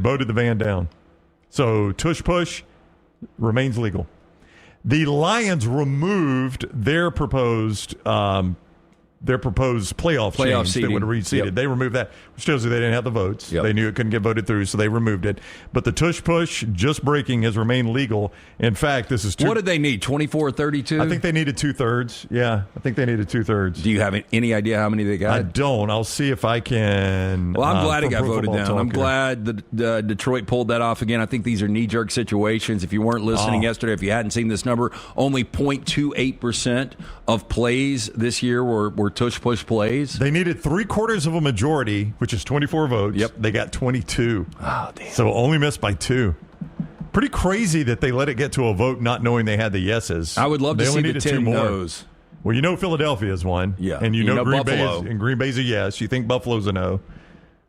voted the van down. So tush push remains legal. The Lions removed their proposed playoff change that would have reseeded. Yep. They removed that, which shows you they didn't have the votes. Yep. They knew it couldn't get voted through, so they removed it. But the tush push, just breaking, has remained legal. In fact, this is What did they need, 24 or 32? I think they needed 2/3. Yeah, I think they needed 2/3. Do you have any idea how many they got? I don't. I'll see if I can. Well, I'm glad it got voted down. I'm here. glad that Detroit pulled that off again. I think these are knee-jerk situations. If you weren't listening yesterday, if you hadn't seen this number, only 0.28% of plays this year were tush-push plays. They needed 3/4 of a majority, which is 24 votes. Yep. They got 22. Oh, damn. So only missed by 2. Pretty crazy that they let it get to a vote not knowing they had the yeses. I would love to see the 10 no's. Well, you know Philadelphia is one. Yeah. And you know Green Buffalo. Green Bay's a yes. You think Buffalo's a no.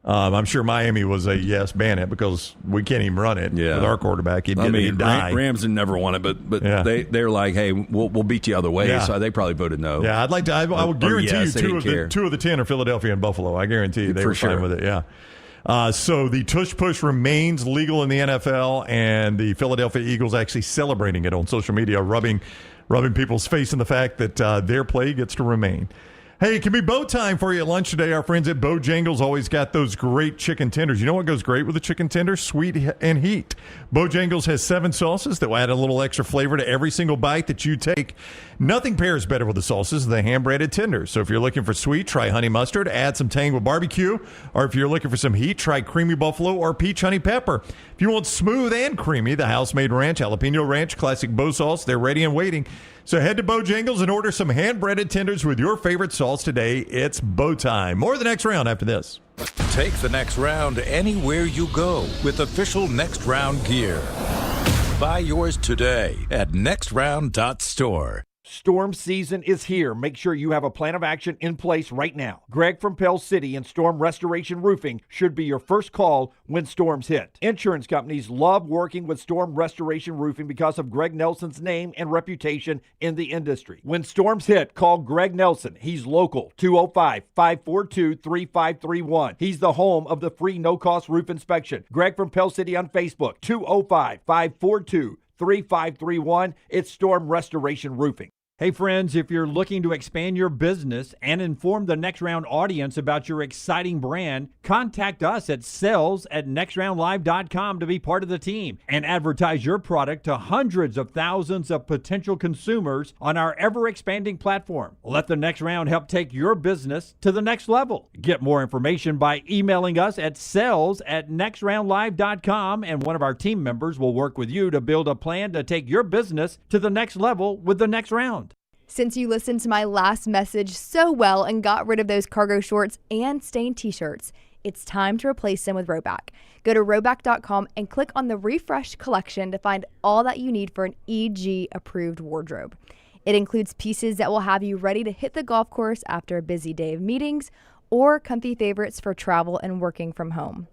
I'm sure Miami was a yes, ban it, because we can't even run it with our quarterback. He'd die. Rams never won it, but Yeah. they're like, hey, we'll beat you other way. Yeah. So they probably voted no. Yeah, I'd like to. I will guarantee yes, they you didn't two of the 10 are Philadelphia and Buffalo. I guarantee you they For were fine sure. with it. Yeah. So the tush push remains legal in the NFL, and the Philadelphia Eagles actually celebrating it on social media, rubbing people's face in the fact that their play gets to remain. Hey, it can be bow time for you at lunch today. Our friends at Bojangles always got those great chicken tenders. You know what goes great with a chicken tender? Sweet and heat. Bojangles has 7 sauces that will add a little extra flavor to every single bite that you take. Nothing pairs better with the sauces than the hand-breaded tenders. So if you're looking for sweet, try honey mustard. Add some tang with barbecue. Or if you're looking for some heat, try creamy buffalo or peach honey pepper. If you want smooth and creamy, the house-made ranch, jalapeno ranch, classic Bo sauce, they're ready and waiting. So head to Bojangles and order some hand-breaded tenders with your favorite sauce today. It's Bo time. More of the next round after this. Take the next round anywhere you go with official Next Round gear. Buy yours today at nextround.store. Storm season is here. Make sure you have a plan of action in place right now. Greg from Pell City and Storm Restoration Roofing should be your first call when storms hit. Insurance companies love working with Storm Restoration Roofing because of Greg Nelson's name and reputation in the industry. When storms hit, call Greg Nelson. He's local, 205-542-3531. He's the home of the free no-cost roof inspection. Greg from Pell City on Facebook, 205-542-3531. It's Storm Restoration Roofing. Hey friends, if you're looking to expand your business and inform the Next Round audience about your exciting brand, contact us at sales@nextroundlive.com to be part of the team and advertise your product to hundreds of thousands of potential consumers on our ever-expanding platform. Let the Next Round help take your business to the next level. Get more information by emailing us at sales@nextroundlive.com, and one of our team members will work with you to build a plan to take your business to the next level with the Next Round. Since you listened to my last message so well and got rid of those cargo shorts and stained t-shirts, it's time to replace them with Rhoback. Go to Rhoback.com and click on the Refresh collection to find all that you need for an EG-approved wardrobe. It includes pieces that will have you ready to hit the golf course after a busy day of meetings, or comfy favorites for travel and working from home.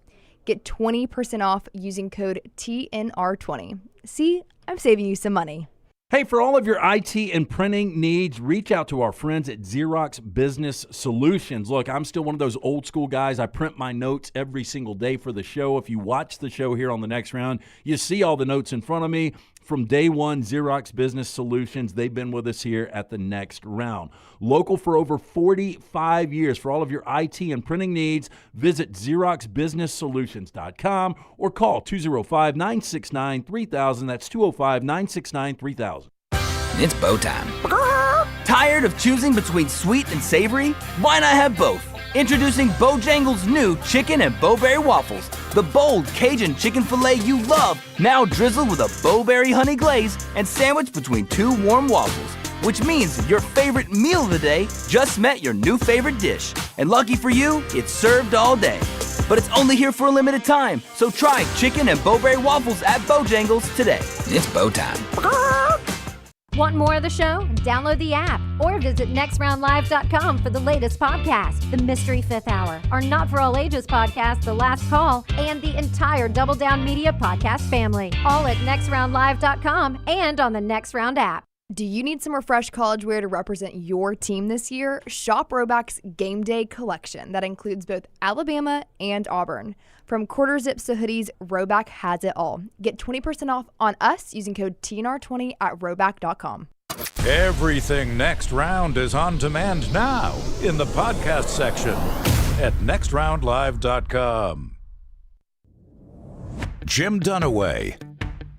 Get 20% off using code TNR20. See, I'm saving you some money. Hey, for all of your IT and printing needs, reach out to our friends at Xerox Business Solutions. Look, I'm still one of those old school guys. I print my notes every single day for the show. If you watch the show here on the Next Round, you see all the notes in front of me. From day one, Xerox Business Solutions, they've been with us here at the Next Round. Local for over 45 years. For all of your IT and printing needs, visit XeroxBusinessSolutions.com or call 205-969-3000. That's 205-969-3000. It's bow time. Tired of choosing between sweet and savory? Why not have both? Introducing Bojangles' new chicken and bowberry waffles. The bold Cajun chicken filet you love, now drizzled with a bowberry honey glaze and sandwiched between 2 warm waffles. Which means your favorite meal of the day just met your new favorite dish. And lucky for you, it's served all day. But it's only here for a limited time, so try chicken and bowberry waffles at Bojangles today. It's bow time. Want more of the show? Download the app or visit nextroundlive.com for the latest podcast, The Mystery Fifth Hour, our Not For All Ages podcast, The Last Call, and the entire Double Down Media podcast family. All at nextroundlive.com and on the Next Round app. Do you need some refreshed college wear to represent your team this year? Shop Rhoback's Game Day collection that includes both Alabama and Auburn. From quarter zips to hoodies, Roback has it all. Get 20% off on us using code TNR20 at roback.com. Everything Next Round is on demand now in the podcast section at nextroundlive.com. Jim Dunaway,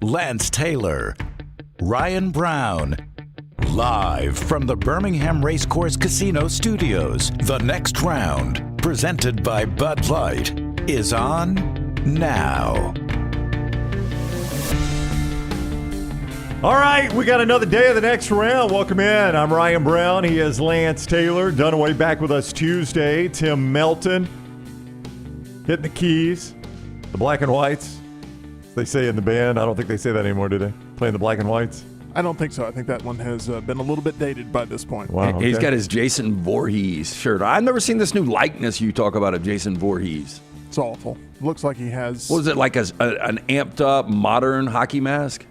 Lance Taylor, Ryan Brown, live from the Birmingham Racecourse Casino Studios. The Next Round, presented by Bud Light, is on now. All right, we got another day of the Next Round. Welcome in. I'm Ryan Brown. He is Lance Taylor. Dunaway back with us Tuesday. Tim Melton hitting the keys. The black and whites, as they say in the band. I don't think they say that anymore, do they? Playing the black and whites? I don't think so. I think that one has been a little bit dated by this point. Wow, okay. He's got his Jason Voorhees shirt. I've never seen this new likeness you talk about of Jason Voorhees. It's awful. Looks like he has... What was it, like an amped up modern hockey mask?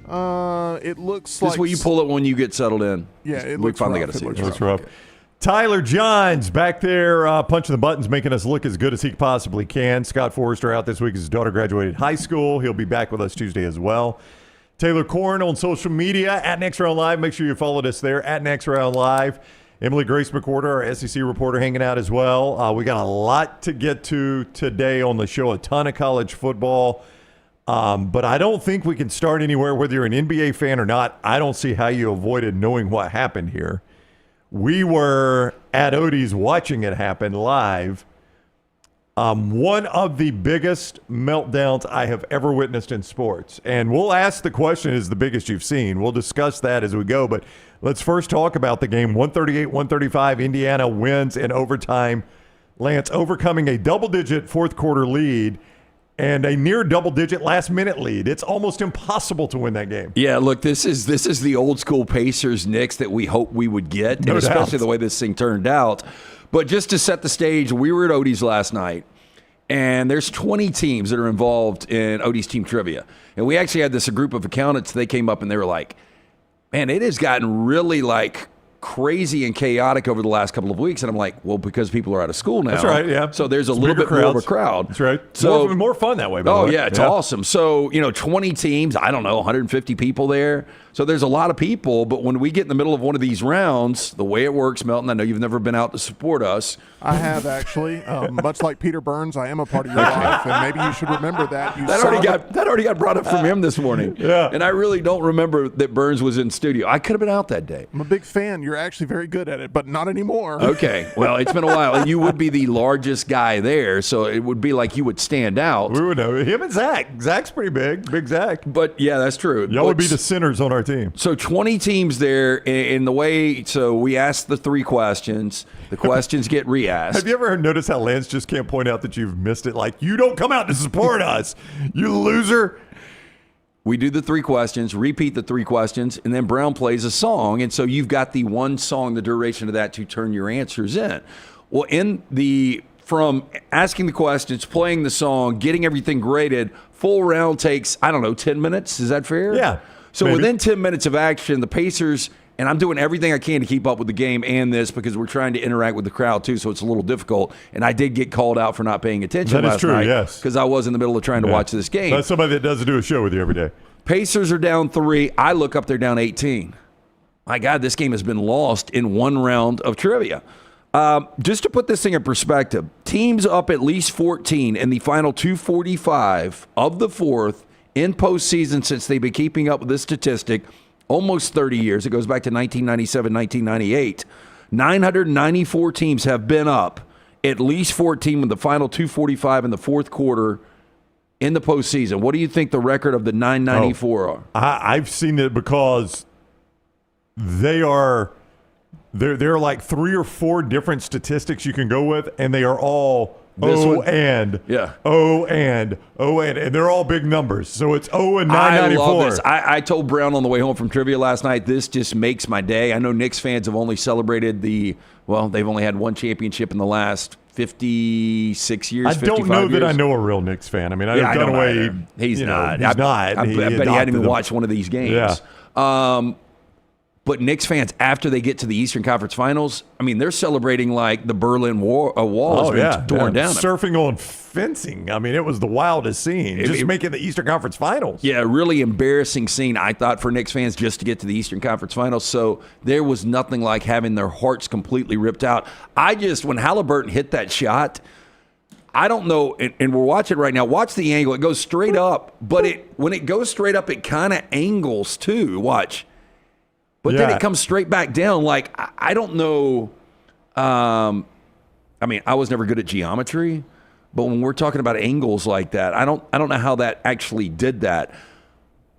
It looks This like... is what you pull it when you get settled in. Yeah, it we looks finally rough. got to see It it. looks rough. Tyler Johns back there punching the buttons, making us look as good as he possibly can. Scott Forrester out this week. His daughter graduated high school. He'll be back with us Tuesday as well. Taylor Corn on social media, at Next Round Live. Make sure you followed us there, at Next Round Live. Emily Grace McWhorter, our SEC reporter, hanging out as well. We got a lot to get to today on the show, a ton of college football. But I don't think we can start anywhere, whether you're an NBA fan or not. I don't see how you avoided knowing what happened here. We were at Odie's watching it happen live. One of the biggest meltdowns I have ever witnessed in sports. And we'll ask the question, is the biggest you've seen? We'll discuss that as we go. But let's first talk about the game. 138-135, Indiana wins in overtime. Lance overcoming a double-digit fourth-quarter lead and a near double-digit last-minute lead. It's almost impossible to win that game. Yeah, look, this is the old-school Pacers-Knicks that we hope we would get, No and especially doubt. the way this thing turned out. But just to set the stage, we were at Odie's last night, and there's 20 teams that are involved in Odie's Team Trivia. And we actually had a group of accountants. They came up and they were like, man, it has gotten really crazy and chaotic over the last couple of weeks. And I'm like, well, because people are out of school now. That's right, yeah. So there's a It's little bigger bit more of a crowds. crowd. That's right. So More fun that way, by the Oh, way. yeah, it's awesome. So, 20 teams, I don't know, 150 people there. So there's a lot of people. But when we get in the middle of one of these rounds, the way it works, Melton, I know you've never been out to support us. I have, actually. Much like Peter Burns, I am a part of your life, and maybe you should remember that. That already got brought up from him this morning. Yeah. And I really don't remember that Burns was in studio. I could have been out that day. I'm a big fan. You're actually very good at it, but not anymore. Okay. Well, it's been a while. And you would be the largest guy there, so it would be like you would stand out. We would know. Him and Zach. Zach's pretty big Zach. But, yeah, that's true. Y'all would be the centers on our team. So 20 teams there in the way, so we asked the 3 questions. The questions get re-asked. Have you ever noticed how Lance just can't point out that you've missed it? Like, you don't come out to support us, you loser. We do the 3 questions, repeat the 3 questions, and then Brown plays a song. And so you've got the one song, the duration of that, to turn your answers in. Well, from asking the questions, playing the song, getting everything graded, full round takes, 10 minutes. Is that fair? Yeah. So maybe. within 10 minutes of action, the Pacers, and I'm doing everything I can to keep up with the game and this because we're trying to interact with the crowd too, so it's a little difficult. And I did get called out for not paying attention That is last true, night yes. because I was in the middle of trying to watch this game. That's somebody that doesn't do a show with you every day. Pacers are down 3. I look up, they're down 18. My God, this game has been lost in one round of trivia. Just to put this thing in perspective, teams up at least 14 in the final 245 of the fourth in postseason since they've been keeping up with this statistic almost 30 years. It goes back to 1997, 1998. 994 teams have been up at least 14 with the final 245 in the fourth quarter in the postseason. What do you think the record of the 994 are? I've seen it because there are like 3 or 4 different statistics you can go with, and they are all and they're all big numbers. So it's 0 and 994. I love this. I told Brown on the way home from trivia last night, this just makes my day. I know Knicks fans have only celebrated they've only had one championship in the last 56 years, 55 I don't know years. that I know a real Knicks fan. I mean, I don't know. He's not. He's not. I bet he hadn't even watched one of these games. Yeah. But Knicks fans, after they get to the Eastern Conference Finals, I mean, they're celebrating like the Berlin Wall has been torn down. Surfing on fencing. I mean, it was the wildest scene. Just making the Eastern Conference Finals. Yeah, really embarrassing scene, I thought, for Knicks fans just to get to the Eastern Conference Finals. So there was nothing like having their hearts completely ripped out. When Halliburton hit that shot, I don't know, and we're watching right now. Watch the angle. It goes straight up, but when it goes straight up, it kind of angles too. Watch. But then it comes straight back down. Like, I don't know. I mean, I was never good at geometry, but when we're talking about angles like that, I don't know how that actually did that.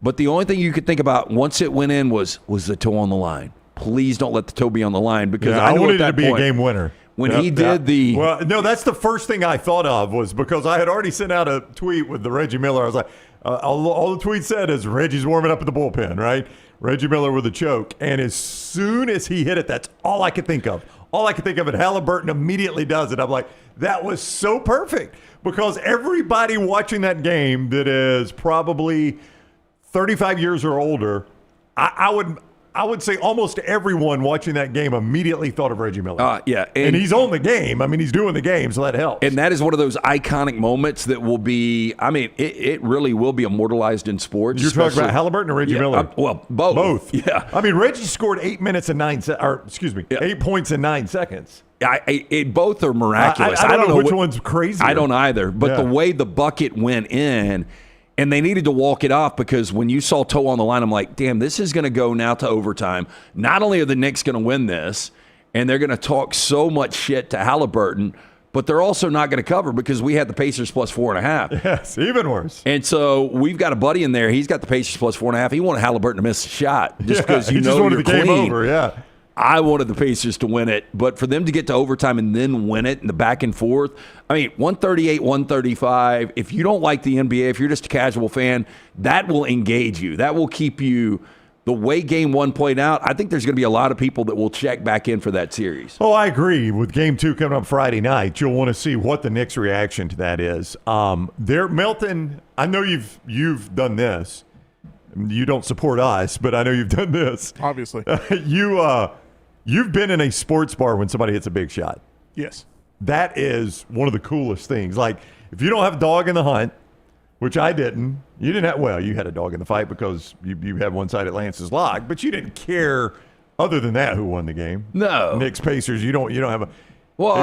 But the only thing you could think about once it went in was the toe on the line. Please don't let the toe be on the line, because I wanted it to be a game winner. When he did the... Well, no, that's the first thing I thought of, was because I had already sent out a tweet with the Reggie Miller. I was like, all the tweet said is Reggie's warming up at the bullpen, right? Reggie Miller with a choke. And as soon as he hit it, that's all I could think of. All I could think of, and Halliburton immediately does it. I'm like, that was so perfect, because everybody watching that game that is probably 35 years or older, I would say almost everyone watching that game immediately thought of Reggie Miller. Yeah. And he's on the game. I mean, he's doing the game, so that helps. And that is one of those iconic moments that will be, I mean, it really will be immortalized in sports. You're talking about Halliburton or Reggie Miller? Well, both. Both. Yeah. I mean, Reggie scored 8 points in 9 seconds. Both are miraculous. I don't know which one's crazy. I don't either. But the way the bucket went in, and they needed to walk it off, because when you saw toe on the line, I'm like, damn, this is going to go now to overtime. Not only are the Knicks going to win this, and they're going to talk so much shit to Halliburton, but they're also not going to cover, because we had the Pacers plus 4.5. Yes, even worse. And so we've got a buddy in there. He's got the Pacers plus 4.5. He wanted Halliburton to miss a shot just because he just wanted the game over. Yeah. I wanted the Pacers to win it, but for them to get to overtime and then win it in the back and forth, I mean, 138, 135, if you don't like the NBA, if you're just a casual fan, that will engage you. That will keep you, the way game one played out, I think there's going to be a lot of people that will check back in for that series. Oh, I agree. With game 2 coming up Friday night, you'll want to see what the Knicks' reaction to that is. Milton, I know you've done this. You don't support us, but I know you've done this. Obviously. You've been in a sports bar when somebody hits a big shot. Yes. That is one of the coolest things. Like, if you don't have a dog in the hunt, which I didn't, you had a dog in the fight because you had one side at Lance's lock, but you didn't care other than that who won the game. No. Knicks, Pacers, you don't have a... Well,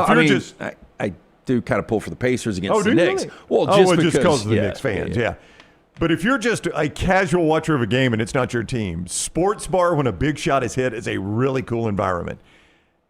I do kind of pull for the Pacers against the Knicks. Really? Well, just because of the Knicks fans, yeah. But if you're just a casual watcher of a game and it's not your team, sports bar when a big shot is hit is a really cool environment.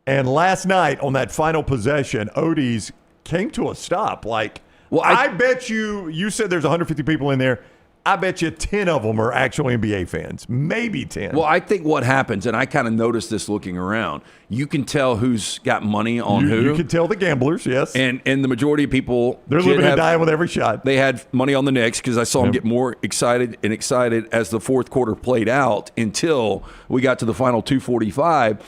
And last night on that final possession, Odie's came to a stop. Like, well, I bet you said there's 150 people in there. I bet you 10 of them are actual NBA fans, maybe 10. Well, I think what happens, and I kind of noticed this looking around, you can tell who's got money on who. You can tell the gamblers, yes. And the majority of people, they're living and dying with every shot. They had money on the Knicks because I saw them get more excited as the fourth quarter played out until we got to the final 2:45.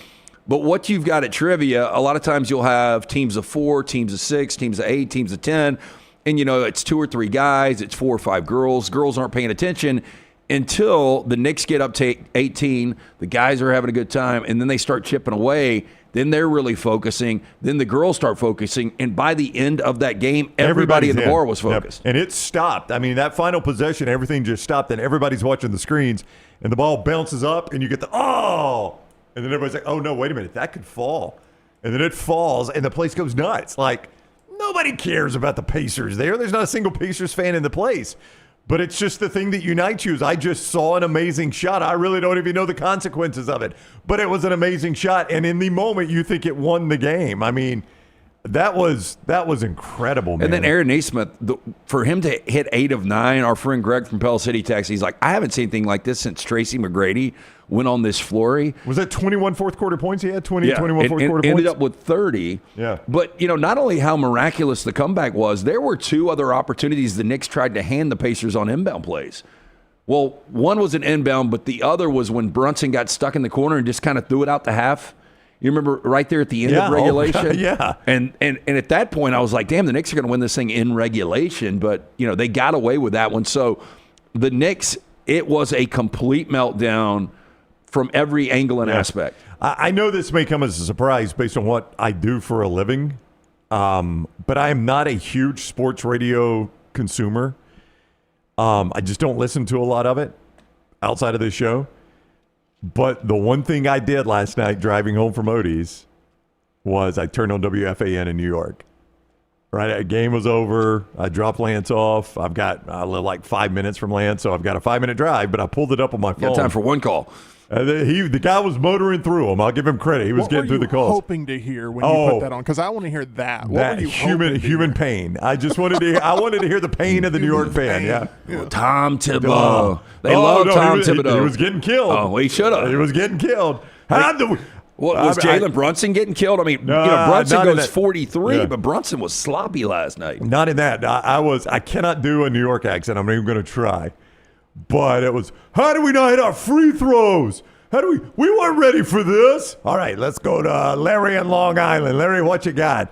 But what you've got at trivia, a lot of times you'll have teams of 4, teams of 6, teams of 8, teams of 10. And, it's 2 or 3 guys, it's 4 or 5 girls. Girls aren't paying attention until the Knicks get up to 18. The guys are having a good time, and then they start chipping away. Then they're really focusing. Then the girls start focusing. And by the end of that game, everybody in the bar was focused. Yep. And it stopped. I mean, that final possession, everything just stopped, and everybody's watching the screens. And the ball bounces up, and you get the, oh! And then everybody's like, oh, no, wait a minute, that could fall. And then it falls, and the place goes nuts. Like, nobody cares about the Pacers there. There's not a single Pacers fan in the place. But it's just the thing that unites you. I just saw an amazing shot. I really don't even know the consequences of it. But it was an amazing shot. And in the moment, you think it won the game. I mean, that was incredible, man. And then Aaron Naismith, for him to hit 8 of 9, our friend Greg from Pell City texts, he's like, I haven't seen anything like this since Tracy McGrady went on this flurry. Was that 21 fourth quarter points he had? 21 fourth quarter points? Ended up with 30. Yeah. But, not only how miraculous the comeback was, there were 2 other opportunities the Knicks tried to hand the Pacers on inbound plays. Well, one was an inbound, but the other was when Brunson got stuck in the corner and just kind of threw it out to half. You remember right there at the end of regulation? Yeah. And at that point, I was like, damn, the Knicks are going to win this thing in regulation. But, they got away with that one. So the Knicks, it was a complete meltdown from every angle and aspect. I know this may come as a surprise based on what I do for a living, but I am not a huge sports radio consumer. I just don't listen to a lot of it outside of this show. But the one thing I did last night driving home from Odie's was I turned on WFAN in New York. Right, a game was over. I dropped Lance off. I live like 5 minutes from Lance, so I've got a 5-minute drive. But I pulled it up on my phone. Got time for one call. The guy was motoring through them. I'll give him credit. He was getting through the calls. What were you hoping to hear when you put that on? Because I want to hear that. What that were you human pain. I just wanted to. I wanted to hear the pain of the New York fan. Yeah. Tom Thibodeau. They love Tom Thibodeau. He was getting killed. Oh, he should have. He was getting killed. Was Jalen Brunson getting killed? I mean, Brunson goes 43, but Brunson was sloppy last night. Not in that. I cannot do a New York accent. I'm not even going to try. But it was, how do we not hit our free throws? We weren't ready for this. All right, let's go to Larry in Long Island. Larry, what you got?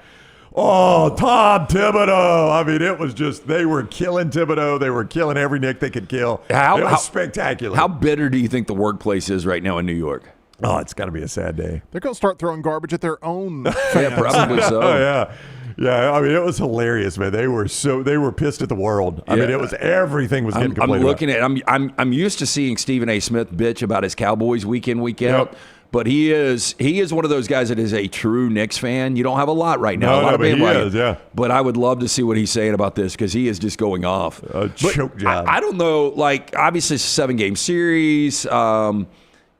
Oh, Tom Thibodeau. I mean, it was just, they were killing Thibodeau. They were killing every Nick they could kill. It was spectacular. How bitter do you think the workplace is right now in New York? Oh, it's got to be a sad day. They're going to start throwing garbage at their own fans. Yeah, probably so. Yeah. I mean, it was hilarious, man. They were pissed at the world. I mean, it was everything was getting complained about. I'm looking at. I'm used to seeing Stephen A. Smith bitch about his Cowboys week in, week out. But he is one of those guys that is a true Knicks fan. You don't have a lot right now. But he is, yeah. But I would love to see what he's saying about this because he is just going off. Choke job. I don't know. Like, obviously, it's a 7-game series.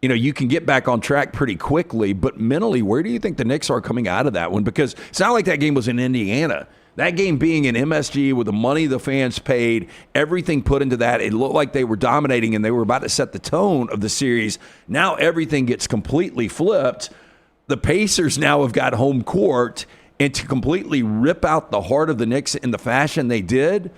You can get back on track pretty quickly, but mentally, where do you think the Knicks are coming out of that one? Because it's not like that game was in Indiana. That game being in MSG with the money the fans paid, everything put into that, it looked like they were dominating and they were about to set the tone of the series. Now everything gets completely flipped. The Pacers now have got home court, and to completely rip out the heart of the Knicks in the fashion they did,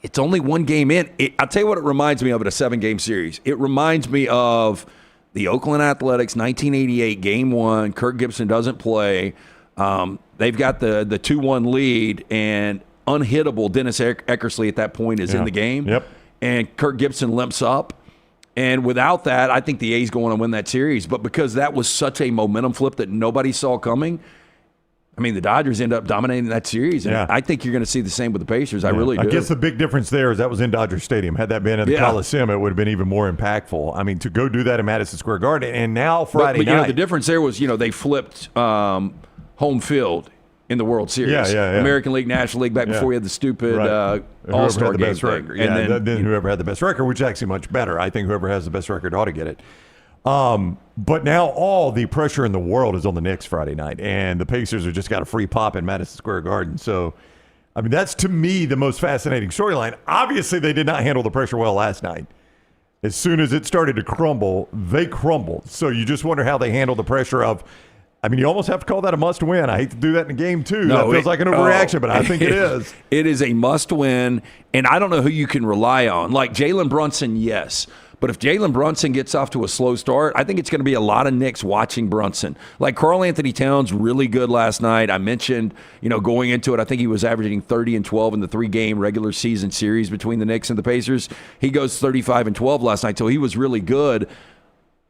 it's only one game in. I'll tell you what it reminds me of in a 7-game series. It reminds me of the Oakland Athletics 1988 Game 1. Kirk Gibson doesn't play. They've got the 2-1 lead, and unhittable Dennis Eckersley at that point is in the game. Yep. And Kirk Gibson limps up. And without that, I think the A's go on to win that series. But because that was such a momentum flip that nobody saw coming, I mean, the Dodgers end up dominating that series, and I think you're going to see the same with the Pacers. I really do. I guess the big difference there is that was in Dodger Stadium. Had that been in the Coliseum, it would have been even more impactful. I mean, to go do that in Madison Square Garden, and now Friday night. The difference there was, they flipped home field in the World Series. Yeah. American League, National League, back before we had the stupid All-Star game thing. And then whoever had the best record, which is actually much better. I think whoever has the best record ought to get it. But now all the pressure in the world is on the Knicks Friday night, and the Pacers have just got a free pop in Madison Square Garden. So, I mean, that's to me the most fascinating storyline. Obviously, they did not handle the pressure well last night. As soon as it started to crumble, they crumbled. So you just wonder how they handle the pressure of, I mean, you almost have to call that a must-win. I hate to do that in a game, too. No, that feels like an overreaction, but I think it is. It is a must-win, and I don't know who you can rely on. Like Jalen Brunson, yes. But if Jalen Brunson gets off to a slow start, I think it's going to be a lot of Knicks watching Brunson. Like Karl Anthony Towns, really good last night. I mentioned, going into it, I think he was averaging 30 and 12 in the 3-game regular season series between the Knicks and the Pacers. He goes 35 and 12 last night, so he was really good.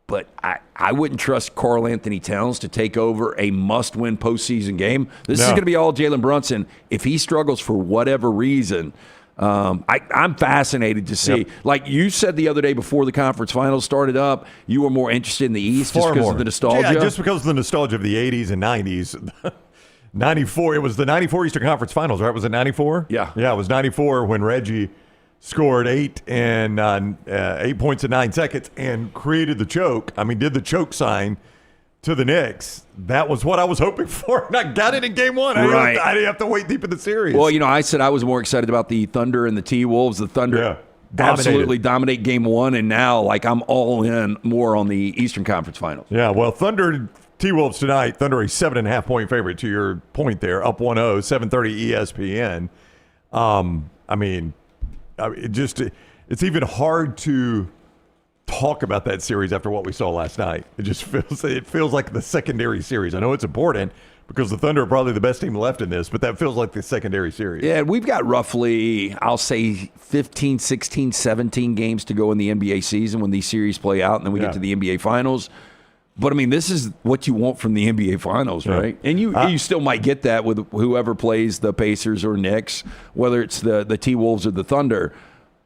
But I wouldn't trust Karl Anthony Towns to take over a must-win postseason game. This is going to be all Jalen Brunson. If he struggles for whatever reason, I'm fascinated to see. Yep. Like you said the other day before the conference finals started up, you were more interested in the East just because of the nostalgia? Yeah, just because of the nostalgia of the 80s and 90s. 94, it was the 94 Eastern Conference Finals, right? Was it 94? Yeah. Yeah, it was 94 when Reggie scored 8 points in 9 seconds and created the choke. I mean, did the choke sign to the Knicks. That was what I was hoping for, and I got it in Game 1. I didn't have to wait deep in the series. Well, I said I was more excited about the Thunder and the T-Wolves. The Thunder absolutely dominate Game 1, and now I'm all in more on the Eastern Conference Finals. Yeah, well, Thunder T-Wolves tonight. Thunder a 7.5-point favorite, to your point there, up 1-0, 7:30 ESPN. I mean, it's even hard to talk about that series after what we saw last night. It feels like the secondary series. I know it's important because the Thunder are probably the best team left in this, but that feels like the secondary series. Yeah, we've got roughly, I'll say, 15, 16, 17 games to go in the NBA season when these series play out, and then we get to the NBA Finals. But, I mean, this is what you want from the NBA Finals, right? And you still might get that with whoever plays the Pacers or Knicks, whether it's the T-Wolves or the Thunder.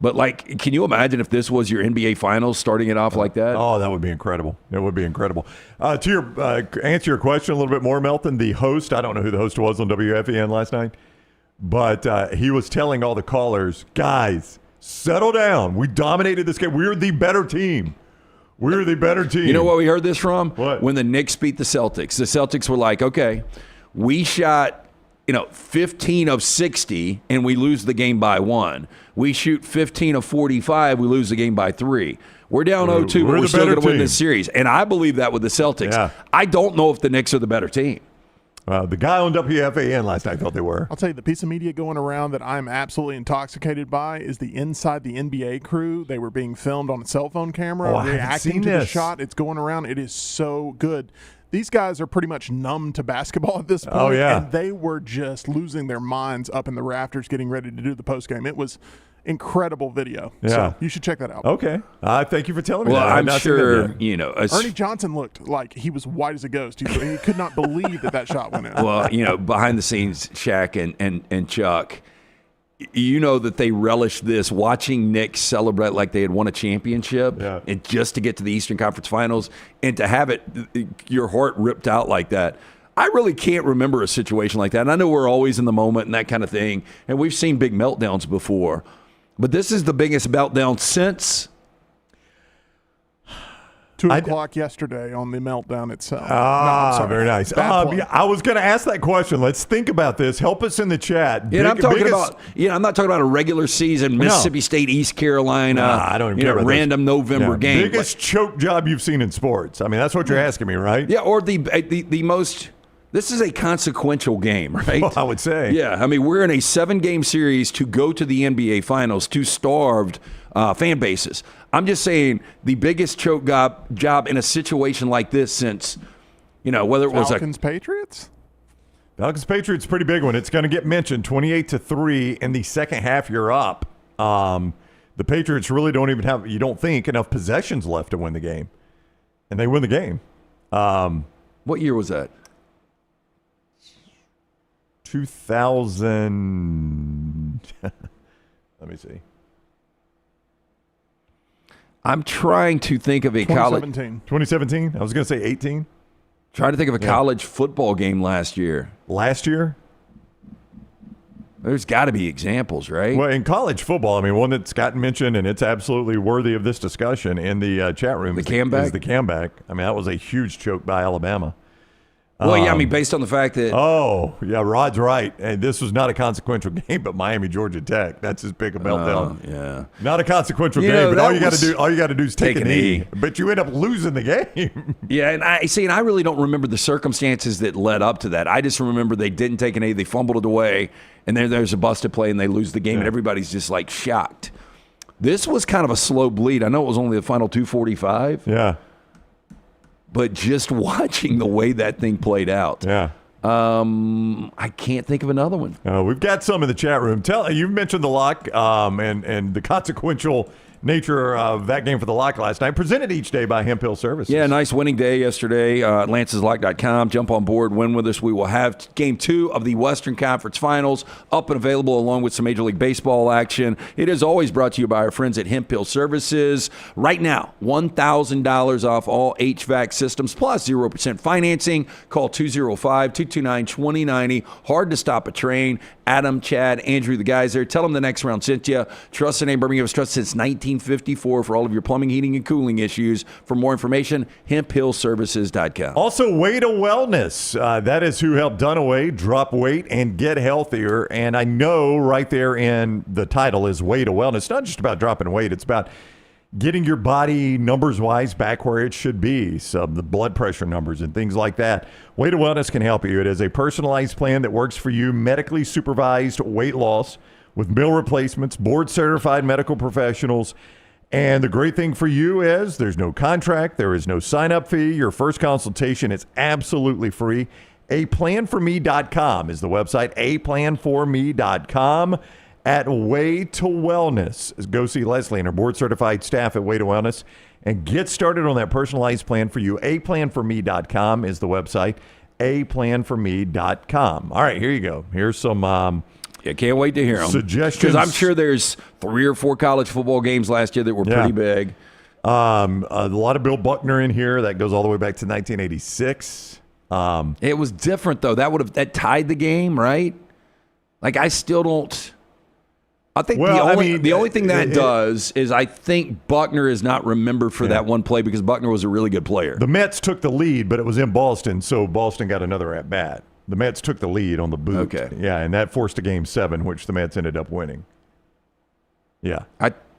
But, like, can you imagine if this was your NBA Finals starting it off like that? Oh, that would be incredible. It would be incredible. To answer your question a little bit more, Melton, the host, I don't know who the host was on WFAN last night, but he was telling all the callers, guys, settle down. We dominated this game. We're the better team. We're the better team. You know what we heard this from? What? When the Knicks beat the Celtics. The Celtics were like, okay, we shot 15 of 60, and we lose the game by 1. We shoot 15 of 45, we lose the game by 3. We're down 0-2, but we're still going to win this series. And I believe that with the Celtics. Yeah. I don't know if the Knicks are the better team. The guy on WFAN last night thought they were. I'll tell you, the piece of media going around that I'm absolutely intoxicated by is the Inside the NBA crew. They were being filmed on a cell phone camera, reacting to the shot. It's going around. It is so good. These guys are pretty much numb to basketball at this point. Oh, yeah. And they were just losing their minds up in the rafters getting ready to do the postgame. It was incredible video. Yeah. So you should check that out. Okay. Thank you for telling me Well, that. I'm sure, Ernie Johnson looked like he was white as a ghost. He could not believe that shot went in. Well, behind the scenes, Shaq and Chuck, that they relished this, watching Knicks celebrate like they had won a championship, and just to get to the Eastern Conference Finals and to have your heart ripped out like that. I really can't remember a situation like that. And I know we're always in the moment and that kind of thing, and we've seen big meltdowns before. But this is the biggest meltdown since 2 o'clock yesterday on the meltdown itself. Very nice. I was going to ask that question. Let's think about this. Help us in the chat. I'm not talking about a regular season Mississippi State, East Carolina. I don't even care about random November game. Biggest choke job you've seen in sports. I mean, that's what you're asking me, right? Yeah, or the most. This is a consequential game, right? Well, I would say. Yeah, I mean, we're in a 7-game series to go to the NBA Finals, 2 starved fan bases. I'm just saying the biggest choke job in a situation like this since, whether it was Falcons-Patriots? Falcons-Patriots, pretty big one. It's going to get mentioned, 28-3 in the second half. You're up. The Patriots really don't even have, you don't think, enough possessions left to win the game, and they win the game. What year was that? 2000. Let me see. I'm trying to think of a college. 2017. I was going to say 18. Trying to think of a college football game last year. Last year? There's got to be examples, right? Well, in college football, I mean, one that's gotten mentioned, and it's absolutely worthy of this discussion in the chat room. The comeback? Is the comeback. I mean, that was a huge choke by Alabama. Well, yeah, I mean, based on the fact that... Oh, yeah, Rod's right. And this was not a consequential game, but Miami, Georgia Tech. That's his pick of meltdown. Yeah. Not a consequential game, but all you got to do is take a knee. But you end up losing the game. Yeah, and I really don't remember the circumstances that led up to that. I just remember they didn't take a knee, they fumbled it away, and then there's a busted play, and they lose the game, and everybody's just, like, shocked. This was kind of a slow bleed. I know it was only the final 2:45. Yeah. But just watching the way that thing played out, I can't think of another one. We've got some in the chat room. You mentioned the lock and the consequential nature of that game for the lock last night, presented each day by Hemp Hill Services. Yeah, nice winning day yesterday. Lance'sLock.com. Jump on board, win with us. We will have Game 2 of the Western Conference Finals up and available along with some Major League Baseball action. It is always brought to you by our friends at Hemp Hill Services. Right now, $1,000 off all HVAC systems plus 0% financing. Call 205-229-2090. Hard to stop a train. Adam, Chad, Andrew, the guys there. Tell them the next round sent you. Trust the name Birmingham has trusted since 1954 for all of your plumbing, heating, and cooling issues. For more information, hemphillservices.com. Also, Way to Wellness. That is who helped Dunaway drop weight and get healthier. And I know right there in the title is Way to Wellness. It's not just about dropping weight. It's about getting your body numbers-wise back where it should be, the blood pressure numbers and things like that. Way to Wellness can help you. It is a personalized plan that works for you, medically supervised weight loss with meal replacements, board-certified medical professionals, And the great thing for you is there's no contract. There is no sign-up fee. Your first consultation is absolutely free. aplanforme.com is the website. aplanforme.com. At Way to Wellness. Go see Leslie and her board-certified staff at Way to Wellness and get started on that personalized plan for you. aplanforme.com is the website. aplanforme.com. All right, here you go. Here's some can't wait to hear them. Suggestions. Because I'm sure there's 3 or 4 college football games last year that were pretty big. A lot of Bill Buckner in here. That goes all the way back to 1986. It was different, though. That tied the game, right? Like, I still don't... I think the only thing that does is I think Buckner is not remembered for that one play because Buckner was a really good player. The Mets took the lead, but it was in Boston, so Boston got another at-bat. The Mets took the lead on the boot. Okay. Yeah, and that forced a Game 7, which the Mets ended up winning. Yeah.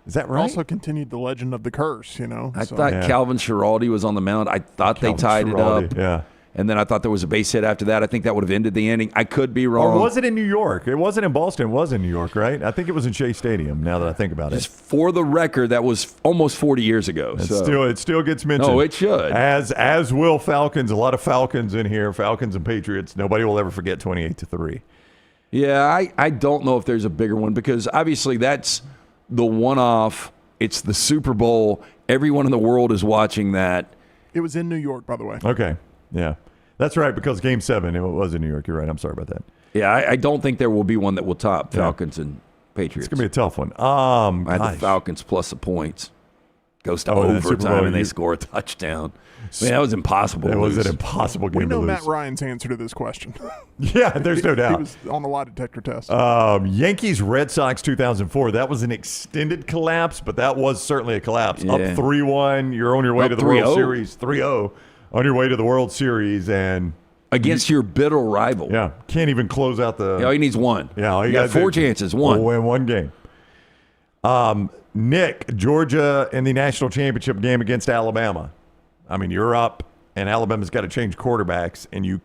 Is that right? Also continued the legend of the curse, I thought Calvin Schiraldi was on the mound. I thought they tied it up. Yeah. And then I thought there was a base hit after that. I think that would have ended the inning. I could be wrong. Or was it in New York? It wasn't in Boston. It was in New York, right? I think it was in Shea Stadium, now that I think about it. Just for the record, that was almost 40 years ago. It still gets mentioned. No, it should. As will Falcons. A lot of Falcons in here. Falcons and Patriots. Nobody will ever forget 28-3. Yeah, I don't know if there's a bigger one because obviously that's the one-off. It's the Super Bowl. Everyone in the world is watching that. It was in New York, by the way. Okay, yeah. That's right, because Game 7, it was in New York. You're right. I'm sorry about that. Yeah, I don't think there will be one that will top Falcons and Patriots. It's going to be a tough one. I had the Falcons plus the points. Goes to overtime, and they score a touchdown. I mean, that was impossible. It was an impossible game to lose. We know Matt Ryan's answer to this question. Yeah, there's no doubt. He was on the lie detector test. Yankees Red Sox 2004. That was an extended collapse, but that was certainly a collapse. Yeah. Up 3-1. You're on your way to the World Series. 3-0. On your way to the World Series and against your bitter rival. Yeah, can't even close out the. All he needs one. Yeah, you got 4 chances. One. We'll win one game. Nick, Georgia in the national championship game against Alabama. I mean, you're up, and Alabama's got to change quarterbacks, and you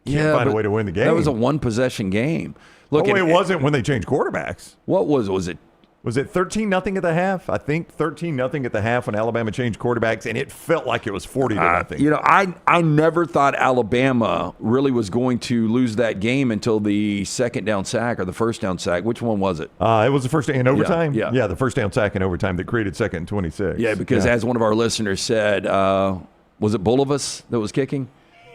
can't find a way to win the game. That was a one-possession game. Look, it wasn't when they changed quarterbacks. What was it? Was it 13-0 at the half? I think 13-0 at the half when Alabama changed quarterbacks, and it felt like it was 40-0. I never thought Alabama really was going to lose that game until the second down sack or the first down sack. Which one was it? It was the first in overtime. Yeah, the first down sack in overtime that created second and 26. Yeah, because as one of our listeners said, was it Bulovas that was kicking?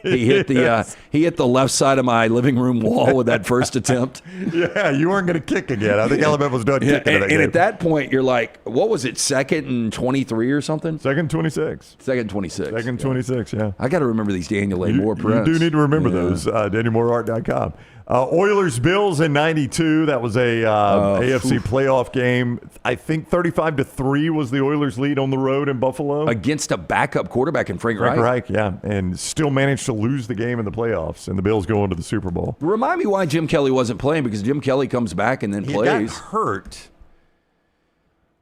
He hit the left side of my living room wall with that first attempt. Yeah, you weren't going to kick again. I think Alabama was done kicking. And at that point, you're like, what was it, 2nd and 23 or something? 2nd and 26. 2nd and 26. 2nd and 26, yeah. I got to remember these Daniel A. Moore prints. You do need to remember those, DanielMooreArt.com. Oilers-Bills in 92. That was a AFC playoff game. I think 35-3 was the Oilers' lead on the road in Buffalo. Against a backup quarterback in Frank Reich. Reich, yeah. And still managed to lose the game in the playoffs, and the Bills go into the Super Bowl. Remind me why Jim Kelly wasn't playing, because Jim Kelly comes back and then plays. He got hurt.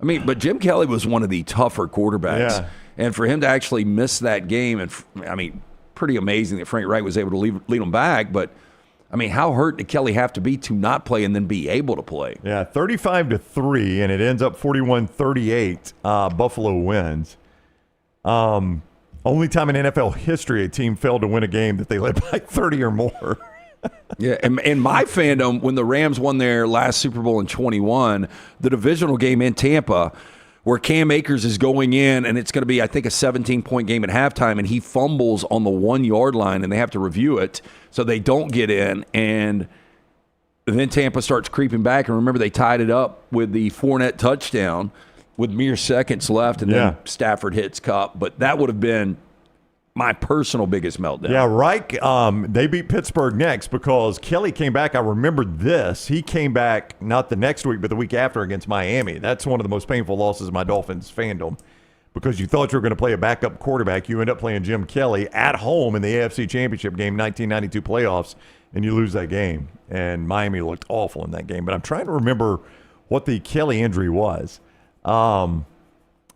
I mean, but Jim Kelly was one of the tougher quarterbacks. Yeah. And for him to actually miss that game, and I mean, pretty amazing that Frank Reich was able to lead him back, but I mean, how hurt did Kelly have to be to not play and then be able to play? Yeah, 35-3, and it ends up 41-38. Buffalo wins. Only time in NFL history a team failed to win a game that they led by 30 or more. Yeah, and in my fandom, when the Rams won their last Super Bowl in 21, the divisional game in Tampa, where Cam Akers is going in, and it's going to be, I think, a 17-point game at halftime, and he fumbles on the 1-yard line, and they have to review it, so they don't get in, and then Tampa starts creeping back, and remember, they tied it up with the Fournette touchdown with mere seconds left, and then Stafford hits Kupp, but that would have been my personal biggest meltdown. Yeah, Reich, they beat Pittsburgh next because Kelly came back. I remember this. He came back not the next week, but the week after against Miami. That's one of the most painful losses of my Dolphins fandom because you thought you were going to play a backup quarterback. You end up playing Jim Kelly at home in the AFC Championship game, 1992 playoffs, and you lose that game. And Miami looked awful in that game. But I'm trying to remember what the Kelly injury was.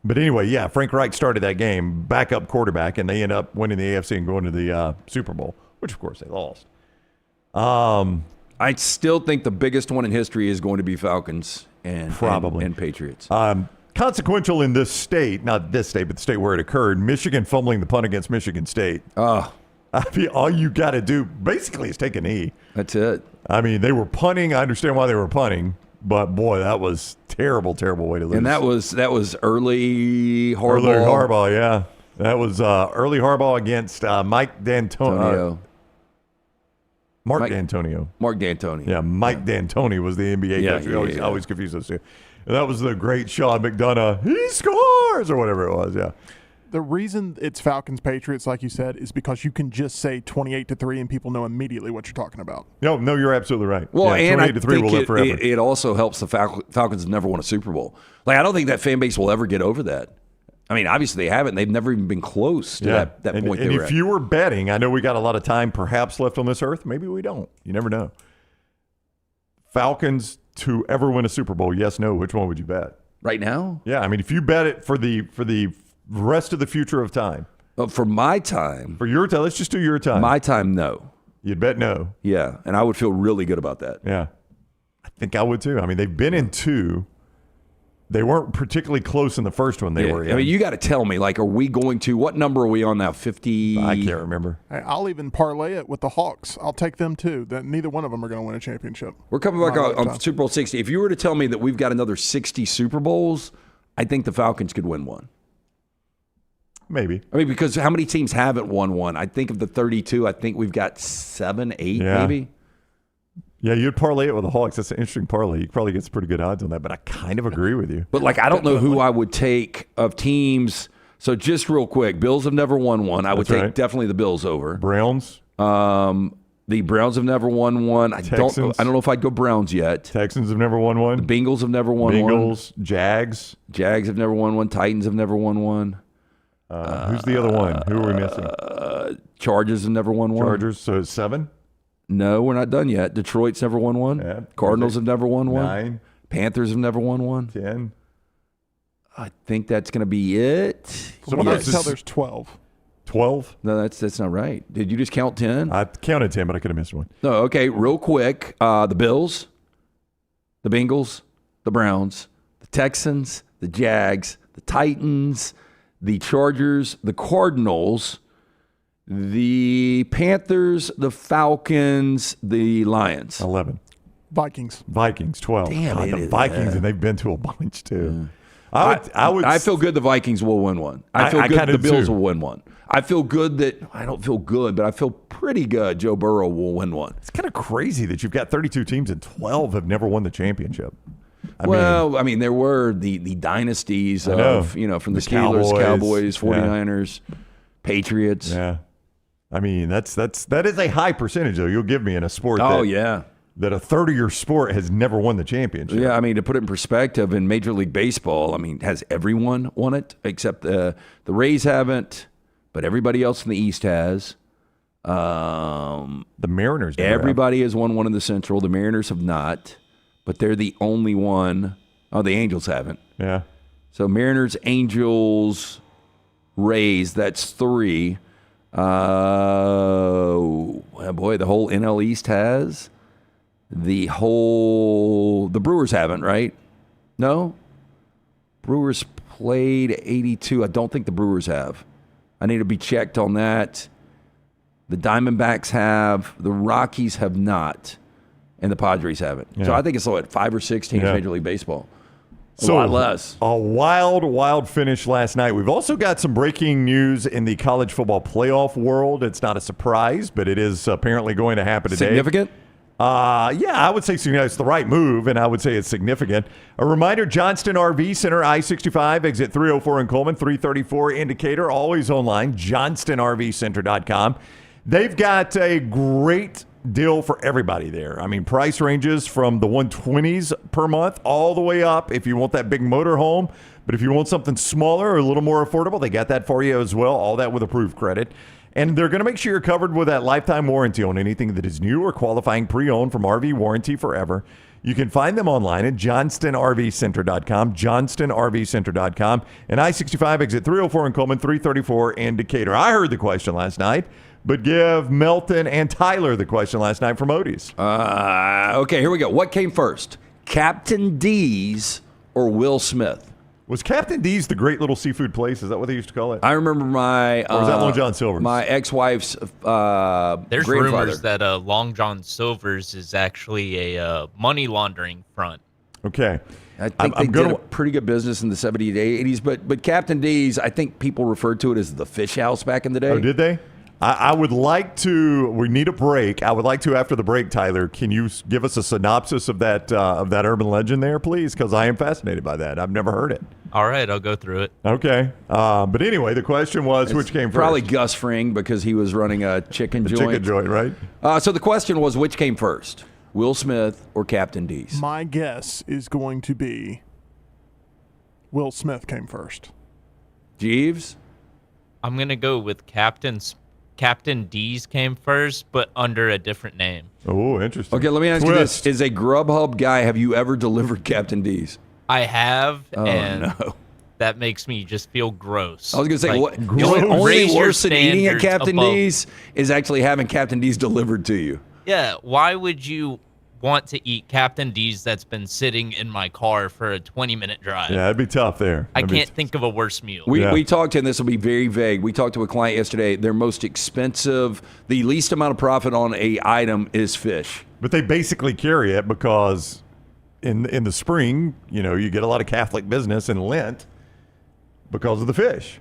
But anyway, yeah, Frank Reich started that game, backup quarterback, and they end up winning the AFC and going to the Super Bowl, which, of course, they lost. I still think the biggest one in history is going to be Falcons and Patriots. consequential in this state, not this state, but the state where it occurred. Michigan fumbling the punt against Michigan State. Oh. I mean, all you got to do basically is take a knee. That's it. I mean, they were punting. I understand why they were punting, but boy, that was terrible, terrible way to lose. And that was early Harbaugh. Early Harbaugh, yeah. That was early Harbaugh against Mike D'Antonio. Mark D'Antonio. Mark D'Antonio. Yeah, Mike D'Antoni was the NBA coach. We always confuse those two. And that was the great Sean McDonough. He scores or whatever it was. Yeah. The reason it's Falcons-Patriots, like you said, is because you can just say 28-3 and people know immediately what you're talking about. No, you're absolutely right. Well, yeah, and I 28-3 think will live forever. it also helps the Falcons have never won a Super Bowl. Like, I don't think that fan base will ever get over that. I mean, obviously they haven't. They've never even been close to that point. And if you were betting, I know we got a lot of time perhaps left on this earth. Maybe we don't. You never know. Falcons to ever win a Super Bowl, yes, no, which one would you bet? Right now? Yeah, I mean, if you bet it for the rest of the future of time. For my time. For your time, let's just do your time. My time, no. You'd bet no. Yeah, and I would feel really good about that. Yeah. I think I would too. I mean, they've been in two. They weren't particularly close in the first one they were in. I mean, you got to tell me, like, are we going to, what number are we on now? 50? I can't remember. Hey, I'll even parlay it with the Hawks. I'll take them too. That neither one of them are going to win a championship. We're coming back on Super Bowl 60. If you were to tell me that we've got another 60 Super Bowls, I think the Falcons could win one. Maybe. I mean, because how many teams haven't won one? I think of the 32, I think we've got 7, 8 maybe. Yeah, you'd parlay it with the Hawks. That's an interesting parlay. You probably get some pretty good odds on that, but I kind of agree with you. But, like, I don't know who I would take of teams. So just real quick, Bills have never won one. I would take definitely the Bills over. Browns? The Browns have never won one. I don't know if I'd go Browns yet. Texans have never won one. The Bengals have never won one. Bengals, Jags. Jags have never won one. Titans have never won one. Who's the other one? Who are we missing? Chargers have never won one. Chargers, so 7? No, we're not done yet. Detroit's never won one. Yeah. Cardinals have never won one. 9. Panthers have never won one. 10. I think that's going to be it. So I can tell there's 12. 12? No, that's not right. Did you just count 10? I counted 10, but I could have missed one. No, okay, real quick. The Bills, the Bengals, the Browns, the Texans, the Jags, the Titans, the Chargers, the Cardinals, the Panthers, the Falcons, the Lions. 11. Vikings, 12. Damn, God, the Vikings, and they've been to a bunch too. I feel good the Vikings will win one. I feel good the Bills will win one. I feel good that I don't feel good, but I feel pretty good Joe Burrow will win one. It's kind of crazy that you've got 32 teams and 12 have never won the championship. I mean, there were the dynasties of, from the Steelers, Cowboys, 49ers, Patriots. Yeah. I mean, that is a high percentage, though. You'll give me in a sport that a third of your sport has never won the championship. Yeah, I mean, to put it in perspective, in Major League Baseball, I mean, has everyone won it except the Rays haven't, but everybody else in the East has. The Mariners never Everybody has won one in the Central. The Mariners have not, but they're the only one. Oh, the Angels haven't. Yeah. So Mariners, Angels, Rays, that's 3. Boy, the whole NL East has. The Brewers haven't, right? No? Brewers played 82. I don't think the Brewers have. I need to be checked on that. The Diamondbacks have. The Rockies have not. And the Padres haven't. Yeah. So I think it's 5 or 6 teams in Major League Baseball. A lot less. A wild finish last night. We've also got some breaking news in the college football playoff world. It's not a surprise, but it is apparently going to happen today. Significant? I would say it's the right move, and I would say it's significant. A reminder, Johnston RV Center, I-65, exit 304 in Coleman, 334 indicator, always online, johnstonrvcenter.com. They've got a great deal for everybody there. I mean, price ranges from the 120s per month all the way up if you want that big motor home. But if you want something smaller or a little more affordable, they got that for you as well, all that with approved credit. And they're going to make sure you're covered with that lifetime warranty on anything that is new or qualifying pre-owned from RV Warranty Forever. You can find them online at johnstonrvcenter.com, johnstonrvcenter.com, and I-65 exit 304 in Coleman, 334 in Decatur. I heard the question last night, but give Melton and Tyler the question last night from Odie's. Okay, here we go. What came first, Captain D's or Will Smith? Was Captain D's the great little seafood place? Is that what they used to call it? I remember my or was that Long John Silver's? My ex-wife's There's grandfather. rumors that Long John Silver's is actually a money laundering front. Okay. I think they did a pretty good business in the 70s, 80s, but Captain D's, I think people referred to it as the fish house back in the day. Oh, did they? I would like to. We need a break. I would like to after the break. Tyler, can you give us a synopsis of that urban legend there, please? Because I am fascinated by that. I've never heard it. All right, I'll go through it. Okay, but anyway, the question was which came first? Probably Gus Fring because he was running a chicken joint. Chicken joint, right? So the question was which came first, Will Smith or Captain D's? My guess is going to be Will Smith came first. Jeeves? I'm gonna go with Captain D's came first, but under a different name. Oh, interesting. Okay, let me ask you this. As a Grubhub guy, have you ever delivered Captain D's? I have, and no. that makes me just feel gross. I was going to say, Like, only raise your worse than eating at standards Captain above. D's is actually having Captain D's delivered to you. Yeah, why would you want to eat Captain D's that's been sitting in my car for a 20-minute drive? Yeah, it'd be tough there. I can't think of a worse meal. We talked to, and this will be very vague, we talked to a client yesterday, their most expensive, the least amount of profit on a item is fish. But they basically carry it because in the spring, you get a lot of Catholic business in Lent because of the fish.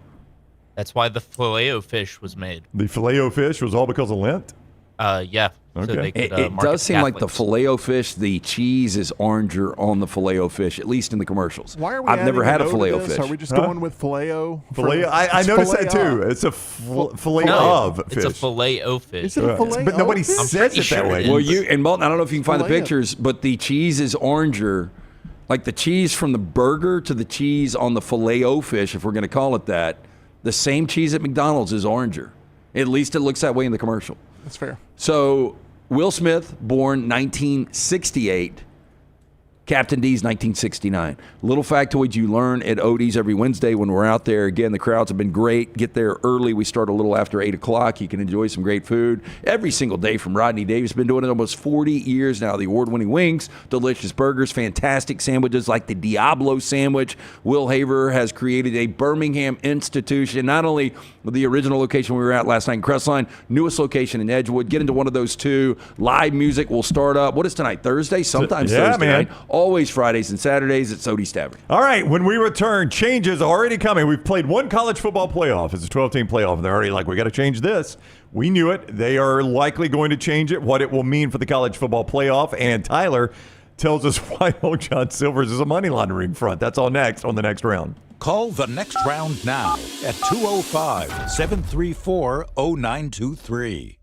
That's why the Filet-O-Fish was made. The Filet-O-Fish was all because of Lent? Yeah. Okay. So they could, it market does seem like the Catholics. Filet-O-Fish, the cheese is oranger on the Filet-O-Fish, at least in the commercials. Why are we I've never adding had a note to this? Filet-O-Fish. Are we just going with Filet-O? I noticed that too. It's a filet of fish. It's a Filet-O-Fish. Is it a filet? But nobody fish? says it that way. Well, and Malton, I don't know if you can find the Filet-O. pictures, but the cheese is oranger. Like the cheese from the burger to the cheese on the Filet-O-Fish, if we're going to call it that, the same cheese at McDonald's is oranger. At least it looks that way in the commercial. That's fair. So Will Smith, born 1968. Captain D's 1969. Little factoids you learn at Odie's every Wednesday when we're out there. Again, the crowds have been great. Get there early. We start a little after 8 o'clock. You can enjoy some great food every single day from Rodney Davis. Been doing it almost 40 years now. The award-winning wings, delicious burgers, fantastic sandwiches like the Diablo sandwich. Will Haver has created a Birmingham institution, not only the original location we were at last night in Crestline, newest location in Edgewood. Get into one of those two. Live music will start up. What is tonight? Thursday? Sometimes Thursday night. Always Fridays and Saturdays at Sodie Stavern. All right, when we return, changes are already coming. We've played one college football playoff. It's a 12-team playoff, and they're already like, we got to change this. We knew it. They are likely going to change it, what it will mean for the college football playoff. And Tyler tells us why Long John Silver's is a money laundering front. That's all next on the next round. Call the next round now at 205-734-0923.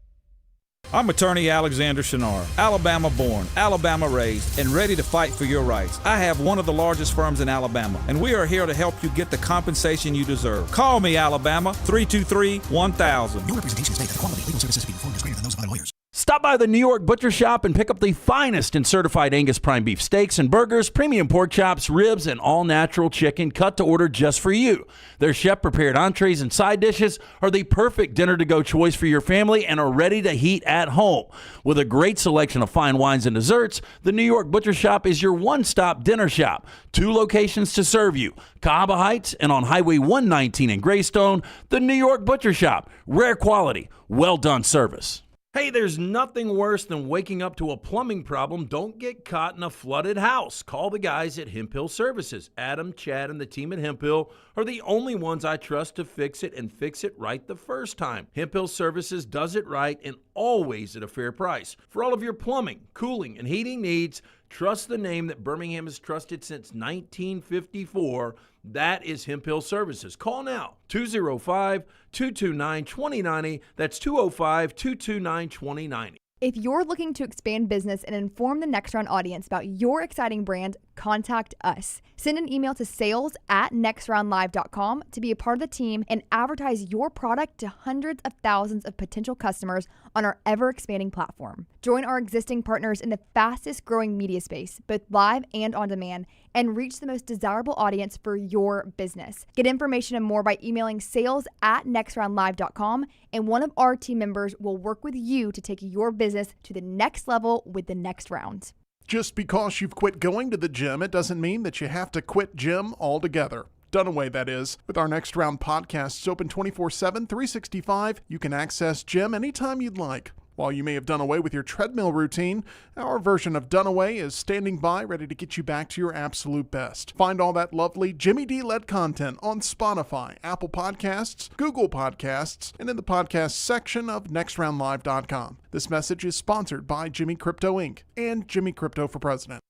I'm attorney Alexander Shunnarah, Alabama born, Alabama raised, and ready to fight for your rights. I have one of the largest firms in Alabama, and we are here to help you get the compensation you deserve. Call me, Alabama, 323-1000. Your representation is made that the quality of legal services to be performed is greater than those of other lawyers. Stop by the New York Butcher Shop and pick up the finest in certified Angus prime beef steaks and burgers, premium pork chops, ribs, and all-natural chicken cut to order just for you. Their chef-prepared entrees and side dishes are the perfect dinner-to-go choice for your family and are ready to heat at home. With a great selection of fine wines and desserts, the New York Butcher Shop is your one-stop dinner shop. 2 locations to serve you, Cahaba Heights and on Highway 119 in Greystone. The New York Butcher Shop, rare quality, well-done service. Hey, there's nothing worse than waking up to a plumbing problem. Don't get caught in a flooded house. Call the guys at Hemp Hill Services. Adam, Chad, and the team at Hemp Hill are the only ones I trust to fix it and fix it right the first time. Hemp Hill Services does it right and always at a fair price. For all of your plumbing, cooling, and heating needs, trust the name that Birmingham has trusted since 1954. That is Hemp Hill Services. Call now, 205-229-2090. That's 205-229-2090. If you're looking to expand business and inform the Next Round audience about your exciting brand, contact us. Send an email to sales@nextroundlive.com to be a part of the team and advertise your product to hundreds of thousands of potential customers on our ever-expanding platform. Join our existing partners in the fastest-growing media space, both live and on demand, and reach the most desirable audience for your business. Get information and more by emailing sales@nextroundlive.com, and one of our team members will work with you to take your business to the next level with the Next Round. Just because you've quit going to the gym, it doesn't mean that you have to quit gym altogether. Dunaway, that is. With our Next Round podcasts open 24/7, 365, you can access gym anytime you'd like. While you may have done away with your treadmill routine, our version of Dunaway is standing by ready to get you back to your absolute best. Find all that lovely Jimmy D-led content on Spotify, Apple Podcasts, Google Podcasts, and in the podcast section of nextroundlive.com. This message is sponsored by Jimmy Crypto Inc. and Jimmy Crypto for President.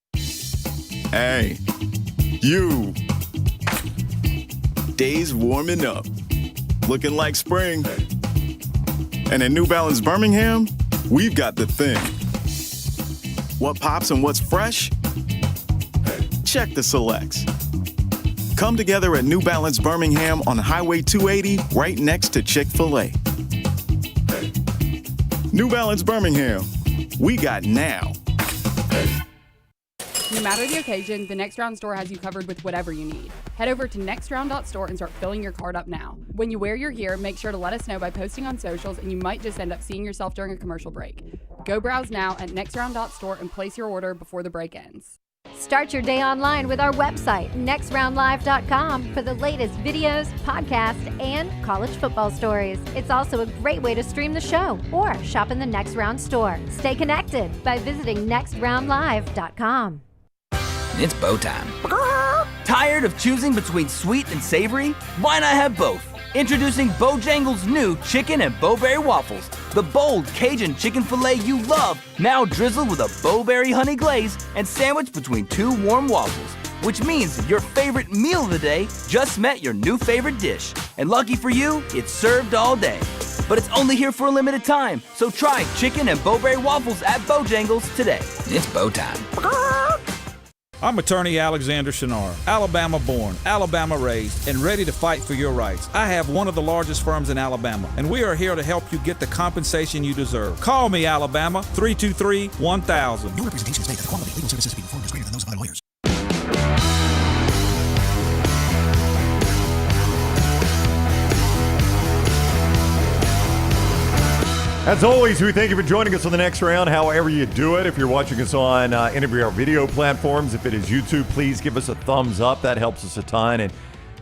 Hey, you. Days warming up, looking like spring. And at New Balance Birmingham, we've got the thing. What pops and what's fresh? Check the selects. Come together at New Balance Birmingham on Highway 280, right next to Chick-fil-A. New Balance Birmingham, we got now. No matter the occasion, the Next Round store has you covered with whatever you need. Head over to nextround.store and start filling your cart up now. When you wear your gear, make sure to let us know by posting on socials, and you might just end up seeing yourself during a commercial break. Go browse now at nextround.store and place your order before the break ends. Start your day online with our website, nextroundlive.com, for the latest videos, podcasts, and college football stories. It's also a great way to stream the show or shop in the Next Round store. Stay connected by visiting nextroundlive.com. It's bow time. Tired of choosing between sweet and savory? Why not have both? Introducing Bojangles' new chicken and bowberry waffles. The bold Cajun chicken filet you love, now drizzled with a bowberry honey glaze and sandwiched between two warm waffles. Which means your favorite meal of the day just met your new favorite dish. And lucky for you, it's served all day. But it's only here for a limited time, so try chicken and bowberry waffles at Bojangles today. It's bow time. I'm attorney Alexander Shunnarah, Alabama born, Alabama raised, and ready to fight for your rights. I have one of the largest firms in Alabama, and we are here to help you get the compensation you deserve. Call me, Alabama, 323-1000. No representation is made that the quality of legal services being performed is greater than those of other lawyers. As always, we thank you for joining us on the Next Round, however you do it. If you're watching us on any of our video platforms, if it is YouTube, please give us a thumbs up. That helps us a ton. And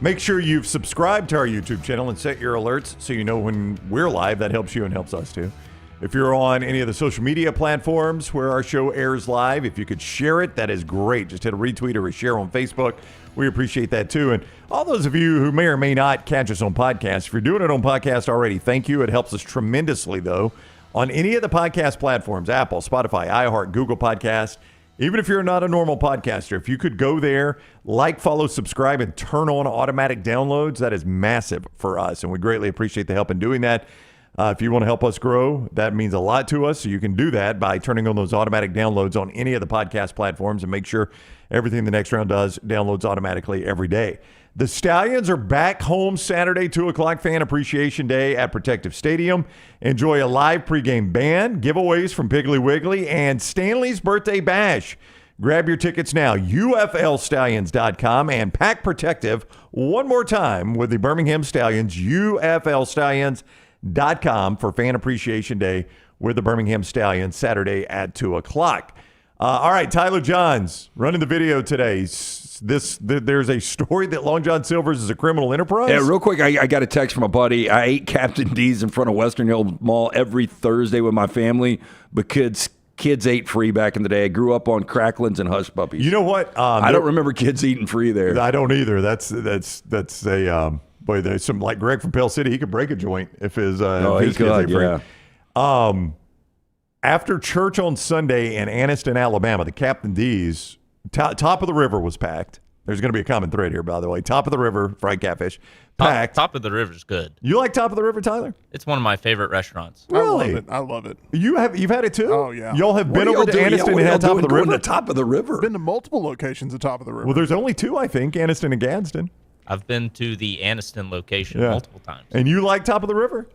make sure you've subscribed to our YouTube channel and set your alerts so you know when we're live. That helps you and helps us too. If you're on any of the social media platforms where our show airs live, if you could share it, that is great. Just hit a retweet or a share on Facebook. We appreciate that too. And all those of you who may or may not catch us on podcast, if you're doing it on podcast already, thank you. It helps us tremendously, though. On any of the podcast platforms, Apple, Spotify, iHeart, Google Podcast, even if you're not a normal podcaster, if you could go there, like, follow, subscribe, and turn on automatic downloads, that is massive for us. And we greatly appreciate the help in doing that. If you want to help us grow, that means a lot to us. So you can do that by turning on those automatic downloads on any of the podcast platforms and make sure everything the Next Round does downloads automatically every day. The Stallions are back home Saturday, 2 o'clock, Fan Appreciation Day at Protective Stadium. Enjoy a live pregame band, giveaways from Piggly Wiggly, and Stanley's Birthday Bash. Grab your tickets now, UFLStallions.com, and pack protective one more time with the Birmingham Stallions, UFLStallions.com for Fan Appreciation Day with the Birmingham Stallions Saturday at 2 o'clock. All right, Tyler Johns running the video today. There's a story that Long John Silver's is a criminal enterprise. Yeah, real quick, I got a text from a buddy. I ate Captain D's in front of Western Hill Mall every Thursday with my family because kids ate free back in the day. I grew up on cracklins and hush puppies. You know what? I don't remember kids eating free there. I don't either. That's a boy. There's some like Greg from Pell City. He could break a joint if his kids ate free. Yeah. After church on Sunday in Anniston, Alabama, the Captain D's top of the river was packed. There's going to be a common thread here, by the way. Top of the river, fried catfish, packed. Top of the river's good. You like Top of the River, Tyler? It's one of my favorite restaurants. Really? I love it. You've had it too? Oh, yeah. Y'all have been over to Anniston and had Top of the River? To Top of the River. Been to multiple locations at Top of the River. Well, there's only two, I think, Anniston and Gadsden. I've been to the Anniston location multiple times. And you like Top of the River?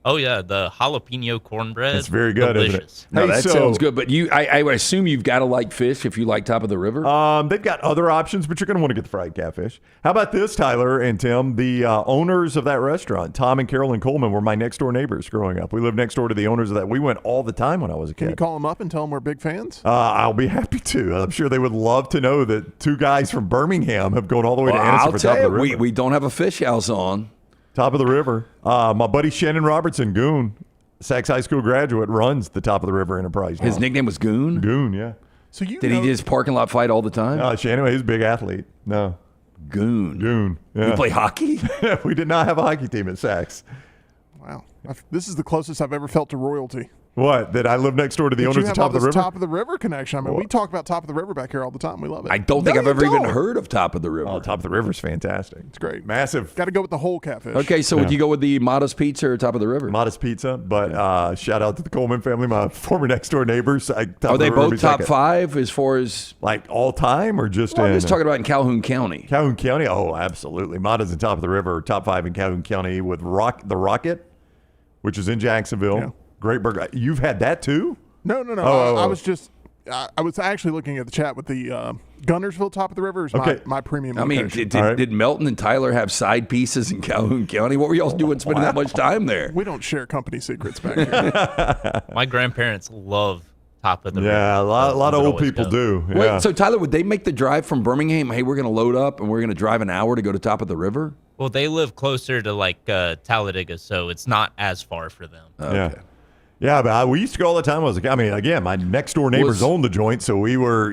Oh yeah, the jalapeno cornbread. It's very good, delicious. isn't it? No, that sounds good. But I would assume you've got to like fish if you like Top of the River. They've got other options, but you're going to want to get the fried catfish. How about this, Tyler and Tim? The owners of that restaurant, Tom and Carolyn Coleman, were my next door neighbors growing up. We lived next door to the owners of that. We went all the time when I was a kid. Can you call them up and tell them we're big fans? I'll be happy to. I'm sure they would love to know that two guys from Birmingham have gone all the way to Anniston I'll for tell Top of the you, River. we don't have a fish house on. Top of the River. My buddy Shannon Robertson, Goon, Sachs High School graduate, runs the Top of the River Enterprise. His nickname was Goon? Goon, yeah. So you Did he just parking lot fight all the time? No, Shannon, he's a big athlete. No. Goon. Yeah. You play hockey? We did not have a hockey team at Sachs. Wow. This is the closest I've ever felt to royalty. What? That I live next door to the owners of Top of the River? Top of the River connection. I mean, we talk about Top of the River back here all the time. We love it. I don't think I've ever even heard of Top of the River. Oh, Top of the River's fantastic. It's great. Massive. Got to go with the whole catfish. Okay, so would you go with the Modest Pizza or Top of the River? Modest Pizza, but shout out to the Coleman family, my former next door neighbors. Are they both top five as far as like all time or just? I'm just talking about in Calhoun County. Calhoun County, oh, absolutely. Modest and Top of the River, top five in Calhoun County with the Rocket, which is in Jacksonville. Yeah. Great burger. You've had that too? No. I was just. I was actually looking at the chat with the Gunnersville Top of the River is my premium location. Did Melton and Tyler have side pieces in Calhoun County? What were y'all doing spending that much time there? We don't share company secrets back here. My grandparents love Top of the River. Yeah, a lot of old people do. Yeah. Wait, so Tyler, would they make the drive from Birmingham? Hey, we're going to load up and we're going to drive an hour to go to Top of the River? Well, they live closer to like Talladega, so it's not as far for them. Okay. Yeah. Yeah, but we used to go all the time. Again, my next door neighbors owned the joint, so we were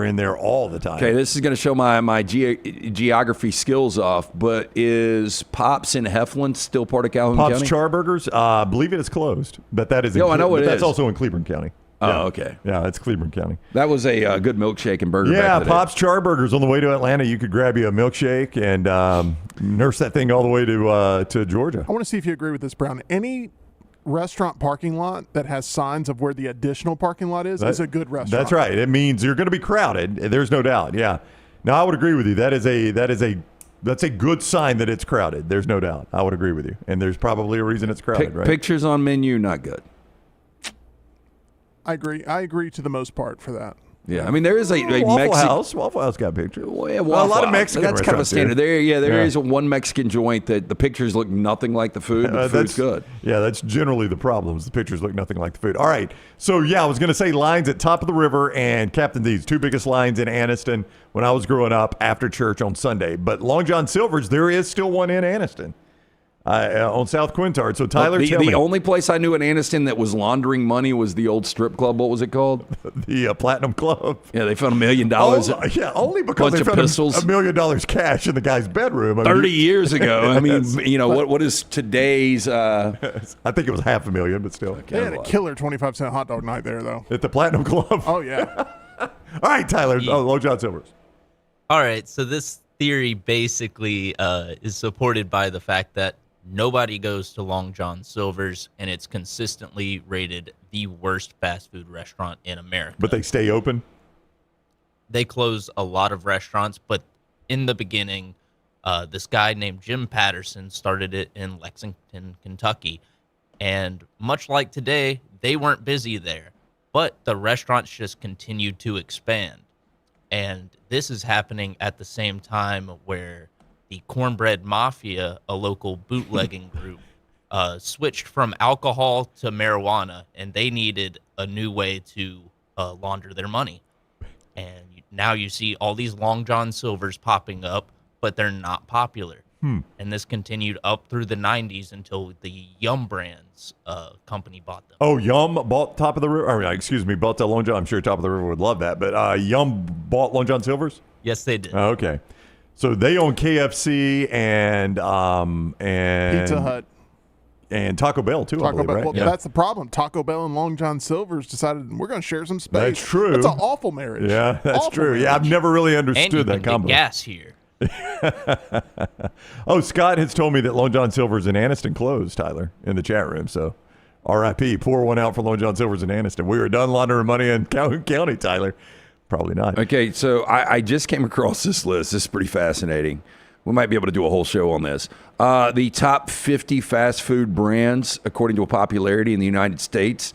in there all the time. Okay, this is going to show my geography skills off. But is Pops in Heflin still part of Calhoun County? Pops Charburgers, I believe it is closed, but that is. I know it that's is. also in Cleveland County. Oh, okay. Yeah, it's Cleveland County. That was a good milkshake and burger. Yeah, back Pops Charburgers on the way to Atlanta. You could grab you a milkshake and nurse that thing all the way to Georgia. I want to see if you agree with this, Brown. Any restaurant parking lot that has signs of where the additional parking lot is a good restaurant. That's right. It means you're going to be crowded. There's no doubt. Yeah. No, I would agree with you. That's a good sign that it's crowded. There's no doubt. I would agree with you. And there's probably a reason it's crowded, right? Pictures on menu, not good. I agree. I agree to the most part for that. Yeah, I mean there is a Waffle House got pictures. Well, yeah, a lot of Mexican. That's kind of a standard. There is a one Mexican joint that the pictures look nothing like the food. But the food's good. Yeah, that's generally the problem. The pictures look nothing like the food. All right, so I was going to say lines at Top of the River and Captain D's, two biggest lines in Anniston when I was growing up after church on Sunday. But Long John Silver's, there is still one in Anniston. On South Quintard. So Tyler, the only place I knew in Anniston that was laundering money was the old strip club. What was it called? The Platinum Club. Yeah, they found $1 million. Only because they found $1 million cash in the guy's bedroom. 30 years ago. I mean, what is today's? I think it was $500,000, but still. They had a killer 25-cent hot dog night there, though. At the Platinum Club. Oh yeah. All right, Tyler. Long John Silver's. All right, so this theory basically is supported by the fact that nobody goes to Long John Silver's, and it's consistently rated the worst fast food restaurant in America. But they stay open? They close a lot of restaurants, but in the beginning, this guy named Jim Patterson started it in Lexington, Kentucky. And much like today, they weren't busy there, but the restaurants just continued to expand. And this is happening at the same time where the Cornbread Mafia, a local bootlegging group, switched from alcohol to marijuana, and they needed a new way to launder their money. And now you see all these Long John Silver's popping up, but they're not popular. And this continued up through the 90s until the Yum Brands company bought them. Oh, Yum bought Top of the River? Bought the Long John. I'm sure Top of the River would love that. But Yum bought Long John Silver's? Yes, they did. Oh, okay. So they own KFC and Pizza Hut and Taco Bell too. I believe, right? Well, that's the problem. Taco Bell and Long John Silver's decided we're going to share some space. That's true. It's an awful marriage. Yeah, that's awful true. Marriage. Yeah, I've never really And understood you that can combo. get gas here. Oh, Scott has told me that Long John Silver's in Anniston closed, Tyler, in the chat room. So, R.I.P. Pour one out for Long John Silver's in Anniston. We were done laundering money in Calhoun County, Tyler. Probably not. Okay, so I just came across this list. This is pretty fascinating. We might be able to do a whole show on this. The top 50 fast food brands according to popularity in the United States.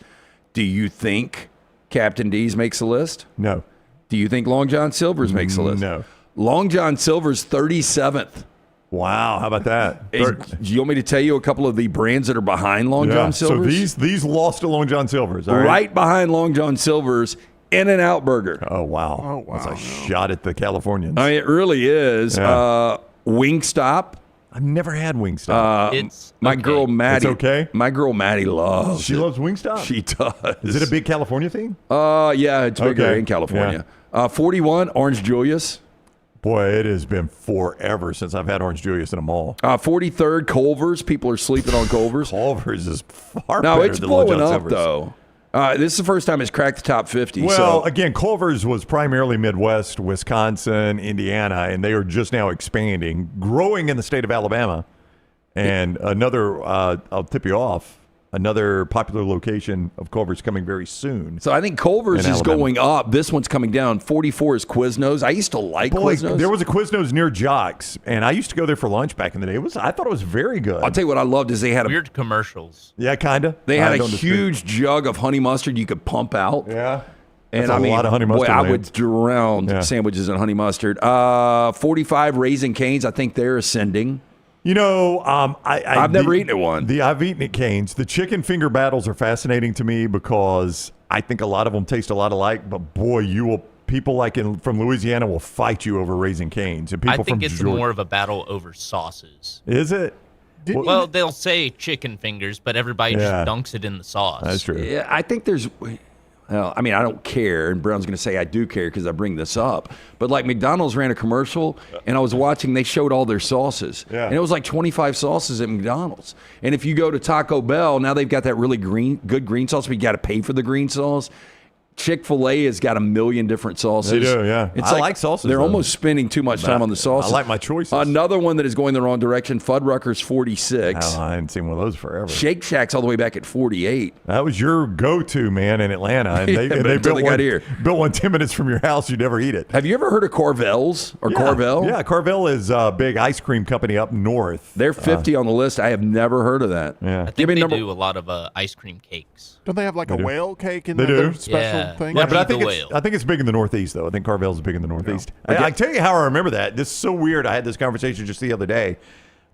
Do you think Captain D's makes a list? No. Do you think Long John Silver's makes a list? No. Long John Silver's 37th. Wow, how about that? Do you want me to tell you a couple of the brands that are behind Long John Silver's? So these lost to Long John Silver's. All right behind Long John Silver's, In-N-Out Burger. Oh, wow. That's a shot at the Californians. I mean, it really is. Yeah. Wingstop. I've never had Wingstop. It's my okay. girl Maddie. It's okay? My girl Maddie loves She it. loves Wingstop? She does. Is it a big California thing? Yeah, it's bigger Okay. in California. 41, Orange Julius. Boy, it has been forever since I've had Orange Julius in a mall. 43rd, Culver's. People are sleeping on Culver's. Culver's is far No, better it's than Long blowing John up, Silver's. though. This is the first time it's cracked the top 50. Well, so. again, Culver's was primarily Midwest, Wisconsin, Indiana, and they are just now expanding, growing in the state of Alabama. And another, I'll tip you off, another popular location of Culver's coming very soon. So I think Culver's in is Alabama. going up. This one's coming down. 44 is Quiznos. I used to like Quiznos. There was a Quiznos near Jocks, and I used to go there for lunch back in the day. I thought it was very good. I'll tell you what I loved is they had Weird commercials. Yeah, kind of. They had a huge jug of honey mustard you could pump out. Yeah. And That's I mean, a lot of honey boy, mustard. I man. would drown sandwiches in honey mustard. 45 Raising Cane's. I think they're ascending. You know, I've never eaten at one. I've eaten at Cane's. The chicken finger battles are fascinating to me because I think a lot of them taste a lot alike. But boy, people from Louisiana will fight you over Raising Cane's, and people I think from it's Georgia. more of a battle over sauces. Is it? Well, they'll say chicken fingers, but everybody just dunks it in the sauce. That's true. Yeah, I think there's. Well, I mean, I don't care, and Brown's going to say I do care because I bring this up. But like McDonald's ran a commercial, and I was watching. They showed all their sauces, and it was like 25 sauces at McDonald's. And if you go to Taco Bell, now they've got that really good green sauce, but you got to pay for the green sauce. Chick-fil-A has got a million different sauces. They do, yeah. It's I like sauces, They're though. almost spending too much time on the sauces. I like my choices. Another one that is going the wrong direction, Fuddruckers 46. Oh, I hadn't seen one of those forever. Shake Shack's all the way back at 48. That was your go-to, man, in Atlanta. And Yeah, but until they got here. built one 10 minutes from your house, you never eat it. Have you ever heard of Carvel's or Carvel? Yeah, Carvel is a big ice cream company up north. They're 50 on the list. I have never heard of that. Yeah. I think they do a lot of ice cream cakes. Don't they have like a whale cake in They their do. special thing? Yeah, but I think it's big in the Northeast, though. I think Carvel's big in the Northeast. I tell you how I remember that. This is so weird. I had this conversation just the other day.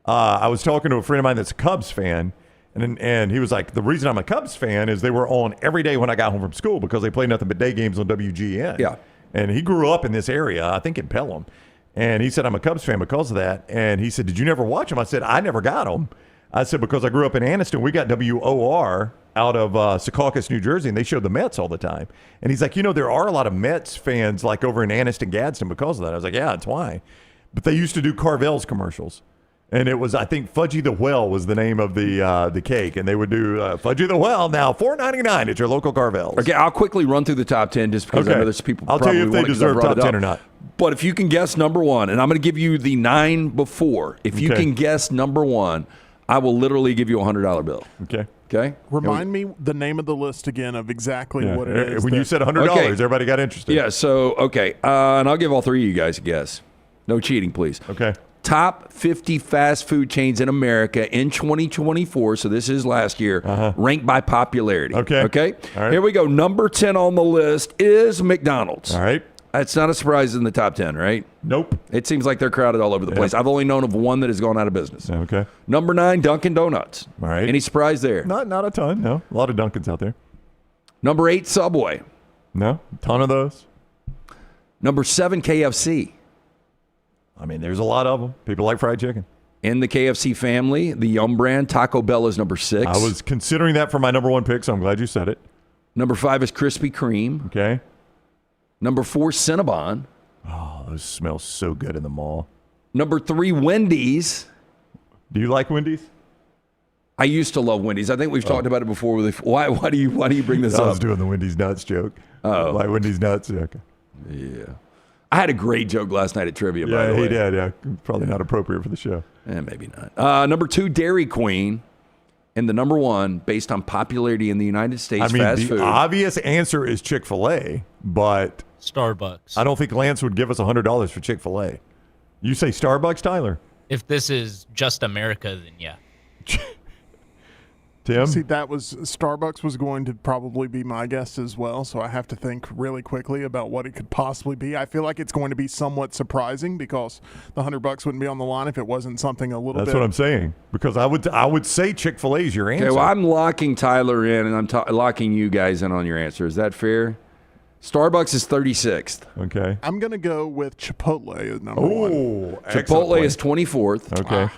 I was talking to a friend of mine that's a Cubs fan, and he was like, the reason I'm a Cubs fan is they were on every day when I got home from school because they play nothing but day games on WGN. Yeah. And he grew up in this area, I think in Pelham. And he said, I'm a Cubs fan because of that. And he said, did you never watch them? I said, I never got them. I said, because I grew up in Anniston, we got WOR out of Secaucus, New Jersey, and they showed the Mets all the time. And he's like, there are a lot of Mets fans like over in Anniston, Gadsden because of that. I was like, yeah, that's why. But they used to do Carvel's commercials. And it was, I think, Fudgy the Well was the name of the cake. And they would do Fudgy the Well now, $4.99 at your local Carvel's. Okay, I'll quickly run through the top 10 just because I know there's people I'll tell you if they want it 'cause I deserve brought top it 10 up. or not. But if you can guess number one, and I'm going to give you the 9 before. If you Okay. can guess number one, I will literally give you a $100 bill. Okay. Okay? Remind me the name of the list again of exactly what it is. When you said $100, Okay. everybody got interested. Yeah, so, okay. And I'll give all three of you guys a guess. No cheating, please. Okay. Top 50 fast food chains in America in 2024, so this is last year, ranked by popularity. Okay. Okay? All right. Here we go. Number 10 on the list is McDonald's. All right. That's not a surprise in the top 10, right? Nope. It seems like they're crowded all over the place. I've only known of one that has gone out of business. Okay. Number 9, Dunkin' Donuts. All right. Any surprise there? Not a ton, no. A lot of Dunkins out there. Number 8, Subway. No? Ton of those. Number 7, KFC. I mean, there's a lot of them. People like fried chicken. In the KFC family, the Yum brand, Taco Bell is number 6. I was considering that for my number one pick, so I'm glad you said it. Number 5 is Krispy Kreme. Okay. Number 4, Cinnabon. Oh, those smell so good in the mall. Number 3, Wendy's. Do you like Wendy's? I used to love Wendy's. I think we've talked about it before. Why do you bring this I up? was doing the Wendy's nuts joke. Oh. Like Wendy's nuts. Okay. Yeah. I had a great joke last night at trivia, by the way. Yeah, he did. Yeah. Probably not appropriate for the show. Maybe not. Number 2, Dairy Queen. And the number 1, based on popularity in the United States, I mean, fast the food. obvious answer is Chick-fil-A, but Starbucks. I don't think Lance would give us $100 for Chick-fil-A. You say Starbucks, Tyler? If this is just America, then yeah. Tim? See, Starbucks was going to probably be my guess as well, so I have to think really quickly about what it could possibly be. I feel like it's going to be somewhat surprising because the $100 wouldn't be on the line if it wasn't something a little bit. That's what I'm saying, because I would say Chick-fil-A is your answer. Okay, well, I'm locking Tyler in, and I'm locking you guys in on your answer. Is that fair? Starbucks is 36th. Okay. I'm going to go with Chipotle as number one. Chipotle is 24th. Okay.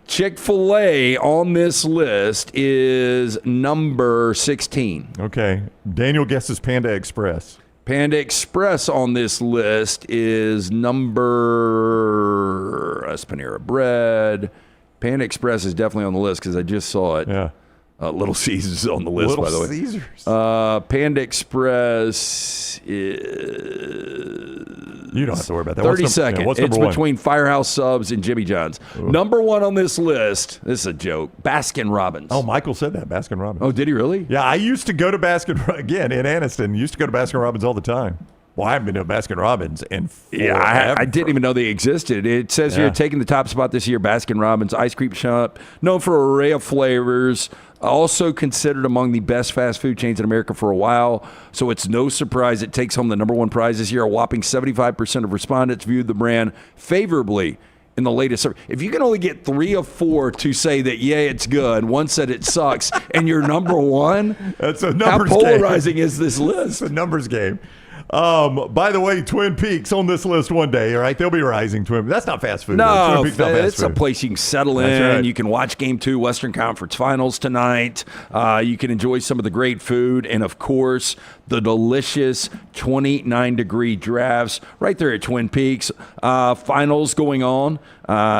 Chick-fil-A on this list is number 16. Okay. Daniel guesses Panda Express. Panda Express on this list is number Panera Bread. Panda Express is definitely on the list because I just saw it. Yeah. Little Caesars is on the list, by the way. Little Caesars. Panda Express is... You don't have to worry about that. 32nd. What's It's number one? between Firehouse Subs and Jimmy John's. Ooh. Number one on this list, this is a joke, Baskin-Robbins. Oh, Michael said that, Baskin-Robbins. Oh, did he really? Yeah, I used to go to again, in Anniston, used to go to Baskin-Robbins all the time. Well, I haven't been to Baskin-Robbins in forever. Yeah, I didn't even know they existed. It says here, taking the top spot this year, Baskin-Robbins Ice Cream Shop, known for an array of flavors, also considered among the best fast food chains in America for a while. So it's no surprise it takes home the number one prize this year. A whopping 75% of respondents viewed the brand favorably in the latest survey. If you can only get 3 of 4 to say that, yeah, it's good, one said it sucks, and you're number one, that's a numbers how polarizing is this list? It's a numbers game. By the way, Twin Peaks on this list one day, all right? They'll be rising. That's not fast food. No, Twin Peaks not fast it's food. a place you can settle in. Right. You can watch Game 2 Western Conference Finals tonight. You can enjoy some of the great food and, of course, the delicious 29-degree drafts right there at Twin Peaks. Finals going on,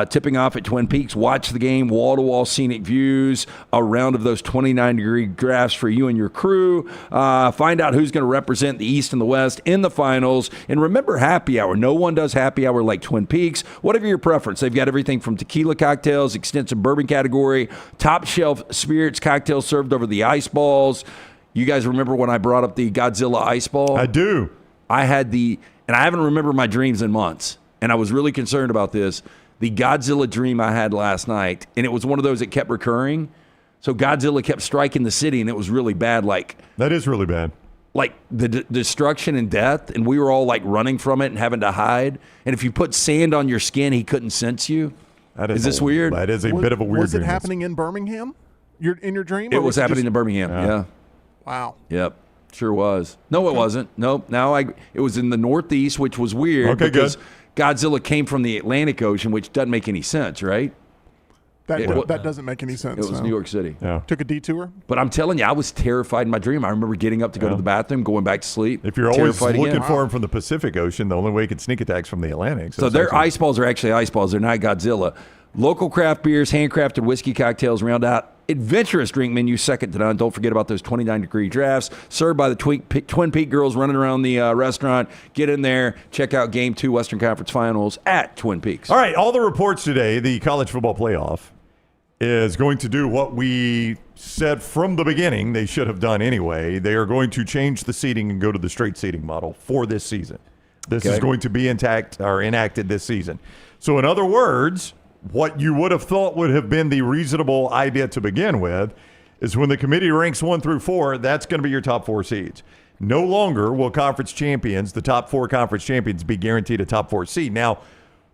tipping off at Twin Peaks. Watch the game, wall-to-wall scenic views, a round of those 29-degree drafts for you and your crew. Find out who's going to represent the East and the West in the finals. And remember happy hour. No one does happy hour like Twin Peaks. Whatever your preference, they've got everything from tequila cocktails, extensive bourbon category, top shelf spirits cocktails served over the ice balls. You guys remember when I brought up the Godzilla ice ball? I do. I had and I haven't remembered my dreams in months, and I was really concerned about this. The Godzilla dream I had last night, and it was one of those that kept recurring. So Godzilla kept striking the city, and it was really bad. That is really bad. Like the destruction and death, and we were all like running from it and having to hide. And if you put sand on your skin, he couldn't sense you. Is this weird? That is a bit of a weird Was it dream. happening in Birmingham? In your dream? It was happening in Birmingham, yeah. Wow. Yep. Sure was. No, it wasn't. Nope. It was in the Northeast, which was weird. Okay, because good. Godzilla came from the Atlantic Ocean, which doesn't make any sense, right? That doesn't make any sense. It was New York City. Yeah. Took a detour. But I'm telling you, I was terrified in my dream. I remember getting up to go to the bathroom, going back to sleep. If you're always terrified looking again. for him from the Pacific Ocean, the only way he could sneak attacks from the Atlantic. So their ice balls are actually ice balls. They're not Godzilla. Local craft beers, handcrafted whiskey cocktails round out adventurous drink menu second to none. Don't forget about those 29-degree drafts served by the Twin Peak girls running around the restaurant. Get in there. Check out Game 2 Western Conference Finals at Twin Peaks. All right, all the reports today, the college football playoff is going to do what we said from the beginning they should have done anyway. They are going to change the seating and go to the straight seating model for this season. This is going to be enacted this season. So in other words, what you would have thought would have been the reasonable idea to begin with is when the committee ranks 1 through 4, that's going to be your top 4 seeds. No longer will conference champions, the top 4 conference champions, be guaranteed a top 4 seed. Now,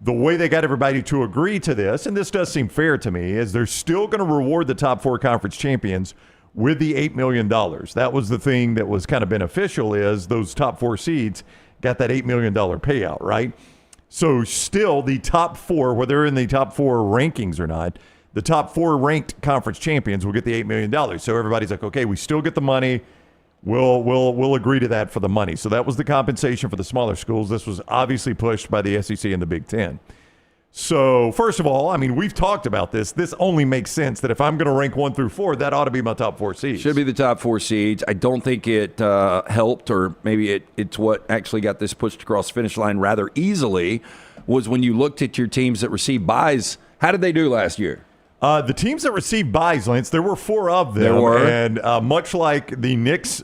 the way they got everybody to agree to this, and this does seem fair to me, is they're still going to reward the top 4 conference champions with the $8 million. That was the thing that was kind of beneficial, is those top 4 seeds got that $8 million payout, right? So still the top 4, whether they're in the top 4 rankings or not, the top 4 ranked conference champions will get the $8 million. So everybody's like, okay, we still get the money. We'll agree to that for the money. So that was the compensation for the smaller schools. This was obviously pushed by the SEC and the Big Ten. So first of all, I mean, we've talked about this. This only makes sense that if I'm going to rank 1 through 4, that ought to be my top 4 seeds. Should be the top 4 seeds. I don't think it helped, or maybe it's what actually got this pushed across the finish line rather easily, was when you looked at your teams that received buys. How did they do last year? The teams that received buys, Lance, there were 4 of them. There were. And much like the Knicks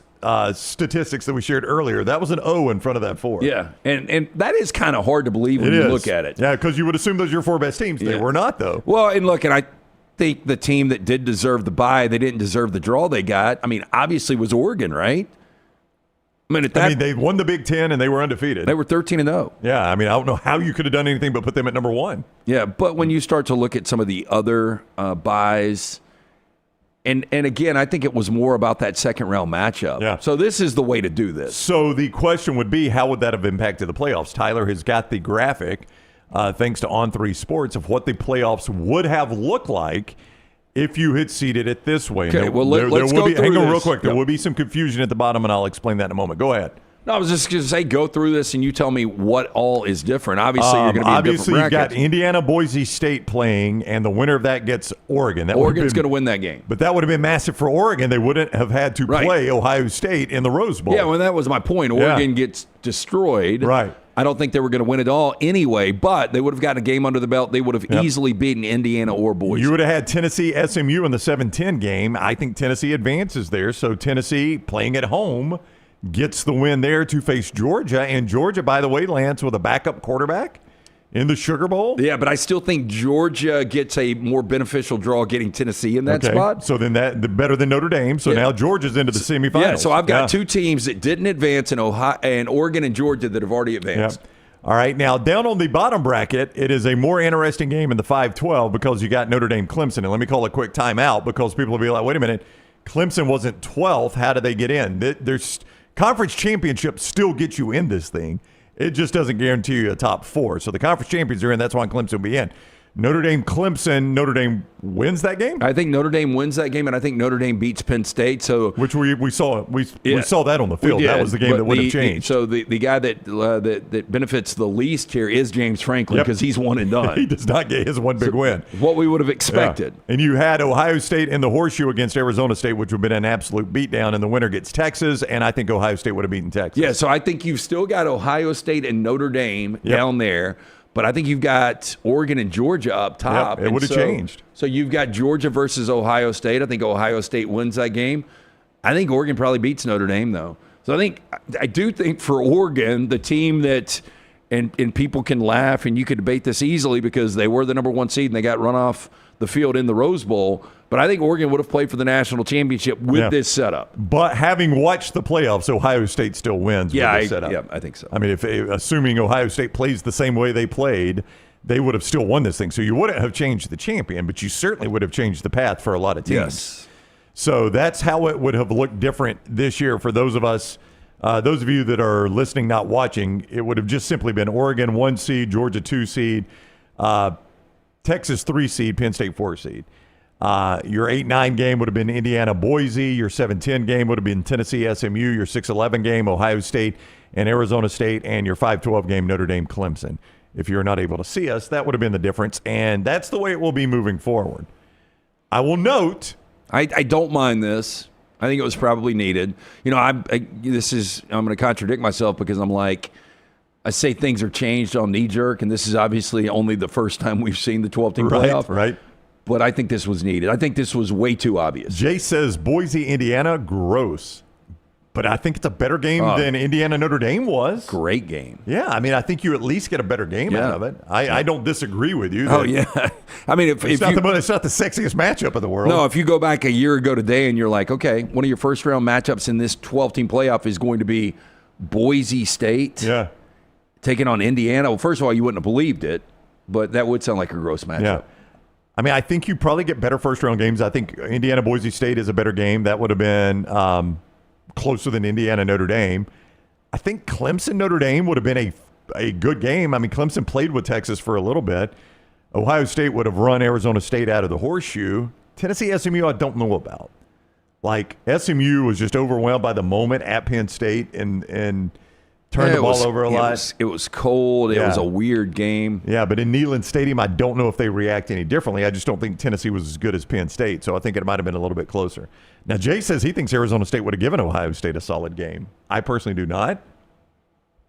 statistics that we shared earlier, that was an O in front of that 4. Yeah, and that is kind of hard to believe when you look at it. Yeah, because you would assume those are your 4 best teams. They were not, though. Well, and look, and I think the team that did deserve the bye, they didn't deserve the draw they got. I mean, obviously was Oregon, right? I mean, they won the Big Ten and they were undefeated. They were 13-0. Yeah, I mean, I don't know how you could have done anything but put them at number 1. Yeah, but when you start to look at some of the other buys, and again, I think it was more about that second-round matchup. Yeah. So this is the way to do this. So the question would be, how would that have impacted the playoffs? Tyler has got the graphic, thanks to On3 Sports, of what the playoffs would have looked like if you had seeded it this way. Okay, well, let's go through hang on this. real quick. There will be some confusion at the bottom, and I'll explain that in a moment. Go ahead. No, I was just going to say, go through this, and you tell me what all is different. Obviously, you're going to be in different brackets. You've got Indiana, Boise State playing, and the winner of that gets Oregon. Oregon's going to win that game. But that would have been massive for Oregon. They wouldn't have had to play Ohio State in the Rose Bowl. Yeah, well, that was my point. Oregon gets destroyed. Right. I don't think they were going to win it all anyway, but they would have gotten a game under the belt. They would have easily beaten Indiana or Boise. You would have had Tennessee, SMU in the 7-10 game. I think Tennessee advances there. So Tennessee, playing at home, gets the win there to face Georgia. And Georgia, by the way, lands with a backup quarterback in the Sugar Bowl. Yeah, but I still think Georgia gets a more beneficial draw getting Tennessee in that spot. So then better than Notre Dame. So now Georgia's into the semifinals. Yeah, so I've got 2 teams that didn't advance in Ohio and Oregon and Georgia that have already advanced. Yep. All right, now down on the bottom bracket, it is a more interesting game in the 5-12 because you got Notre Dame Clemson. And let me call a quick timeout because people will be like, wait a minute, Clemson wasn't 12th. How did they get in? There's conference championships still get you in this thing. It just doesn't guarantee you a top 4. So the conference champions are in. That's why Clemson will be in. Notre Dame, Clemson, Notre Dame wins that game? I think Notre Dame wins that game, and I think Notre Dame beats Penn State. So which we saw we saw that on the field. That was the game that would have changed. So the guy that benefits the least here is James Franklin because he's one and done. He does not get his one big win. What we would have expected. Yeah. And you had Ohio State in the horseshoe against Arizona State, which would have been an absolute beatdown, and the winner gets Texas, and I think Ohio State would have beaten Texas. Yeah, so I think you've still got Ohio State and Notre Dame down there. But I think you've got Oregon and Georgia up top. It would have changed. So you've got Georgia versus Ohio State. I think Ohio State wins that game. I think Oregon probably beats Notre Dame, though. So I do think for Oregon, the team that and people can laugh and you could debate this easily because they were the number 1 seed and they got run off the field in the Rose Bowl. But I think Oregon would have played for the national championship with this setup. But having watched the playoffs, Ohio State still wins with this setup. Yeah, I think so. I mean, assuming Ohio State plays the same way they played, they would have still won this thing. So you wouldn't have changed the champion, but you certainly would have changed the path for a lot of teams. Yes. So that's how it would have looked different this year for those of us. Those of you that are listening, not watching, it would have just simply been Oregon 1 seed, Georgia 2 seed, Texas 3 seed, Penn State 4 seed. Your 8-9 game would have been Indiana Boise. Your 7-10 game would have been Tennessee SMU. Your 6-11 game Ohio State and Arizona State, and your 5-12 game Notre Dame Clemson. If you're not able to see us, that would have been the difference, and that's the way it will be moving forward. I will note, I don't mind this. I think it was probably needed. You know, I'm going to contradict myself because I'm like, I say things are changed on knee jerk, and this is obviously only the first time we've seen the 12-team playoff. Right. But I think this was needed. I think this was way too obvious. Jay says Boise, Indiana, gross. But I think it's a better game than Indiana Notre Dame was. Great game. Yeah, I mean, I think you at least get a better game out of it. I don't disagree with you. Oh, yeah. I mean, it's not the sexiest matchup in the world. No, if you go back a year ago today and you're like, okay, one of your first-round matchups in this 12-team playoff is going to be Boise State taking on Indiana. Well, first of all, you wouldn't have believed it, but that would sound like a gross matchup. Yeah. I mean, I think you probably get better first-round games. I think Indiana-Boise State is a better game. That would have been closer than Indiana-Notre Dame. I think Clemson-Notre Dame would have been a good game. I mean, Clemson played with Texas for a little bit. Ohio State would have run Arizona State out of the horseshoe. Tennessee-SMU, I don't know about. Like, SMU was just overwhelmed by the moment at Penn State and turned the ball over a lot. It was cold. It was a weird game. Yeah, but in Neyland Stadium, I don't know if they react any differently. I just don't think Tennessee was as good as Penn State, so I think it might have been a little bit closer. Now, Jay says he thinks Arizona State would have given Ohio State a solid game. I personally do not.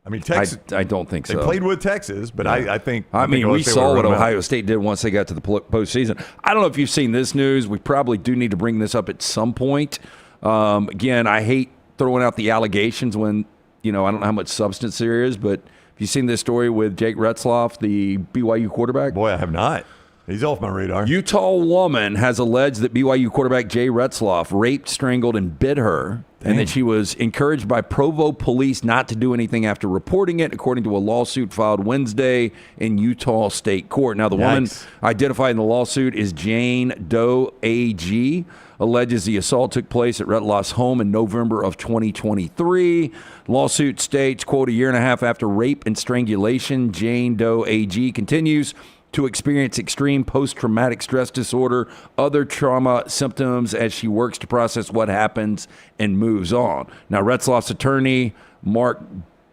I mean, Texas. I don't think so. They played with Texas, but I think. I mean, we saw what Ohio State did once they got to the postseason. I don't know if you've seen this news. We probably do need to bring this up at some point. Again, I hate throwing out the allegations when, I don't know how much substance there is, but have you seen this story with Jake Retzloff, the BYU quarterback? Boy, I have not. He's off my radar. Utah woman has alleged that BYU quarterback Jay Retzloff raped, strangled, and bit her, and that she was encouraged by Provo police not to do anything after reporting it, according to a lawsuit filed Wednesday in Utah State Court. Now, the woman identified in the lawsuit is Jane Doe A.G., alleges the assault took place at Retzloff's home in November of 2023. Lawsuit states, quote, a year and a half after rape and strangulation, Jane Doe A.G. continues to experience extreme post-traumatic stress disorder, other trauma symptoms as she works to process what happens and moves on. Now, Retzloff's attorney, Mark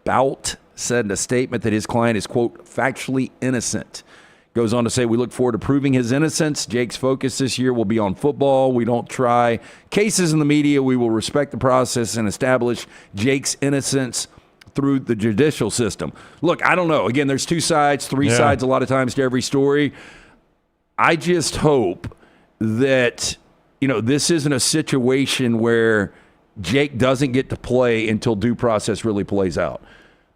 Bout, said in a statement that his client is, quote, factually innocent. Goes on to say, we look forward to proving his innocence. Jake's focus this year will be on football. We don't try cases in the media. We will respect the process and establish Jake's innocence through the judicial system. Look, I don't know. Again, there's two sides, three sides a lot of times to every story. I just hope that, this isn't a situation where Jake doesn't get to play until due process really plays out.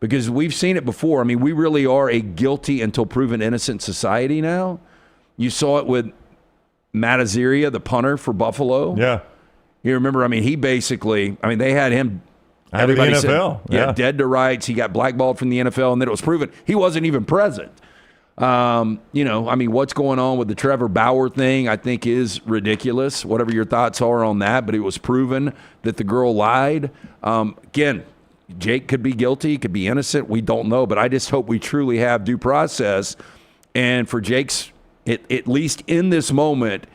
Because we've seen it before. I mean, we really are a guilty until proven innocent society now. You saw it with Matt Azaria, the punter for Buffalo. Yeah. You remember, they they had him out of the NFL. Said, dead to rights. He got blackballed from the NFL, and then it was proven he wasn't even present. What's going on with the Trevor Bauer thing, I think, is ridiculous. Whatever your thoughts are on that, but it was proven that the girl lied. Again, Jake could be guilty, could be innocent. We don't know, but I just hope we truly have due process. And for Jake's, at least in this moment,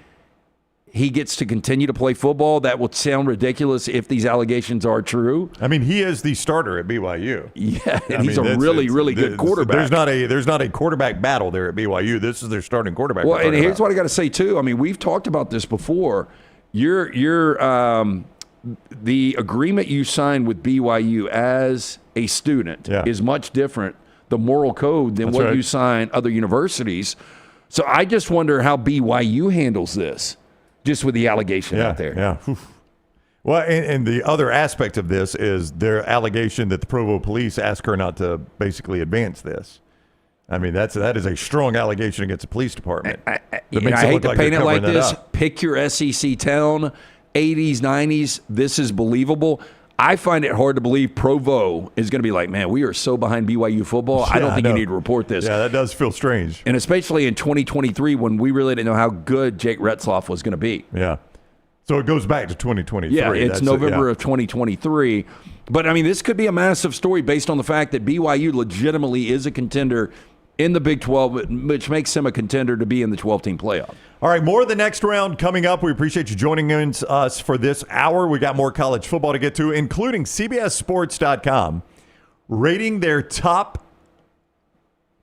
he gets to continue to play football. That would sound ridiculous if these allegations are true. He is the starter at BYU. Yeah, and he's a really good quarterback. There's not a quarterback battle there at BYU. This is their starting quarterback. Well, and here's what I got to say too. We've talked about this before. The agreement you signed with BYU as a student is much different, the moral code, than what you sign other universities. So I just wonder how BYU handles this, just with the allegation out there. Yeah. Well, and the other aspect of this is their allegation that the Provo police asked her not to basically advance this. That is a strong allegation against the police department. I hate to paint it like this. Pick your SEC town. 80s, 90s, this is believable. I find it hard to believe Provo is going to be like, man, we are so behind BYU football. I don't think you need to report this. Yeah, that does feel strange. And especially in 2023 when we really didn't know how good Jake Retzloff was going to be. Yeah. So it goes back to 2023. Yeah, it's November of 2023. But, this could be a massive story based on the fact that BYU legitimately is a contender in the Big 12, which makes him a contender to be in the 12-team playoff. All right, more of the next round coming up. We appreciate you joining us for this hour. We got more college football to get to, including CBSSports.com rating their top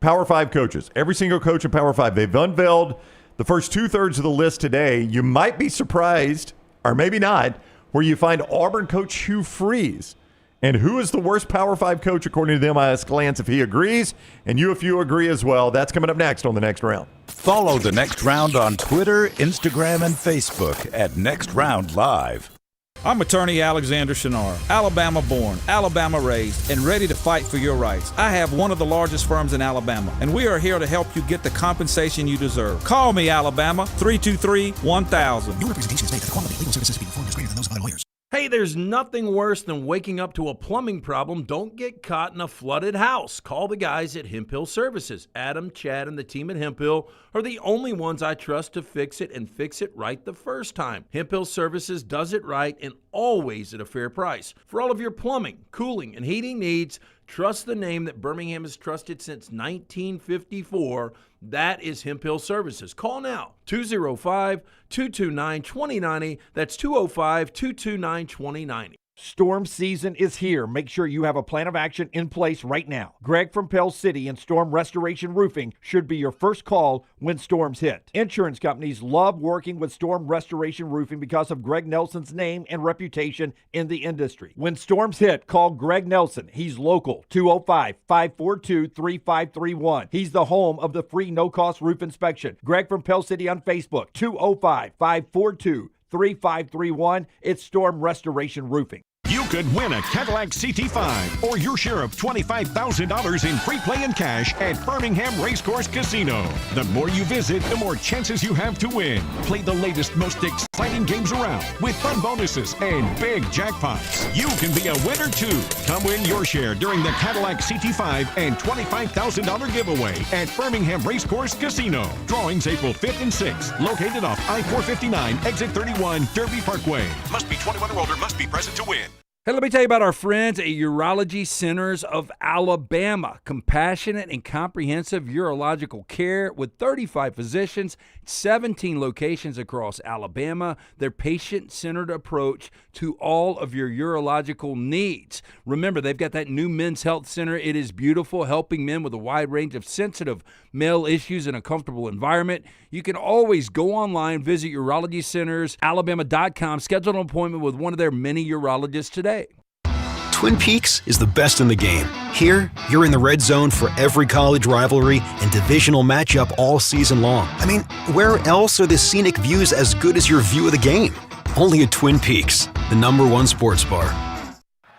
Power 5 coaches. Every single coach in Power 5. They've unveiled the first two-thirds of the list today. You might be surprised, or maybe not, where you find Auburn coach Hugh Freeze. And who is the worst Power 5 coach according to them? I asked Lance if he agrees, and you if you agree as well. That's coming up next on The Next Round. Follow The Next Round on Twitter, Instagram, and Facebook at Next Round Live. I'm attorney Alexander Shunnarah, Alabama born, Alabama raised, and ready to fight for your rights. I have one of the largest firms in Alabama, and we are here to help you get the compensation you deserve. Call me, Alabama, 323-1000. Your representation is made that the quality of legal services being performed is greater than those of other lawyers. Hey, there's nothing worse than waking up to a plumbing problem. Don't get caught in a flooded house. Call the guys at Hemp Hill Services. Adam, Chad, and the team at Hemp Hill are the only ones I trust to fix it and fix it right the first time. Hemp Hill Services does it right and always at a fair price. For all of your plumbing, cooling, and heating needs, trust the name that Birmingham has trusted since 1954. That is Hemp Hill Services. Call now, 205-229-2090. That's 205-229-2090. Storm season is here. Make sure you have a plan of action in place right now. Greg from Pell City and Storm Restoration Roofing should be your first call when storms hit. Insurance companies love working with Storm Restoration Roofing because of Greg Nelson's name and reputation in the industry. When storms hit, call Greg Nelson. He's local, 205-542-3531. He's the home of the free no-cost roof inspection. Greg from Pell City on Facebook, 205-542-3531. It's Storm Restoration Roofing. You could win a Cadillac CT5 or your share of $25,000 in free play and cash at Birmingham Racecourse Casino. The more you visit, the more chances you have to win. Play the latest, most exciting games around with fun bonuses and big jackpots. You can be a winner too. Come win your share during the Cadillac CT5 and $25,000 giveaway at Birmingham Racecourse Casino. Drawings April 5th and 6th. Located off I-459, exit 31, Derby Parkway. Must be 21 or older. Must be present to win. Hey, let me tell you about our friends at Urology Centers of Alabama. Compassionate and comprehensive urological care with 35 physicians, 17 locations across Alabama. Their patient-centered approach to all of your urological needs. Remember, they've got that new men's health center. It is beautiful, helping men with a wide range of sensitive male issues in a comfortable environment. You can always go online, visit urologycentersalabama.com, schedule an appointment with one of their many urologists today. Twin Peaks is the best in the game. Here, you're in the red zone for every college rivalry and divisional matchup all season long. I mean, where else are the scenic views as good as your view of the game? Only at Twin Peaks, the #1 sports bar.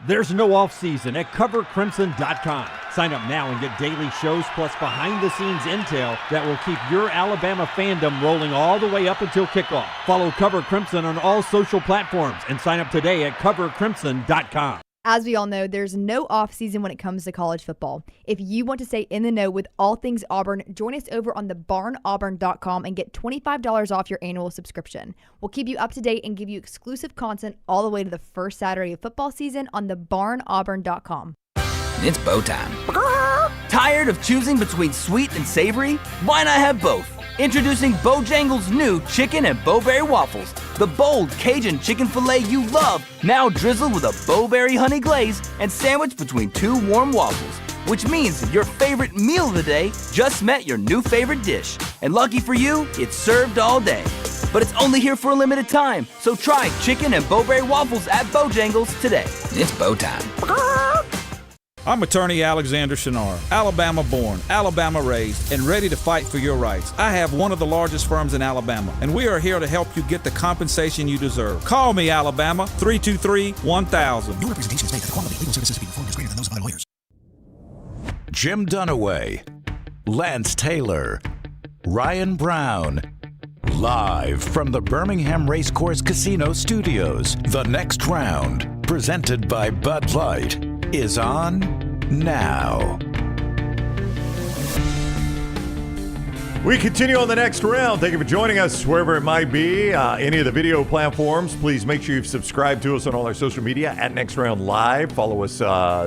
There's no off-season at covercrimson.com. Sign up now and get daily shows plus behind-the-scenes intel that will keep your Alabama fandom rolling all the way up until kickoff. Follow Cover Crimson on all social platforms and sign up today at covercrimson.com. As we all know, there's no off-season when it comes to college football. If you want to stay in the know with all things Auburn, join us over on thebarnauburn.com and get $25 off your annual subscription. We'll keep you up to date and give you exclusive content all the way to the first Saturday of football season on thebarnauburn.com. It's bow time. Tired of choosing between sweet and savory? Why not have both? Introducing Bojangles' new chicken and bowberry waffles. The bold Cajun chicken filet you love, now drizzled with a bowberry honey glaze and sandwiched between two warm waffles. Which means your favorite meal of the day just met your new favorite dish. And lucky for you, it's served all day. But it's only here for a limited time, so try chicken and bowberry waffles at Bojangles today. It's bow time. I'm attorney Alexander Shunnarah, Alabama born, Alabama raised, and ready to fight for your rights. I have one of the largest firms in Alabama, and we are here to help you get the compensation you deserve. Call me, Alabama, 323-1000. No representation is made that the quality of legal services to be performed is greater than those of other lawyers. Jim Dunaway, Lance Taylor, Ryan Brown. Live from the Birmingham Racecourse Casino Studios, the next round, presented by Bud Light, is on now. We continue on the next round. Thank you for joining us wherever it might be. Any of the video platforms, please make sure you've subscribed to us on all our social media at Next Round Live. Follow us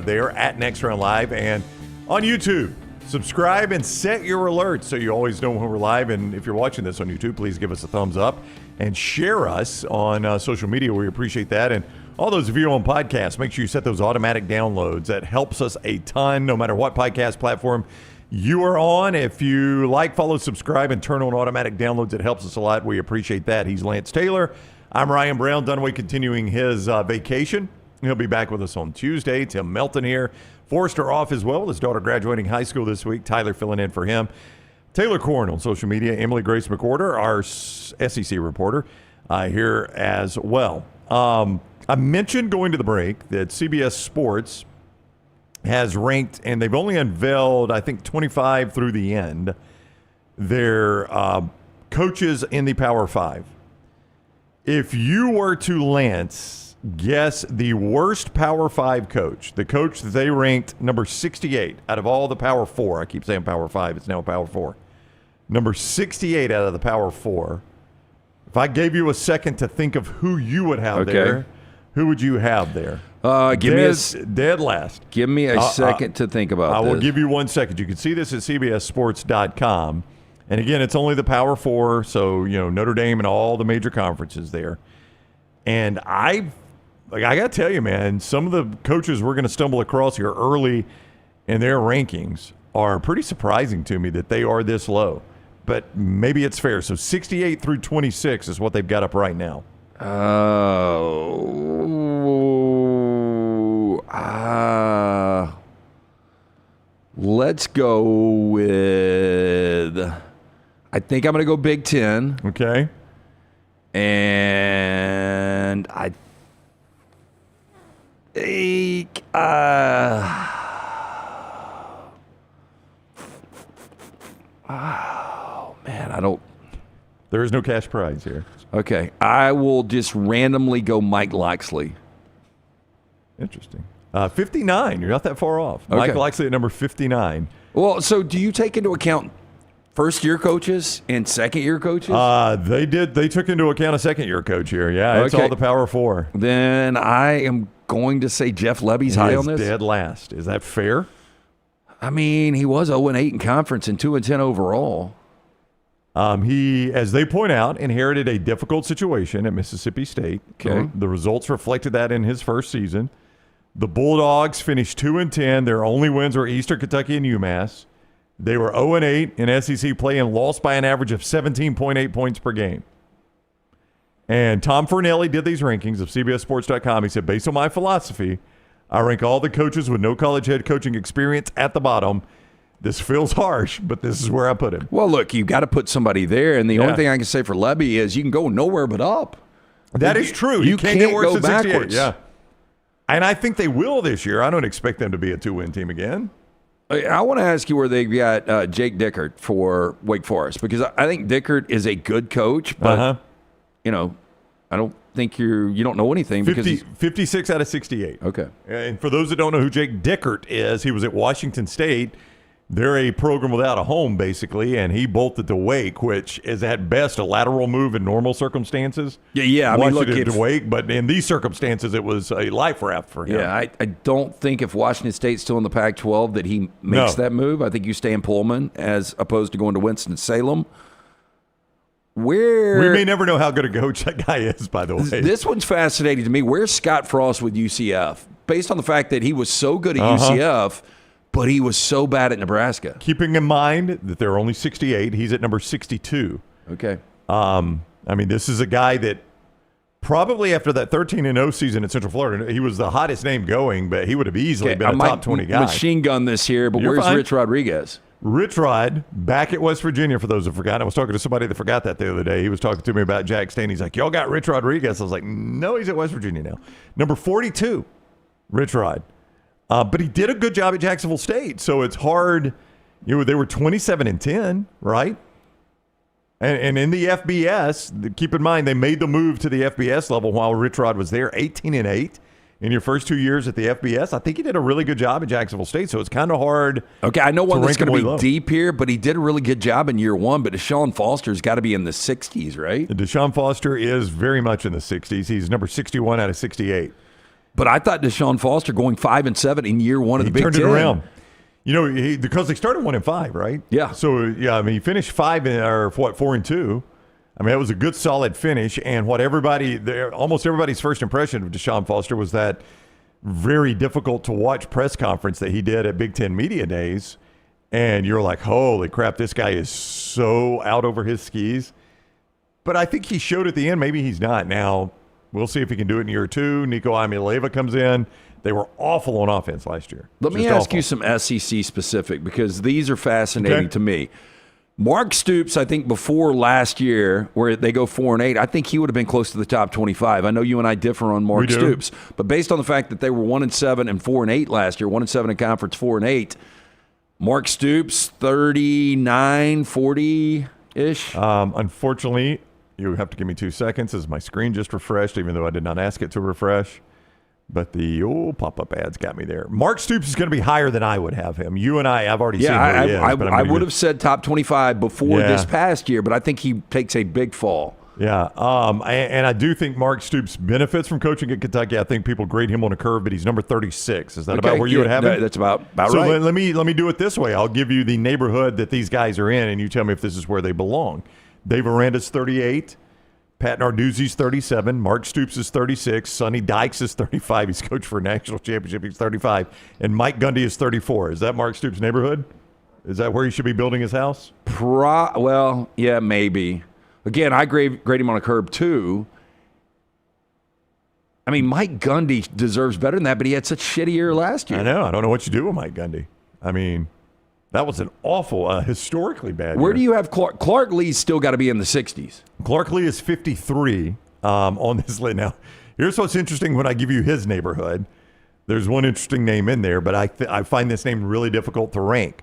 there at Next Round Live and on YouTube. Subscribe and set your alerts so you always know when we're live. And if you're watching this on YouTube, please give us a thumbs up and share us on social media. We appreciate that. And all those of you on podcasts, make sure you set those automatic downloads. That helps us a ton, no matter what podcast platform you are on. If you like, follow, subscribe, and turn on automatic downloads, it helps us a lot. We appreciate that. He's Lance Taylor. I'm Ryan Brown. Dunaway continuing his vacation. He'll be back with us on Tuesday. Tim Melton here. Forrester off as well. His daughter graduating high school this week. Tyler filling in for him. Taylor Corn on social media. Emily Grace McWhorter, our SEC reporter, here as well. I mentioned going to the break that CBS Sports has ranked, and they've only unveiled, I think, 25 through the end, their coaches in the Power 5. If you were to, Lance, guess the worst Power 5 coach, the coach that they ranked number 68 out of all the Power 4, I keep saying Power 5, it's now Power 4, number 68 out of the Power 4, if I gave you a second to think of who you would have there, who would you have there? Dead last. Give me a second to think about this. I will this. give you 1 second. You can see this at CBSSports.com. And again, it's only the Power 4, so Notre Dame and all the major conferences there. And I got to tell you, man, some of the coaches we're going to stumble across here early in their rankings are pretty surprising to me that they are this low. But maybe it's fair. So 68 through 26 is what they've got up right now. Let's go with, I think I'm going to go Big Ten. Okay. And Man, I don't. There is no cash prize here. Okay, I will just randomly go Mike Loxley. Interesting. 59. You're not that far off. Okay. Mike Loxley at number 59. Well, so do you take into account first-year coaches and second-year coaches? They did. They took into account a second-year coach here. Yeah, it's all the Power Four. Then I am going to say Jeff Lebby's high on this. Dead last. Is that fair? I mean, he was 0-8 in conference and 2-10 overall. He, as they point out, inherited a difficult situation at Mississippi State. Okay. The results reflected that in his first season. The Bulldogs finished 2-10. Their only wins were Eastern Kentucky and UMass. They were 0-8 in SEC play and lost by an average of 17.8 points per game. And Tom Fornelli did these rankings of CBSSports.com. He said, based on my philosophy, I rank all the coaches with no college head coaching experience at the bottom. This feels harsh, but this is where I put him. Well, look, you've got to put somebody there, and the only thing I can say for Lebby is you can go nowhere but up. That is true. You can't get worse go than 68. backwards. Yeah. And I think they will this year. I don't expect them to be a 2-win team again. I want to ask you where they got Jake Dickert for Wake Forest, because I think Dickert is a good coach, but you know, I don't think you don't know anything because 56 out of 68. Okay. And for those that don't know who Jake Dickert is, he was at Washington State. They're a program without a home, basically, and he bolted to Wake, which is at best a lateral move in normal circumstances. Yeah. I mean, look, to Wake, but in these circumstances, it was a life raft for him. Yeah, I don't think if Washington State's still in the Pac-12 that he makes that move. I think you stay in Pullman as opposed to going to Winston-Salem. We may never know how good a coach that guy is, by the way. This one's fascinating to me. Where's Scott Frost with UCF? Based on the fact that he was so good at UCF, but he was so bad at Nebraska. Keeping in mind that there are only 68, he's at number 62. Okay. I mean, this is a guy that probably after that 13-0 season at Central Florida, he was the hottest name going, but he would have easily been a top 20 guy. Machine gun this here, but where's Rich Rodriguez? Rich Rod, back at West Virginia, for those who forgot. I was talking to somebody that forgot that the other day. He was talking to me about Jack Stain. He's like, y'all got Rich Rodriguez? I was like, no, he's at West Virginia now. Number 42, Rich Rod. But he did a good job at Jacksonville State, so it's hard. You know, they were 27-10, right? And in the FBS, keep in mind they made the move to the FBS level while Rich Rod was there, 18-8 in your first 2 years at the FBS. I think he did a really good job at Jacksonville State, so it's kind of hard. Okay, I know one that's going to be low. deep here, but he did a really good job in year one. But Deshaun Foster's got to be in the 60s, right? Deshaun Foster is very much in the 60s. He's number 61 out of 68. But I thought Deshaun Foster going 5-7 in year one of the Big Ten. He turned it around. You know, because they started 1-5, right? Yeah. So yeah, I mean, he finished 4-2. I mean, that was a good, solid finish. And what almost everybody's first impression of Deshaun Foster was that very difficult to watch press conference that he did at Big Ten Media Days. And you're like, holy crap, this guy is so out over his skis. But I think he showed at the end. Maybe he's not now. We'll see if he can do it in year two. Nico Amileva comes in. They were awful on offense last year. Let me ask you some SEC specific, because these are fascinating to me. Mark Stoops, I think before last year, where they go 4-8, I think he would have been close to the top 25. I know you and I differ on Mark Stoops, but based on the fact that they were 1-7 and 4-8 last year, 1-7 in conference, 4-8, Mark Stoops, 39, 40-ish. Unfortunately, you have to give me 2 seconds as my screen just refreshed, even though I did not ask it to refresh. But the pop-up ads got me there. Mark Stoops is going to be higher than I would have him. You and I have already seen where he is. I would have said top 25 before this past year, but I think he takes a big fall. Yeah, and I do think Mark Stoops benefits from coaching at Kentucky. I think people grade him on a curve, but he's number 36. Is that about where you would have him? That's about right. So let me do it this way. I'll give you the neighborhood that these guys are in, and you tell me if this is where they belong. Dave Aranda's 38. Pat Narduzzi's 37. Mark Stoops is 36. Sonny Dykes is 35. He's coached for a national championship. He's 35. And Mike Gundy is 34. Is that Mark Stoops' neighborhood? Is that where he should be building his house? Well, yeah, maybe. Again, I grade him on a curve too. I mean, Mike Gundy deserves better than that, but he had such a shitty year last year. I know. I don't know what you do with Mike Gundy. I mean, that was an awful, historically bad Where year. do you have Clark? Clark Lee's still got to be in the 60s. Clark Lee is 53 on this list. Now, here's what's interesting when I give you his neighborhood. There's one interesting name in there, but I find this name really difficult to rank.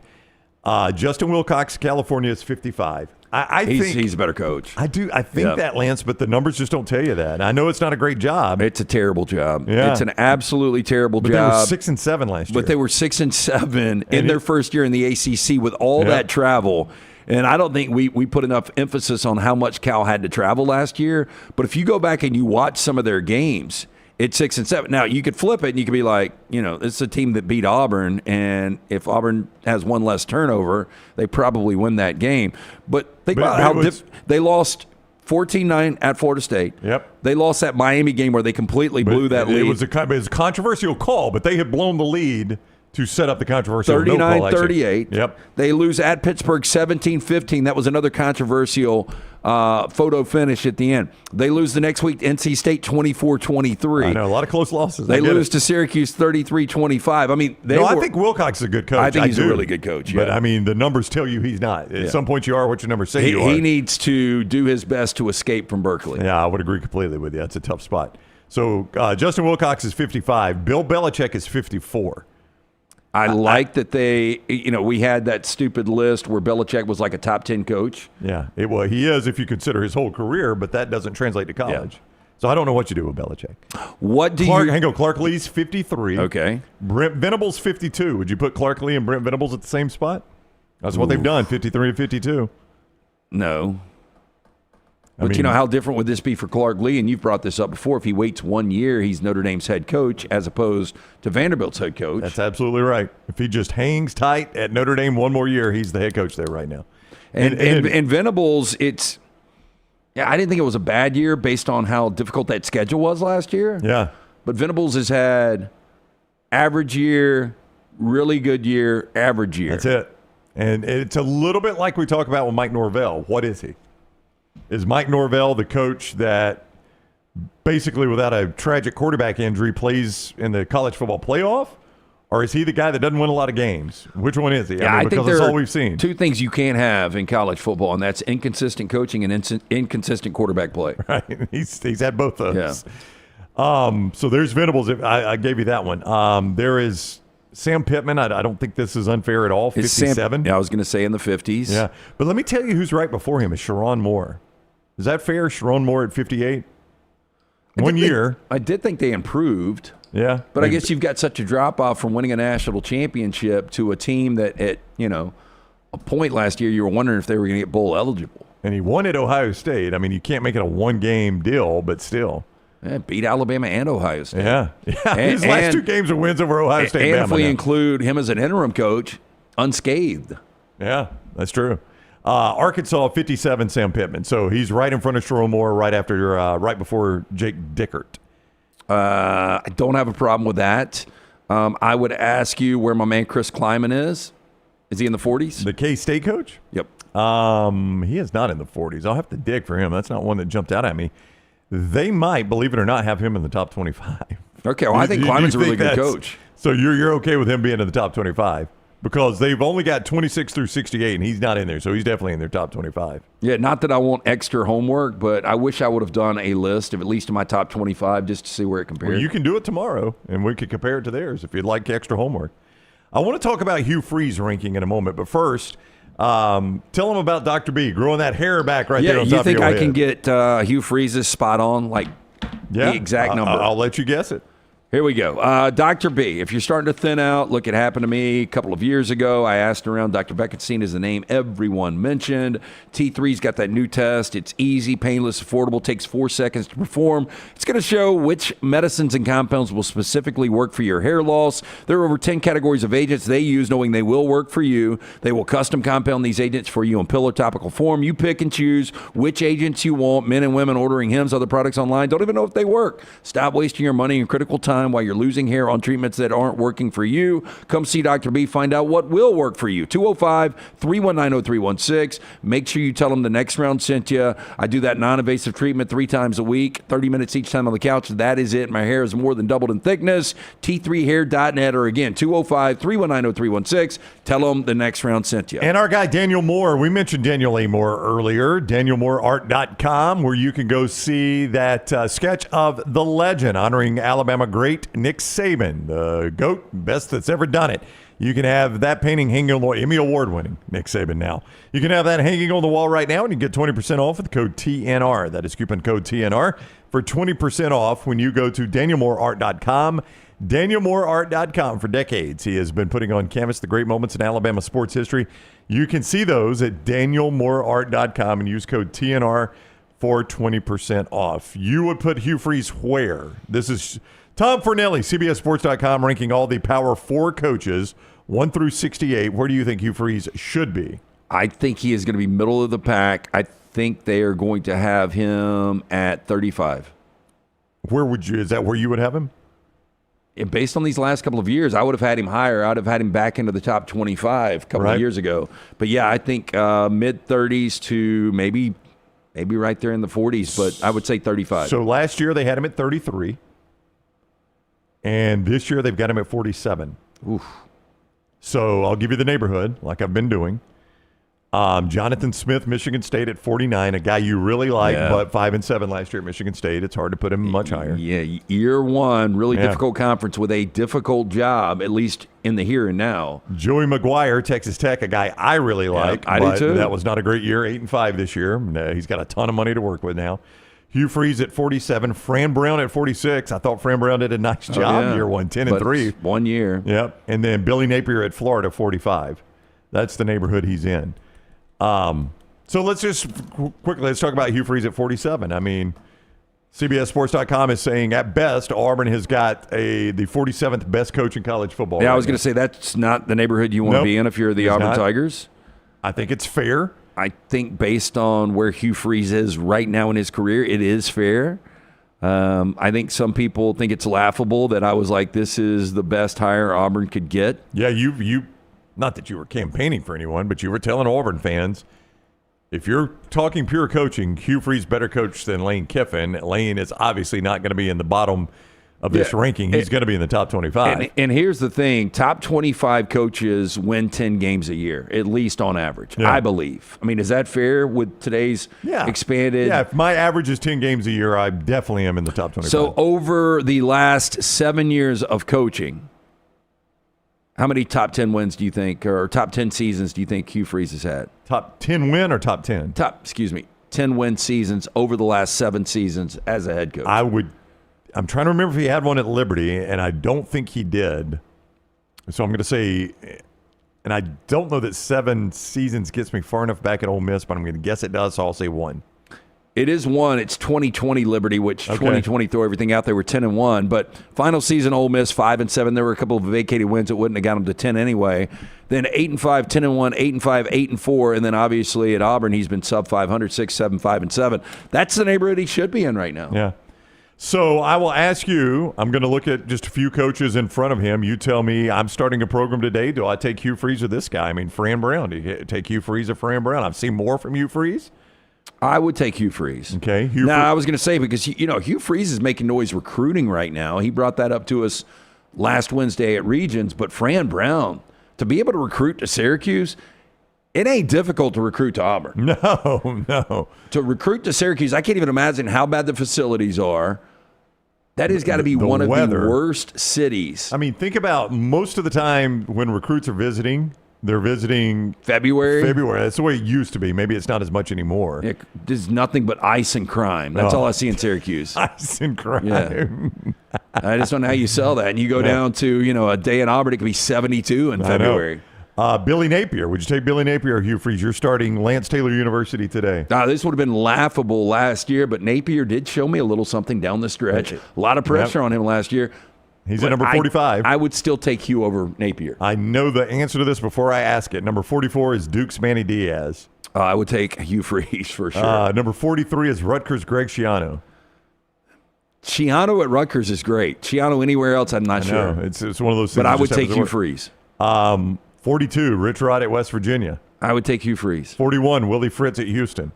Justin Wilcox, California, is 55. I think he's a better coach. I think that, Lance, but the numbers just don't tell you that. I know it's not a great job. It's a terrible job. Yeah. It's an absolutely terrible job. They were 6-7 last year. But they were 6-7 in their first year in the ACC with all that travel. And I don't think we put enough emphasis on how much Cal had to travel last year. But if you go back and you watch some of their games, it's 6-7. Now, you could flip it and you could be like, it's a team that beat Auburn. And if Auburn has one less turnover, they probably win that game. But think about how they lost 14-9 at Florida State. Yep. They lost that Miami game where they completely blew that lead. It was a controversial call, but they had blown the lead to set up the controversial 39-38. Yep. They lose at Pittsburgh 17-15. That was another controversial photo finish at the end. They lose the next week to NC State 24-23. I know, a lot of close losses. They lose to Syracuse 33-25. I mean, I think Wilcox is a good coach. I think he's a really good coach. But, I mean, the numbers tell you he's not. At some point you are what your numbers say you are. He needs to do his best to escape from Berkeley. Yeah, I would agree completely with you. That's a tough spot. So Justin Wilcox is 55. Bill Belichick is 54. I like that we had that stupid list where Belichick was like a top 10 coach. Yeah, he is if you consider his whole career, but that doesn't translate to college. Yeah. So I don't know what you do with Belichick. Clark Lee's 53. Okay. Brent Venables 52. Would you put Clark Lee and Brent Venables at the same spot? That's what they've done, 53 to 52. No. But how different would this be for Clark Lee? And you've brought this up before. If he waits 1 year, he's Notre Dame's head coach as opposed to Vanderbilt's head coach. That's absolutely right. If he just hangs tight at Notre Dame one more year, he's the head coach there right now. And Venables, I didn't think it was a bad year based on how difficult that schedule was last year. Yeah. But Venables has had average year, really good year, average year. That's it. And it's a little bit like we talk about with Mike Norvell. What is he? Is Mike Norvell the coach that basically without a tragic quarterback injury plays in the college football playoff? Or is he the guy that doesn't win a lot of games? Which one is he? Yeah, I because think that's all we've seen. Two things you can't have in college football, and that's inconsistent coaching and inconsistent quarterback play. Right. He's had both of those. Yeah. So there's Venables. I gave you that one. There is Sam Pittman. I don't think this is unfair at all. 57. I was going to say in the 50s. Yeah. But let me tell you who's right before him is Sharon Moore. Is that fair? Sharon Moore at 58? 1 year. I did think they improved. Yeah. But I guess you've got such a drop-off from winning a national championship to a team that at, a point last year you were wondering if they were going to get bowl eligible. And he won at Ohio State. I mean, you can't make it a one-game deal, but still. Yeah, beat Alabama and Ohio State. Yeah. His last two games are wins over Ohio State. And if we include him as an interim coach, unscathed. Yeah, that's true. Arkansas 57, Sam Pittman. So he's right in front of Sharon Moore, right before Jake Dickert. I don't have a problem with that. I would ask you where my man Chris Kleiman is. Is he in the 40s? The K-State coach? Yep. He is not in the 40s. I'll have to dig for him. That's not one that jumped out at me. They might, believe it or not, have him in the top 25. Okay, well, I think Kleiman's a really good coach. So you're okay with him being in the top 25? Because they've only got 26 through 68, and he's not in there, so he's definitely in their top 25. Yeah, not that I want extra homework, but I wish I would have done a list of at least my top 25 just to see where it compares. Well, you can do it tomorrow, and we can compare it to theirs if you'd like extra homework. I want to talk about Hugh Freeze ranking in a moment, but first, tell them about Dr. B, growing that hair back there on top of your head. You think I can get Hugh Freeze's spot on, the exact number? I'll let you guess it. Here we go. Dr. B, if you're starting to thin out, look, it happened to me a couple of years ago. I asked around. Dr. Beckettstein is the name everyone mentioned. T3's got that new test. It's easy, painless, affordable, takes 4 seconds to perform. It's going to show which medicines and compounds will specifically work for your hair loss. There are over 10 categories of agents they use, knowing they will work for you. They will custom compound these agents for you in pill or topical form. You pick and choose which agents you want. Men and women ordering Hims, other products online, don't even know if they work. Stop wasting your money and critical time while you're losing hair on treatments that aren't working for you. Come see Dr. B. Find out what will work for you. 205-319-0316. Make sure you tell them the next round sent you. I do that non-invasive treatment 3 times a week, 30 minutes each time on the couch. That is it. My hair is more than doubled in thickness. T3hair.net, or again, 205-319-0316. Tell them the next round sent you. And our guy Daniel Moore, we mentioned Daniel A. Moore earlier, DanielMooreArt.com, where you can go see that sketch of The Legend honoring Alabama great great Nick Sabin, the GOAT, best that's ever done it. You can have that painting hanging on the wall. Emmy Award-winning Nick Sabin now. You can have that hanging on the wall right now, and you get 20% off with the code TNR. That is coupon code TNR for 20% off when you go to DanielMooreArt.com. DanielMooreArt.com. For decades, he has been putting on canvas the great moments in Alabama sports history. You can see those at DanielMooreArt.com and use code TNR for 20% off. You would put Hugh Freeze where? This is Tom Fornelli, CBSSports.com, ranking all the Power 4 coaches, 1 through 68. Where do you think Hugh Freeze should be? I think he is going to be middle of the pack. I think they are going to have him at 35. Is that where you would have him? And based on these last couple of years, I would have had him higher. I would have had him back into the top 25 a couple of years ago. But yeah, I think mid-30s to maybe right there in the 40s, but I would say 35. So last year they had him at 33. And this year they've got him at 47. Oof. So I'll give you the neighborhood, like I've been doing. Jonathan Smith, Michigan State at 49, a guy you really like, but 5-7 last year at Michigan State. It's hard to put him much higher. Yeah, year one, really difficult conference with a difficult job, at least in the here and now. Joey McGuire, Texas Tech, a guy I really like. I do too. That was not a great year, 8-5 this year. He's got a ton of money to work with now. Hugh Freeze at 47, Fran Brown at 46. I thought Fran Brown did a nice job year one, 10-3. 1 year. Yep. And then Billy Napier at Florida, 45. That's the neighborhood he's in. So let's just let's talk about Hugh Freeze at 47. I mean, CBSSports.com is saying at best Auburn has got the 47th best coach in college football. Yeah, I was going to say that's not the neighborhood you want to be in if you're the Auburn Tigers. I think it's fair. I think based on where Hugh Freeze is right now in his career, it is fair. I think some people think it's laughable that I was like, this is the best hire Auburn could get. Yeah, you not that you were campaigning for anyone, but you were telling Auburn fans, if you're talking pure coaching, Hugh Freeze better coach than Lane Kiffin. Lane is obviously not going to be in the bottom of this ranking. He's going to be in the top 25. And here's the thing. Top 25 coaches win 10 games a year, at least on average, I believe. I mean, is that fair with today's expanded? Yeah, if my average is 10 games a year, I definitely am in the top 25. So over the last 7 years of coaching, how many top 10 wins do you think, or top 10 seasons do you think Hugh Freeze has had? Top 10 win or top 10? 10 win seasons over the last 7 seasons as a head coach. I'm trying to remember if he had one at Liberty, and I don't think he did. So I'm going to say, and I don't know that 7 seasons gets me far enough back at Ole Miss, but I'm going to guess it does, so I'll say 1. It is 1. It's 2020 Liberty, which 2020 throw everything out. They were 10-1, but final season Ole Miss 5-7. There were a couple of vacated wins that wouldn't have got them to 10 anyway. Then 8-5, 10-1, 8-5, 8-4, and then obviously at Auburn he's been sub 500, 6-7, 5-7. That's the neighborhood he should be in right now. Yeah. So I will ask you, I'm going to look at just a few coaches in front of him. You tell me, I'm starting a program today. Do I take Hugh Freeze or this guy? I mean, Fran Brown. Do you take Hugh Freeze or Fran Brown? I've seen more from Hugh Freeze. I would take Hugh Freeze. Okay. I was going to say, because, Hugh Freeze is making noise recruiting right now. He brought that up to us last Wednesday at Regions. But Fran Brown, to be able to recruit to Syracuse, it ain't difficult to recruit to Auburn. No. To recruit to Syracuse, I can't even imagine how bad the facilities are. That has got to be one of the worst cities. I mean, think about most of the time when recruits are visiting, they're visiting February. That's the way it used to be. Maybe it's not as much anymore. There's nothing but ice and crime. That's all I see in Syracuse. Ice and crime. Yeah. I just don't know how you sell that. And you go down to, a day in Auburn, it could be 72 in February. Billy Napier. Would you take Billy Napier or Hugh Freeze? You're starting Lance Taylor University today. This would have been laughable last year, but Napier did show me a little something down the stretch. A lot of pressure on him last year. He's at number 45. I would still take Hugh over Napier. I know the answer to this before I ask it. Number 44 is Duke's Manny Diaz. I would take Hugh Freeze for sure. Number 43 is Rutgers' Greg Schiano. Schiano at Rutgers is great. Schiano anywhere else, I'm not sure. It's one of those things. But I would take Hugh Freeze. 42, Rich Rod at West Virginia. I would take Hugh Freeze. 41, Willie Fritz at Houston.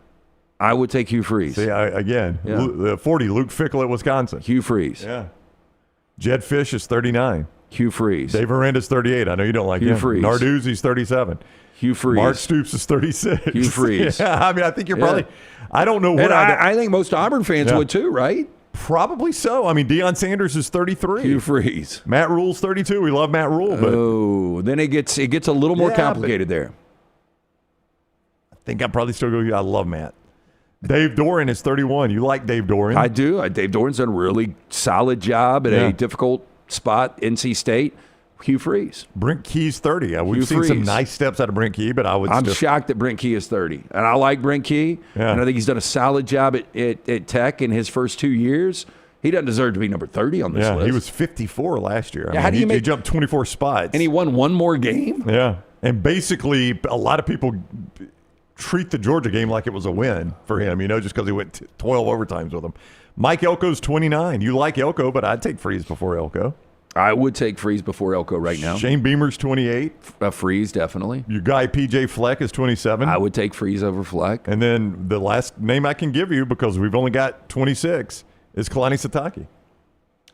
I would take Hugh Freeze. See, 40, Luke Fickle at Wisconsin. Hugh Freeze. Yeah. Jed Fish is 39. Hugh Freeze. Dave Aranda's 38. I know you don't like him. Hugh Freeze. Narduzzi's 37. Hugh Freeze. Mark Stoops is 36. Hugh Freeze. Yeah, I mean, I think you're probably – I don't know what I think most Auburn fans would too, right? Probably so. I mean, Deion Sanders is 33. Hugh Freeze. Matt Rule's 32. We love Matt Rule. But then it gets a little more complicated there. I think I'd probably still go, I love Matt. Dave Doran is 31. You like Dave Doran? I do. Dave Doran's done a really solid job at a difficult spot, NC State. Hugh Freeze. Brent Key's 30. We've seen some nice steps out of Brent Key, but I'm shocked that Brent Key is 30. And I like Brent Key, and I think he's done a solid job at Tech in his first 2 years. He doesn't deserve to be number 30 on this list. He was 54 last year. Yeah, he jumped 24 spots. And he won one more game? Yeah. And basically, a lot of people treat the Georgia game like it was a win for him, just because he went 12 overtimes with them. Mike Elko's 29. You like Elko, but I'd take Freeze before Elko. I would take Freeze before Elko right now. Shane Beamer's 28. Freeze, definitely. Your guy, P.J. Fleck, is 27. I would take Freeze over Fleck. And then the last name I can give you, because we've only got 26, is Kalani Sitake.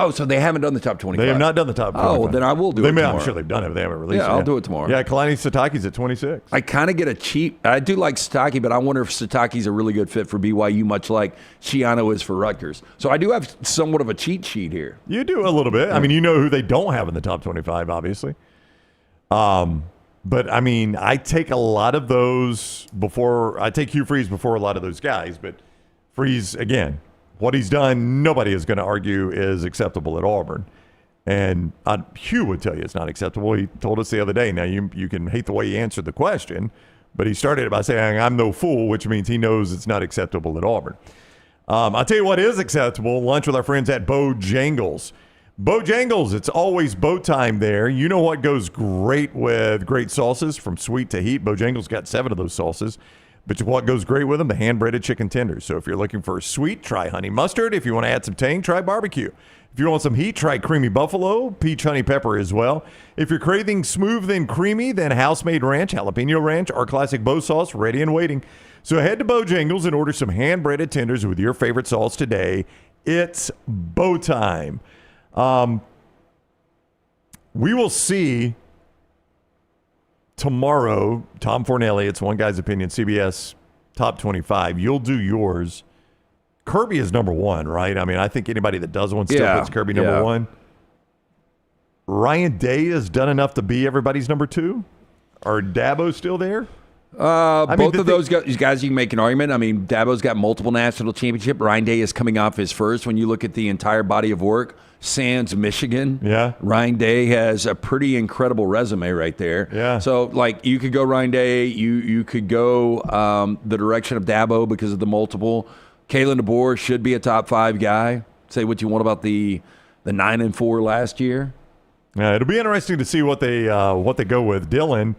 Oh, so they haven't done the top 25. They have not done the top 25. Oh, well, then I will do it tomorrow. I'm sure they've done it, but they haven't released it. Yeah, I'll do it tomorrow. Yeah, Kalani Sitake's at 26. I kind of get a cheat. I do like Sitake, but I wonder if Sitake's a really good fit for BYU, much like Shiano is for Rutgers. So I do have somewhat of a cheat sheet here. You do a little bit. I mean, you know who they don't have in the top 25, obviously. But, I mean, I take a lot of those before – I take Hugh Freeze before a lot of those guys. But Freeze, again – what he's done, nobody is going to argue is acceptable at Auburn. And Hugh would tell you it's not acceptable. He told us the other day. Now, you can hate the way he answered the question, but he started it by saying, I'm no fool, which means he knows it's not acceptable at Auburn. I'll tell you what is acceptable, lunch with our friends at Bojangles. Bojangles, it's always boat time there. You know what goes great with great sauces, from sweet to heat. Bojangles got 7 of those sauces. But what goes great with them? The hand-breaded chicken tenders. So if you're looking for sweet, try honey mustard. If you want to add some tang, try barbecue. If you want some heat, try creamy buffalo, peach honey pepper as well. If you're craving smooth and creamy, then house-made ranch, jalapeno ranch, or classic Bo sauce, ready and waiting. So head to Bojangles and order some hand-breaded tenders with your favorite sauce today. It's Bo time. We will see tomorrow, Tom Fornelli, it's one guy's opinion, CBS top 25. You'll do yours. Kirby is number 1, right? I mean, I think anybody that does one still puts Kirby number 1. Ryan Day has done enough to be everybody's number 2? Or Dabo's still there? Both of those guys, you can make an argument. I mean, Dabo's got multiple national championships. Ryan Day is coming off his first. When you look at the entire body of work, sans Michigan, Ryan Day has a pretty incredible resume right there. Yeah. So, like, you could go Ryan Day. You could go the direction of Dabo because of the multiple. Kalen DeBoer should be a top 5 guy. Say what you want about the 9-4 last year. Yeah, it'll be interesting to see what they go with. Dylan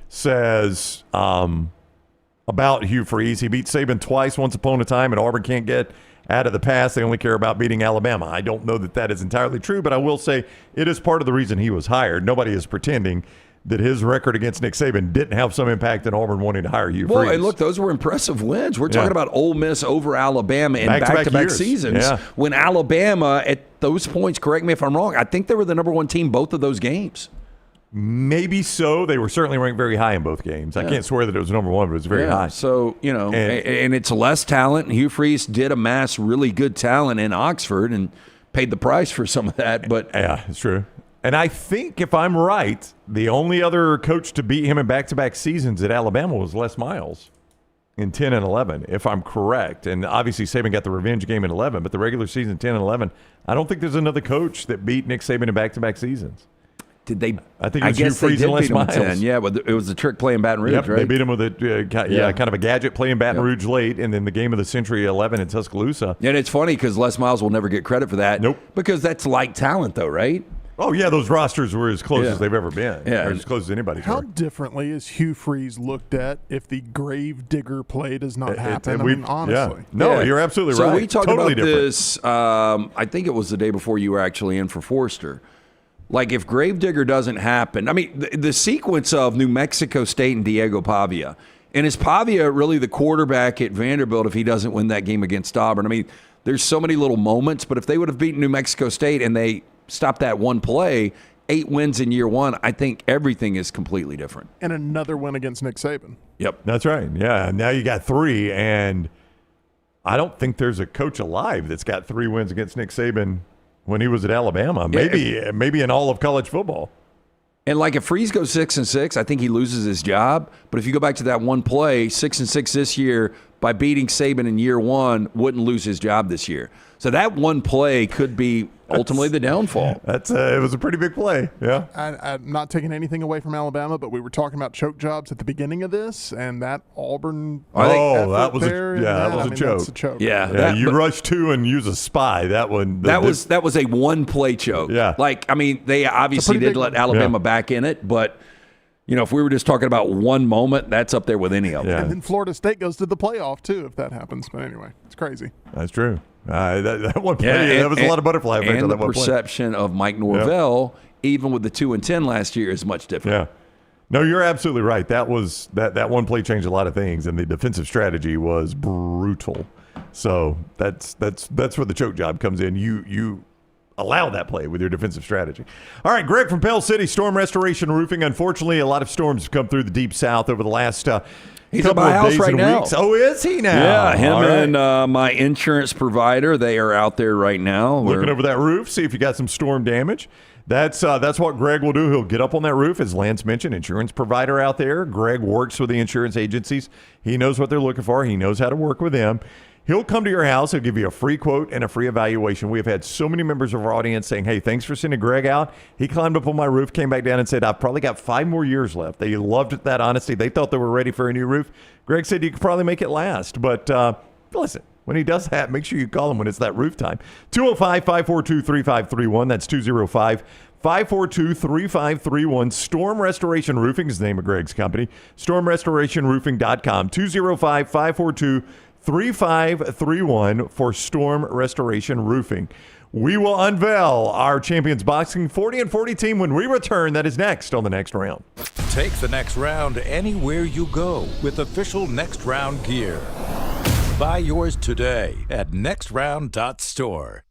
says about Hugh Freeze, he beat Sabin twice once upon a time, and Auburn can't get out of the past. They only care about beating Alabama. I don't know that is entirely true, but I will say it is part of the reason he was hired. Nobody is pretending that his record against Nick Saban didn't have some impact in Auburn wanting to hire Hugh Freeze. Well, and look, those were impressive wins. We're talking about Ole Miss over Alabama in back-to-back seasons. Yeah. When Alabama, at those points, correct me if I'm wrong, I think they were the number 1 team both of those games. Maybe so. They were certainly ranked very high in both games. I can't swear that it was number 1, but it was very high. So, and it's less talent. Hugh Freeze did amass really good talent in Oxford and paid the price for some of that. But yeah, it's true. And I think, if I'm right, the only other coach to beat him in back-to-back seasons at Alabama was Les Miles in 10 and 11, if I'm correct. And obviously Saban got the revenge game in 11, but the regular season 10 and 11, I don't think there's another coach that beat Nick Saban in back-to-back seasons. Did they? I think it was Hugh Freeze and Les Miles. 10. Yeah, but it was a trick play in Baton Rouge, right? They beat him with a kind of a gadget play in Baton Rouge late, and then the game of the century 11 in Tuscaloosa. And it's funny because Les Miles will never get credit for that. Nope. Because that's like talent, though, right? Oh, yeah, those rosters were as close as they've ever been. Yeah. Or as close as anybody's. How differently is Hugh Freeze looked at if the grave digger play does not happen? Honestly. Yeah. No, you're absolutely right. So we talked totally about different. this, I think it was the day before you were actually in for Forster. Like, if Gravedigger doesn't happen, I mean, the sequence of New Mexico State and Diego Pavia, and is Pavia really the quarterback at Vanderbilt if he doesn't win that game against Auburn? I mean, there's so many little moments, but if they would have beaten New Mexico State and they stopped that one play, 8 wins in year 1, I think everything is completely different. And another win against Nick Saban. Yep. That's right. Yeah, now you got 3, and I don't think there's a coach alive that's got 3 wins against Nick Saban when he was at Alabama. Maybe in all of college football. And like if Freeze goes 6-6, I think he loses his job. But if you go back to that one play, 6-6 this year, by beating Sabin in year 1, wouldn't lose his job this year. So that one play could be ultimately the downfall. It was a pretty big play. Yeah. I'm not taking anything away from Alabama, but we were talking about choke jobs at the beginning of this, and that Auburn. That was a joke. That's a choke. Yeah. You rush 2 and use a spy. That one. That was a one play choke. Yeah. They obviously did let Alabama back in it, but. If we were just talking about one moment, that's up there with any of them. Yeah. And then Florida State goes to the playoff, too, if that happens. But anyway, it's crazy. That's true. That one play, that was a lot of butterfly effect on that one play. And the perception of Mike Norvell, even with the 2-10 last year, is much different. Yeah. No, you're absolutely right. That was that one play changed a lot of things, and the defensive strategy was brutal. So that's where the choke job comes in. You allow that play with your defensive strategy. All right, Greg from Pell City, Storm Restoration Roofing. Unfortunately, a lot of storms have come through the Deep South over the last He's couple at my of house days right and now. weeks. Oh, is he now? Yeah, him and my insurance provider, they are out there right now. Looking over that roof, see if you got some storm damage. That's what Greg will do. He'll get up on that roof, as Lance mentioned, insurance provider out there. Greg works with the insurance agencies. He knows what they're looking for. He knows how to work with them. He'll come to your house. He'll give you a free quote and a free evaluation. We have had so many members of our audience saying, hey, thanks for sending Greg out. He climbed up on my roof, came back down and said, I've probably got 5 more years left. They loved that honesty. They thought they were ready for a new roof. Greg said you could probably make it last. But listen, when he does that, make sure you call him when it's that roof time. 205-542-3531. That's 205-542-3531. Storm Restoration Roofing is the name of Greg's company. StormRestorationRoofing.com. 205-542-3531 for Storm Restoration Roofing. We will unveil our Champions Boxing 40 and 40 team when we return. That is next on the Next Round. Take the Next Round anywhere you go with official Next Round gear. Buy yours today at nextround.store.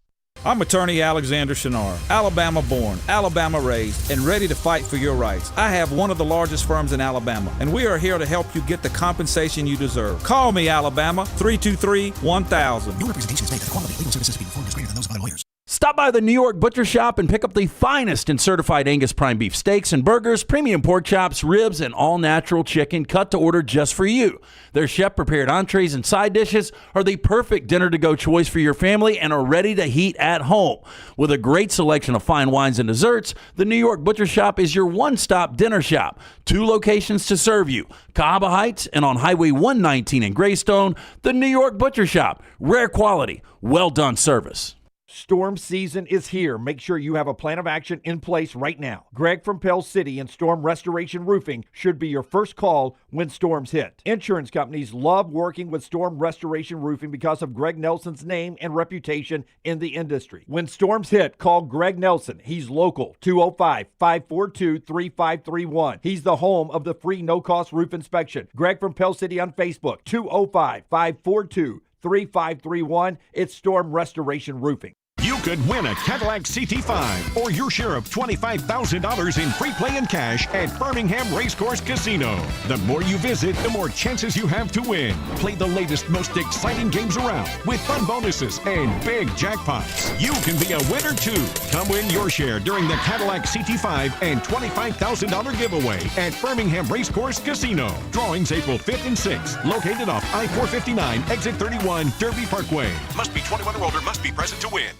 I'm attorney Alexander Shunnarah, Alabama born, Alabama raised, and ready to fight for your rights. I have one of the largest firms in Alabama, and we are here to help you get the compensation you deserve. Call me, Alabama, 323-1000. No representation is made that the quality of legal services being performed is greater than those of other lawyers. Stop by the New York Butcher Shop and pick up the finest in certified Angus prime beef steaks and burgers, premium pork chops, ribs, and all-natural chicken cut to order just for you. Their chef-prepared entrees and side dishes are the perfect dinner-to-go choice for your family and are ready to heat at home. With a great selection of fine wines and desserts, the New York Butcher Shop is your one-stop dinner shop. 2 locations to serve you, Cahaba Heights and on Highway 119 in Greystone. The New York Butcher Shop. Rare quality, well-done service. Storm season is here. Make sure you have a plan of action in place right now. Greg from Pell City and Storm Restoration Roofing should be your first call when storms hit. Insurance companies love working with Storm Restoration Roofing because of Greg Nelson's name and reputation in the industry. When storms hit, call Greg Nelson. He's local, 205-542-3531. He's the home of the free no-cost roof inspection. Greg from Pell City on Facebook, 205-542-3531. It's Storm Restoration Roofing. You could win a Cadillac CT5 or your share of $25,000 in free play and cash at Birmingham Racecourse Casino. The more you visit, the more chances you have to win. Play the latest, most exciting games around with fun bonuses and big jackpots. You can be a winner too. Come win your share during the Cadillac CT5 and $25,000 giveaway at Birmingham Racecourse Casino. Drawings April 5th and 6th. Located off I-459, exit 31, Derby Parkway. Must be 21 or older. Must be present to win.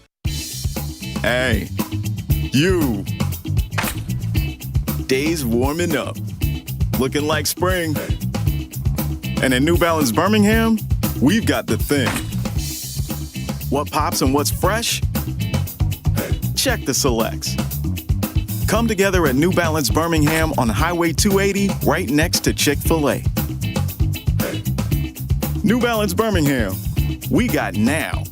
Hey, you. Days warming up. Looking like spring. And at New Balance Birmingham, we've got the thing. What pops and what's fresh? Check the selects. Come together at New Balance Birmingham on Highway 280, right next to Chick-fil-A. New Balance Birmingham. We got now.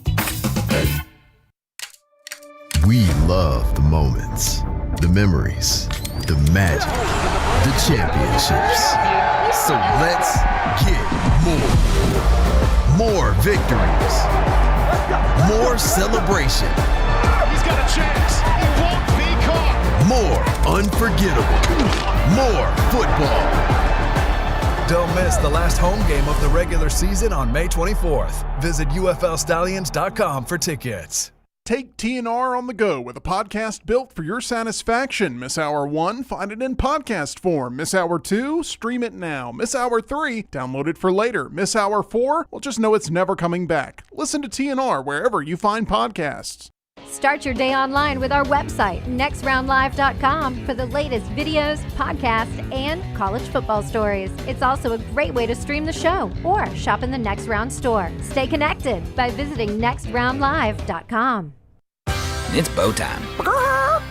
We love the moments, the memories, the magic, the championships. So let's get more victories, more celebration. He's got a chance. It won't be caught. More unforgettable, more football. Don't miss the last home game of the regular season on May 24th. Visit UFLstallions.com for tickets. Take TNR on the go with a podcast built for your satisfaction. Miss Hour 1, find it in podcast form. Miss Hour 2, stream it now. Miss Hour 3, download it for later. Miss Hour 4, well, just know it's never coming back. Listen to TNR wherever you find podcasts. Start your day online with our website, nextroundlive.com, for the latest videos, podcasts, and college football stories. It's also a great way to stream the show or shop in the Next Round store. Stay connected by visiting nextroundlive.com. It's bow time.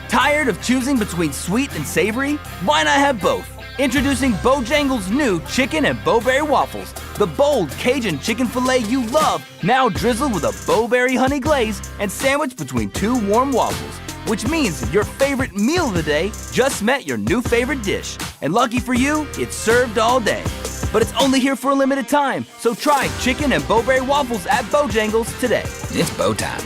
Tired of choosing between sweet and savory? Why not have both? Introducing Bojangles' new chicken and bowberry waffles. The bold Cajun chicken filet you love, now drizzled with a bowberry honey glaze and sandwiched between two warm waffles. Which means your favorite meal of the day just met your new favorite dish. And lucky for you, it's served all day. But it's only here for a limited time, so try chicken and bowberry waffles at Bojangles today. It's bow time.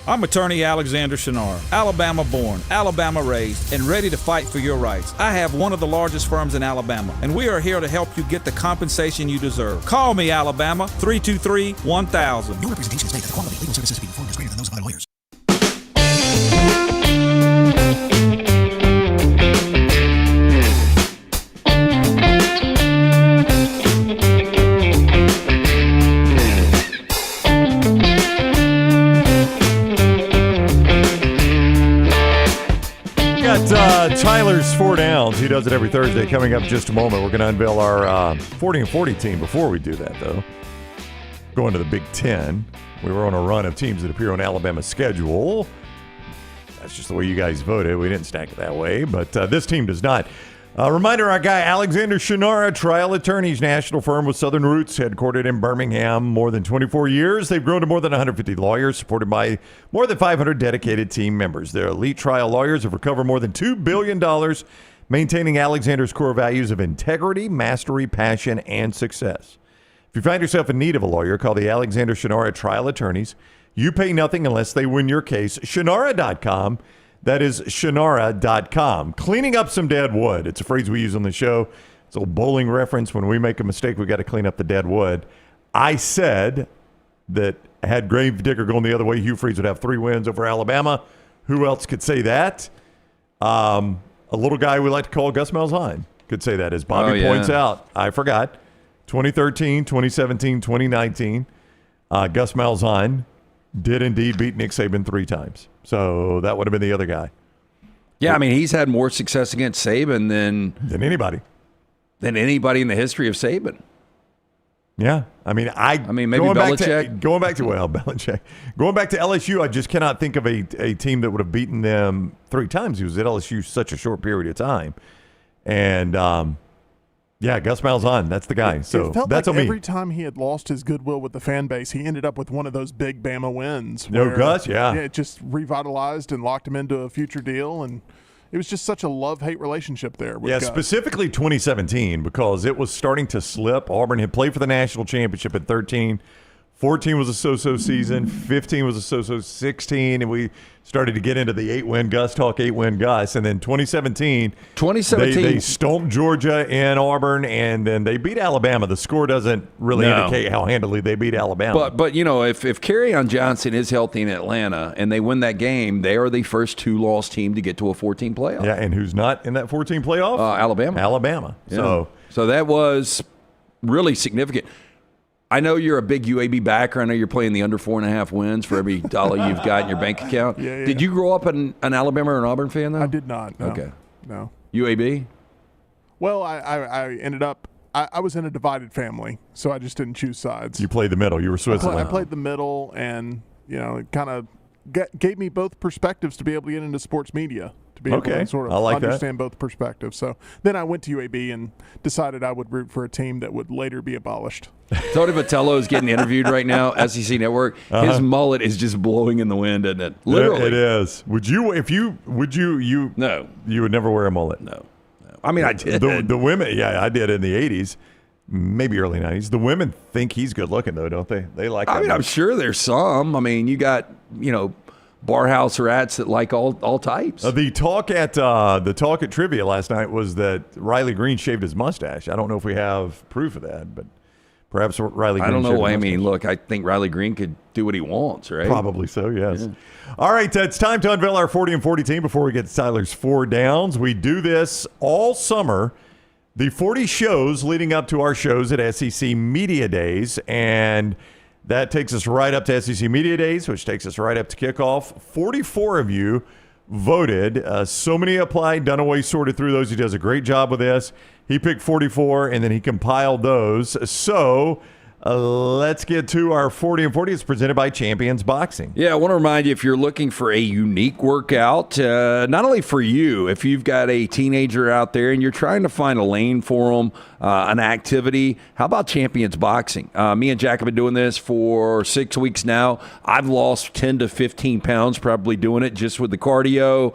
I'm attorney Alexander Shunnarah, Alabama born, Alabama raised, and ready to fight for your rights. I have one of the largest firms in Alabama, and we are here to help you get the compensation you deserve. Call me, Alabama, 323-1000. No representation is made that the quality of legal services being performed is greater than those of other lawyers. Tyler's Four Downs. He does it every Thursday. Coming up in just a moment, we're going to unveil our 40 and 40 team. Before we do that, though, going to the Big Ten. We were on a run of teams that appear on Alabama's schedule. That's just the way you guys voted. We didn't stack it that way, but this team does not. Reminder, our guy Alexander Shunnarah, trial attorneys, national firm with Southern roots, headquartered in Birmingham, more than 24 years. They've grown to more than 150 lawyers, supported by more than 500 dedicated team members. Their elite trial lawyers have recovered more than $2 billion, maintaining Alexander's core values of integrity, mastery, passion, and success. If you find yourself in need of a lawyer, call the Alexander Shunnarah trial attorneys. You pay nothing unless they win your case. Shunnarah.com. That is Shunnarah.com. Cleaning up some dead wood. It's a phrase we use on the show. It's a bowling reference. When we make a mistake, we got to clean up the dead wood. I said that had Gravedigger going the other way, Hugh Freeze would have 3 wins over Alabama. Who else could say that? A little guy we like to call Gus Malzahn could say that. As Bobby points out, I forgot. 2013, 2017, 2019, Gus Malzahn did indeed beat Nick Saban 3 times. So that would have been the other guy. Yeah, I mean, he's had more success against Sabin than anybody. Than anybody in the history of Sabin. Yeah. I mean, maybe Belichick. Going back to Belichick. Going back to LSU, I just cannot think of a team that would have beaten them 3 times. He was at LSU such a short period of time. And yeah, Gus Malzahn, that's the guy. So it felt that's like on me. every time he had lost his goodwill with the fan base, he ended up with one of those big Bama wins. No, Gus, yeah. It just revitalized and locked him into a future deal, and it was just such a love-hate relationship there with Gus. Specifically 2017, because it was starting to slip. Auburn had played for the national championship at 13. 14 was a so-so season. 15 was a so-so. 16, and we started to get into the 8-win Gus talk, 8-win Gus. And then 2017, they stomped Georgia in Auburn, and then they beat Alabama. The score doesn't really indicate how handily they beat Alabama. But you know, if Kerryon Johnson is healthy in Atlanta and they win that game, they are the first 2-loss team to get to a 14 playoff. Yeah, and who's not in that 14 playoff? Alabama. Alabama. Yeah. So that was really significant. I know you're a big UAB backer. I know you're playing the under 4.5 wins for every dollar you've got in your bank account. Yeah. Did you grow up an Alabama or an Auburn fan, though? I did not. No. Okay. No. UAB? Well, I ended up – I was in a divided family, so I just didn't choose sides. You played the middle. You were Switzerland. I played the middle, and, you know, it kind of gave me both perspectives to be able to get into sports media, to be able to sort of understand both perspectives. So then I went to UAB and decided I would root for a team that would later be abolished. Tony Vitello is getting interviewed right now, SEC Network. His mullet is just blowing in the wind, isn't it? Literally. It is. You No. You would never wear a mullet. No. I mean, I did. The women, I did in the 80s, maybe early 90s. The women think he's good looking, though, don't they? They like that. I mean, I'm sure there's some. I mean, you got, barhouse rats that like all types. The talk at trivia last night was that Riley Green shaved his mustache. I don't know if we have proof of that, but perhaps Riley Green. I don't know. I mean, look, I think Riley Green could do what he wants, right? Probably so, yes. Yeah. All right, it's time to unveil our 40 and 40 team before we get to Tyler's 4 downs. We do this all summer. The 40 shows leading up to our shows at SEC Media Days, and that takes us right up to SEC Media Days, which takes us right up to kickoff. 44 of you voted. So many applied. Dunaway sorted through those. He does a great job with this. He picked 44, and then he compiled those. So let's get to our 40 and 40. It's presented by Champions Boxing. Yeah, I want to remind you, if you're looking for a unique workout, not only for you, if you've got a teenager out there and you're trying to find a lane for them, an activity, how about Champions Boxing? Me and Jack have been doing this for 6 weeks now. I've lost 10 to 15 pounds probably doing it just with the cardio.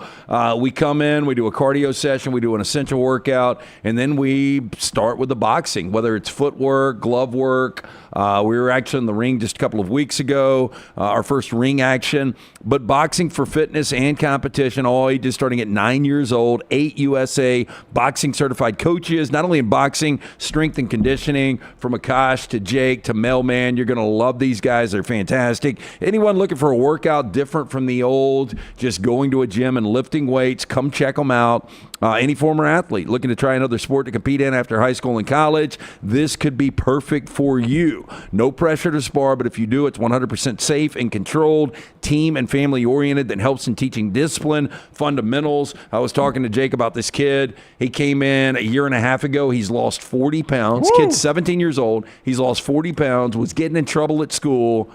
We come in, we do a cardio session, we do an essential workout, and then we start with the boxing, whether it's footwork, glove work. We were actually in the ring just a couple of weeks ago, our first ring action. But boxing for fitness and competition, all ages starting at 9 years old, 8 USA boxing certified coaches, not only in boxing, strength and conditioning, from Akash to Jake to Mailman. You're going to love these guys. They're fantastic. Anyone looking for a workout different from the old, just going to a gym and lifting weights, come check them out. Any former athlete looking to try another sport to compete in after high school and college, this could be perfect for you. No pressure to spar, but if you do, it's 100% safe and controlled, team and family oriented, that helps in teaching discipline, fundamentals. I was talking to Jake about this kid. He came in a year and a half ago. He's lost 40 pounds. Woo! Kid's 17 years old. He's lost 40 pounds, was getting in trouble at school,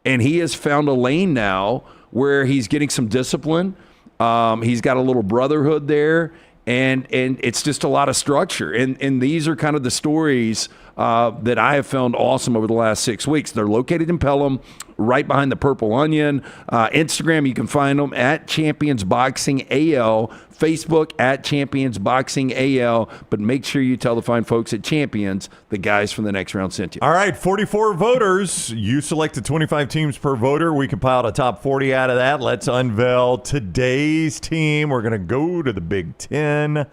and he has found a lane now where he's getting some discipline. He's got a little brotherhood there. And it's just a lot of structure. And these are kind of the stories that I have found awesome over the last 6 weeks. They're located in Pelham, right behind the Purple Onion. Instagram, you can find them at Champions Boxing AL. Facebook at Champions Boxing AL. But make sure you tell the fine folks at Champions the guys from the next round sent you. All right, 44 voters. You selected 25 teams per voter. We compiled a top 40 out of that. Let's unveil today's team. We're going to go to the Big Ten,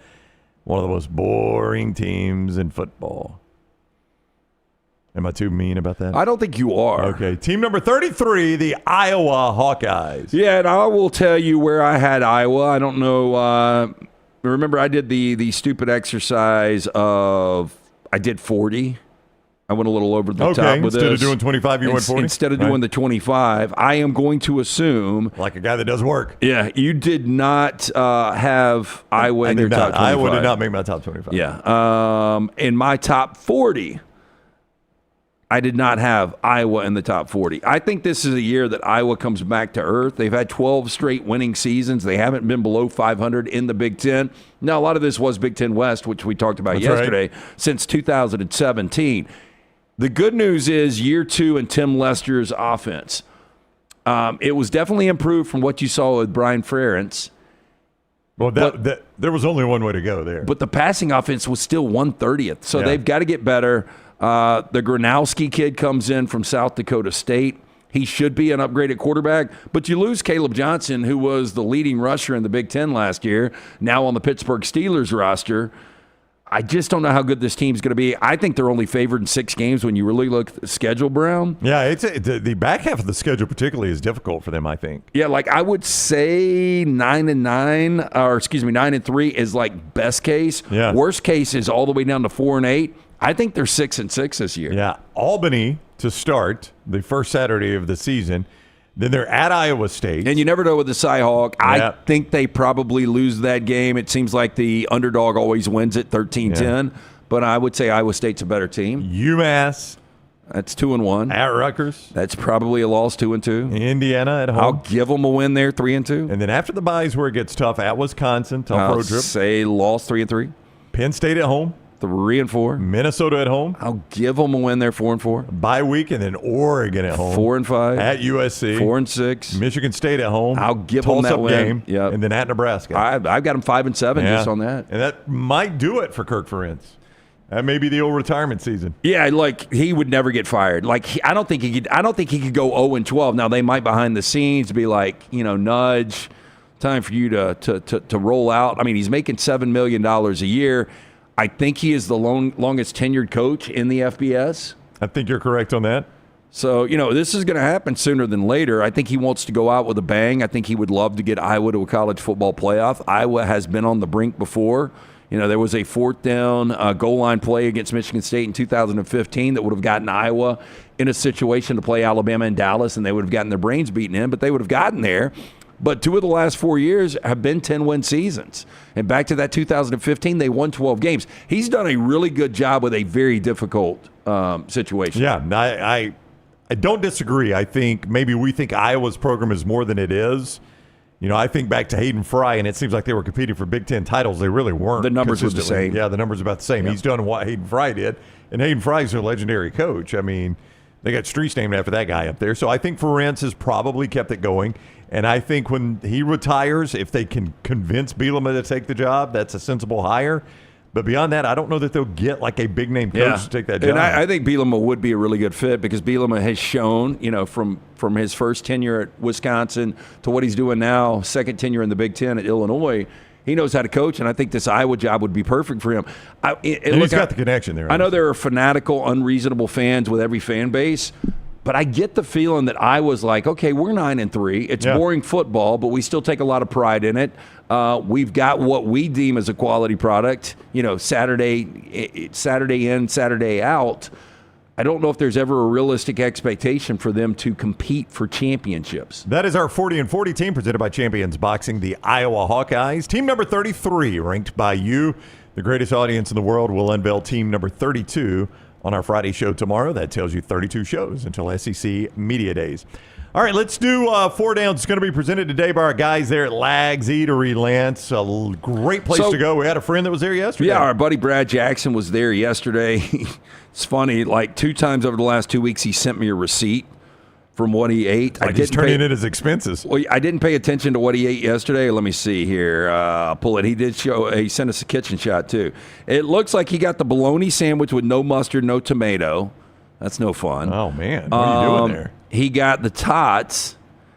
one of the most boring teams in football. Am I too mean about that? I don't think you are. Okay. Team number 33, the Iowa Hawkeyes. Yeah, and I will tell you where I had Iowa. I don't know. Remember, I did the stupid exercise of I did 40. I went a little over the top with this. Instead of doing 25, you went 40? Instead of doing the 25, I am going to assume. Like a guy that does work. Yeah, you did not have Iowa in your top 25. Iowa did not make my top 25. Yeah. In my top 40, I did not have Iowa in the top 40. I think this is a year that Iowa comes back to earth. They've had 12 straight winning seasons. They haven't been below 500 in the Big Ten. Now, a lot of this was Big Ten West, which we talked about yesterday, since 2017. The good news is year 2 in Tim Lester's offense. It was definitely improved from what you saw with Brian Ferentz. Well, there was only one way to go there. But the passing offense was still 130th. So they've got to get better. The Gronowski kid comes in from South Dakota State. He should be an upgraded quarterback, but you lose Caleb Johnson, who was the leading rusher in the Big Ten last year, now on the Pittsburgh Steelers roster. I just don't know how good this team's going to be. I think they're only favored in 6 games when you really look at the schedule, Brown. Yeah, the back half of the schedule particularly is difficult for them, I think. Yeah, like I would say 9-3 is like best case. Yeah. Worst case is all the way down to 4-8. I think they're 6-6 this year. Yeah, Albany to start the first Saturday of the season. Then they're at Iowa State. And you never know with the Cyhawk. Yeah. I think they probably lose that game. It seems like the underdog always wins it 13-10. Yeah. But I would say Iowa State's a better team. UMass. That's 2-1. At Rutgers. That's probably a loss, 2-2. Indiana at home. I'll give them a win there, 3-2. And then after the byes where it gets tough, at Wisconsin, tough road trip. Say loss, 3-3. Penn State at home. 3-4. Minnesota at home. I'll give them a win there, 4-4. Bye week, and then Oregon at home. 4-5. At USC. 4-6. Michigan State at home. I'll give them that win. Game. Yep. And then at Nebraska. I've got them 5-7 just on that. And that might do it for Kirk Ferentz. That may be the old retirement season. Yeah, like he would never get fired. Like I don't think he could go 0-12. Now they might behind the scenes be like, nudge, time for you to roll out. I mean, he's making $7 million a year. I think he is the longest tenured coach in the FBS. I think you're correct on that. So, this is going to happen sooner than later. I think he wants to go out with a bang. I think he would love to get Iowa to a college football playoff. Iowa has been on the brink before. There was a fourth down goal line play against Michigan State in 2015 that would have gotten Iowa in a situation to play Alabama and Dallas, and they would have gotten their brains beaten in, but they would have gotten there. But 2 of the last 4 years have been 10-win seasons. And back to that 2015, they won 12 games. He's done a really good job with a very difficult situation. Yeah, I don't disagree. I think maybe we think Iowa's program is more than it is. I think back to Hayden Fry, and it seems like they were competing for Big Ten titles. They really weren't. The numbers were the same. Yeah, the numbers are about the same. Yep. He's done what Hayden Fry did, and Hayden Fry's a legendary coach. I mean, they got streets named after that guy up there. So I think Ferentz has probably kept it going, and I think when he retires, if they can convince Bielema to take the job, that's a sensible hire. But beyond that, I don't know that they'll get like a big-name coach to take that job. And I think Bielema would be a really good fit because Bielema has shown, from his first tenure at Wisconsin to what he's doing now, second tenure in the Big Ten at Illinois, he knows how to coach, and I think this Iowa job would be perfect for him. He's got the connection there. I know there are fanatical, unreasonable fans with every fan base, but I get the feeling that Iowa's like, okay, we're 9-3. It's boring football, but we still take a lot of pride in it. We've got what we deem as a quality product, Saturday in, Saturday out. I don't know if there's ever a realistic expectation for them to compete for championships. That is our 40 and 40 team presented by Champions Boxing, the Iowa Hawkeyes. Team number 33, ranked by you. The greatest audience in the world will unveil team number 32 on our Friday show tomorrow. That tells you 32 shows until SEC Media Days. All right, let's do 4 Downs. It's going to be presented today by our guys there at Lags Eatery, Lance. A great place to go. We had a friend that was there yesterday. Yeah, our buddy Brad Jackson was there yesterday. It's funny, like 2 times over the last 2 weeks, he sent me a receipt from what he ate. Like he's turning in his expenses. Well, I didn't pay attention to what he ate yesterday. Let me see here. I'll pull it. He sent us a kitchen shot, too. It looks like he got the bologna sandwich with no mustard, no tomato. That's no fun. Oh, man. What are you doing there? He got the tots,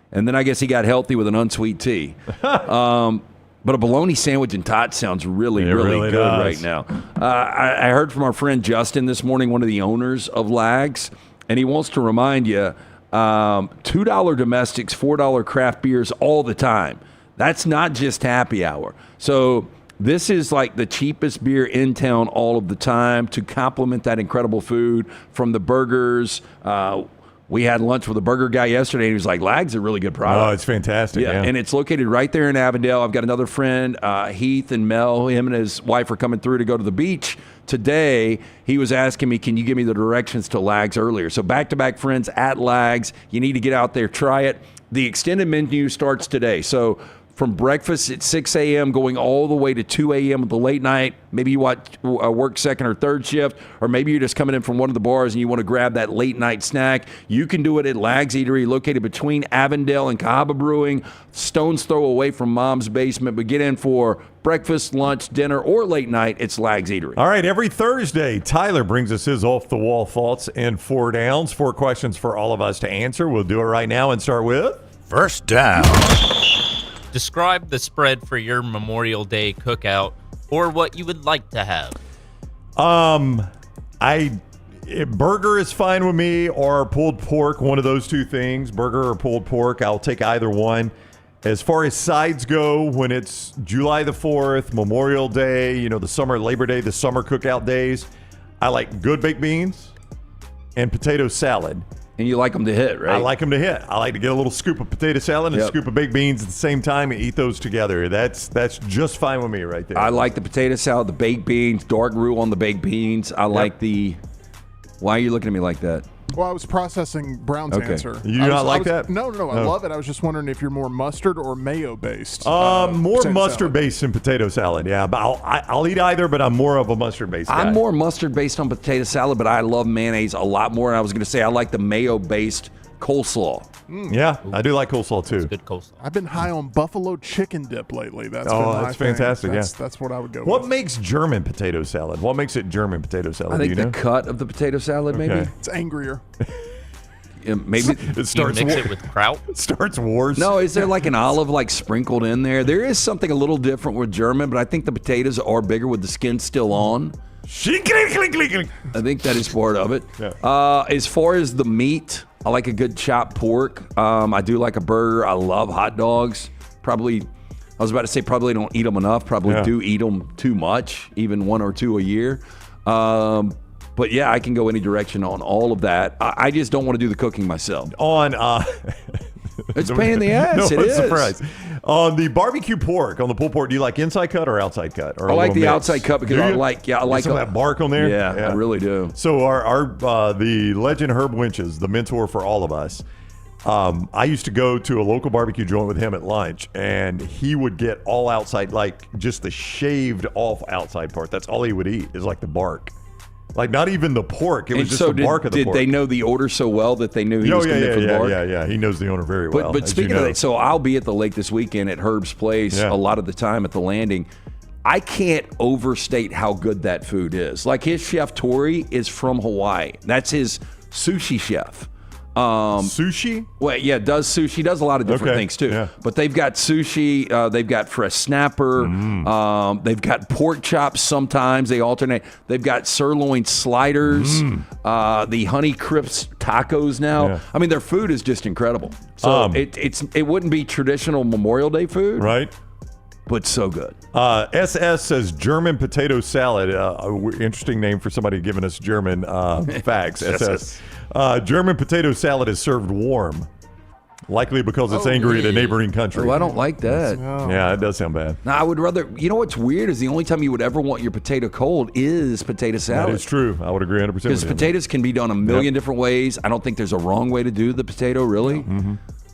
and then I guess he got healthy with an unsweet tea. But a bologna sandwich and tots sounds really good right now. I heard from our friend Justin this morning, one of the owners of Lags, and he wants to remind you, $2 domestics, $4 craft beers all the time. That's not just happy hour. So this is like the cheapest beer in town all of the time to complement that incredible food from the burgers. We had lunch with a burger guy yesterday, and he was like, Lag's a really good product. Oh, it's fantastic. Yeah. And it's located right there in Avondale. I've got another friend, Heath and Mel. Him and his wife are coming through to go to the beach today. He was asking me, can you give me the directions to Lags earlier? So back-to-back friends at Lags. You need to get out there, try it. The extended menu starts today. So from breakfast at 6 a.m. going all the way to 2 a.m. at the late night. Maybe you work second or third shift, or maybe you're just coming in from one of the bars and you want to grab that late night snack. You can do it at Lags Eatery, located between Avondale and Cahaba Brewing, stone's throw away from Mom's basement. But get in for breakfast, lunch, dinner, or late night. It's Lags Eatery. All right, every Thursday, Tyler brings us his off-the-wall thoughts and 4 downs. 4 questions for all of us to answer. We'll do it right now and start with First Down. Describe the spread for your Memorial Day cookout, or what you would like to have. Burger is fine with me, or pulled pork, one of those 2 things, burger or pulled pork. I'll take either one. As far as sides go, when it's July the 4th, Memorial Day, the summer, Labor Day, the summer cookout days, I like good baked beans and potato salad. And you like them to hit, right? I like them to hit. I like to get a little scoop of potato salad and a scoop of baked beans at the same time and eat those together. That's just fine with me right there. I like the potato salad, the baked beans, dark roux on the baked beans. I like the... Why are you looking at me like that? Well, I was processing Brown's answer. You do not like that? No. I love it. I was just wondering if you're more mustard or mayo-based. More mustard-based than potato salad, yeah. But I'll eat either, but I'm more of a mustard-based guy. I'm more mustard-based on potato salad, but I love mayonnaise a lot more. And I was going to say I like the mayo-based coleslaw. Yeah, I do like coleslaw too. Good coleslaw. I've been high on buffalo chicken dip lately. That's fantastic. That's what I would go with. What makes German potato salad? What makes it German potato salad? I think Do you the know? cut of the potato salad, maybe. Okay. It's angrier. Maybe It starts You mix it with kraut. It starts wars. No, is there like an olive like sprinkled in there? There is something a little different with German, but I think the potatoes are bigger with the skin still on. I think that is part of it. As far as the meat, I like a good chopped pork. I do like a burger. I love hot dogs. Probably, I was about to say probably don't eat them enough. Probably do eat them too much, even 1 or 2 a year. But yeah, I can go any direction on all of that. I just don't want to do the cooking myself. It's a pain in the ass. No it one's is. surprised. On the barbecue pork, on the pulled pork, do you like inside cut or outside cut? Or I like the mix? outside cut because I like some of that bark on there. Yeah, I really do. So the legend Herb Winches, the mentor for all of us. I used to go to a local barbecue joint with him at lunch, and he would get all outside, like just the shaved off outside part. That's all he would eat is like the bark. Like not even the pork. It was just the bark of the pork. Did they know the order so well that they knew he was going to for the bark? Yeah. He knows the owner very well. But speaking of that, so I'll be at the lake this weekend at Herb's Place a lot of the time at the Landing. I can't overstate how good that food is. Like his chef, Tori, is from Hawaii. That's his sushi chef. Sushi? Well, yeah, does sushi. Does a lot of different things too. Yeah. But they've got sushi. They've got fresh snapper. They've got pork chops. Sometimes they alternate. They've got sirloin sliders. The Honey Crisp tacos now. Yeah. I mean, their food is just incredible. So it wouldn't be traditional Memorial Day food, right? But so good. SS says German potato salad. Interesting name for somebody giving us German facts. SS. German potato salad is served warm, likely because it's angry at a neighboring country. Oh, I don't like that. Yeah, it does sound bad. No, I would rather. You know what's weird is the only time you would ever want your potato cold is potato salad. That is true. I would agree 100%. Because potatoes can be done a million different ways. I don't think there's a wrong way to do the potato, really.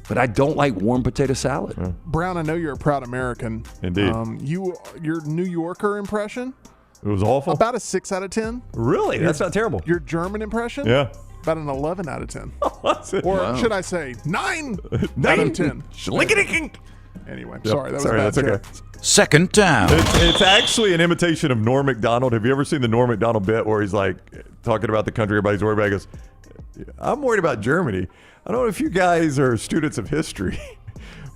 But I don't like warm potato salad. Brown, I know you're a proud American. Indeed. Your New Yorker impression? It was awful. About a 6 out of 10. Really? That's not terrible. Your German impression? Yeah. About an 11 out of 10. Or should I say 9 out of 10? Anyway, sorry. That was a bad joke. Second down. It's actually an imitation of Norm Macdonald. Have you ever seen the Norm Macdonald bit where he's like talking about the country everybody's worried about? He goes, I'm worried about Germany. I don't know if you guys are students of history,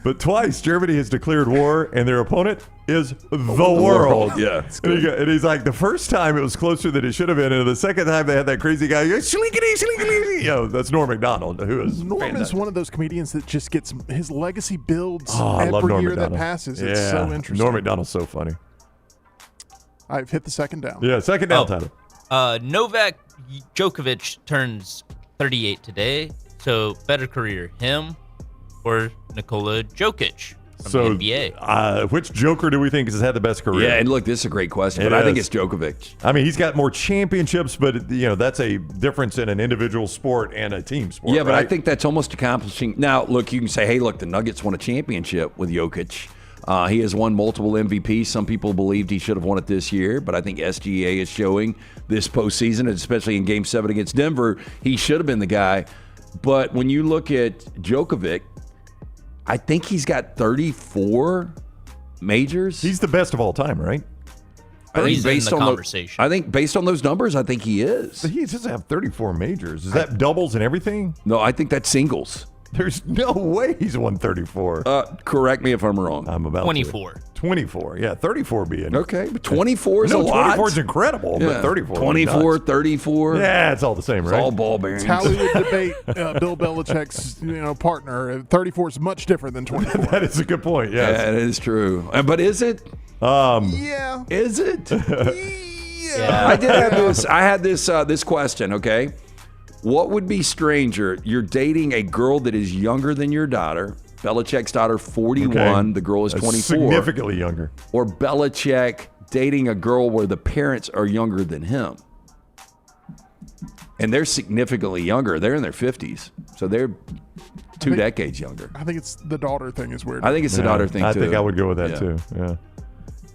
but twice Germany has declared war and their opponent is the world. Yeah. And he's like, the first time it was closer than it should have been, and the second time they had that crazy guy, that's Norm Macdonald, who is Norm is one of those comedians that just gets his legacy builds I love every Norm year Macdonald. that passes. It's so interesting. Norm Macdonald's so funny. I've hit the second down. Yeah, second down, Tyler. Novak Djokovic turns 38 today. So better career, him or Nikola Jokic from the NBA? Which Joker do we think has had the best career? Yeah, and look, this is a great question, but I think it's Djokovic. I mean, he's got more championships, but that's a difference in an individual sport and a team sport. Yeah, but right? I think that's almost accomplishing. Now, look, you can say, hey, look, the Nuggets won a championship with Jokic. He has won multiple MVPs. Some people believed he should have won it this year, but I think SGA is showing this postseason, and especially in Game 7 against Denver, he should have been the guy. But when you look at Djokovic, I think he's got 34 majors. He's the best of all time, right? I think based on the conversation. I think based on those numbers, I think he is. But he doesn't have 34 majors. Is that doubles and everything? No, I think that's singles. There's no way he's won 34. Correct me if I'm wrong. I'm about 24. 24. Yeah, 34 would be okay. But 24 is a lot. 24 is incredible, but 34. 24, 34. Yeah, it's all the same, right? It's all ball bearings. It's how we would debate Bill Belichick's partner. 34 is much different than 24. That is a good point. Yes. Yeah, it is true. But is it? Yeah. Is it? Yeah. I did have this. I had this question. Okay. What would be stranger? You're dating a girl that is younger than your daughter. Belichick's daughter, 41. Okay. The girl is 24. Significantly younger. Or Belichick dating a girl where the parents are younger than him. And they're significantly younger. They're in their 50s. So they're two decades younger. I think it's the daughter thing is weird. I think it's the daughter thing, too. I think I would go with that, too. Yeah.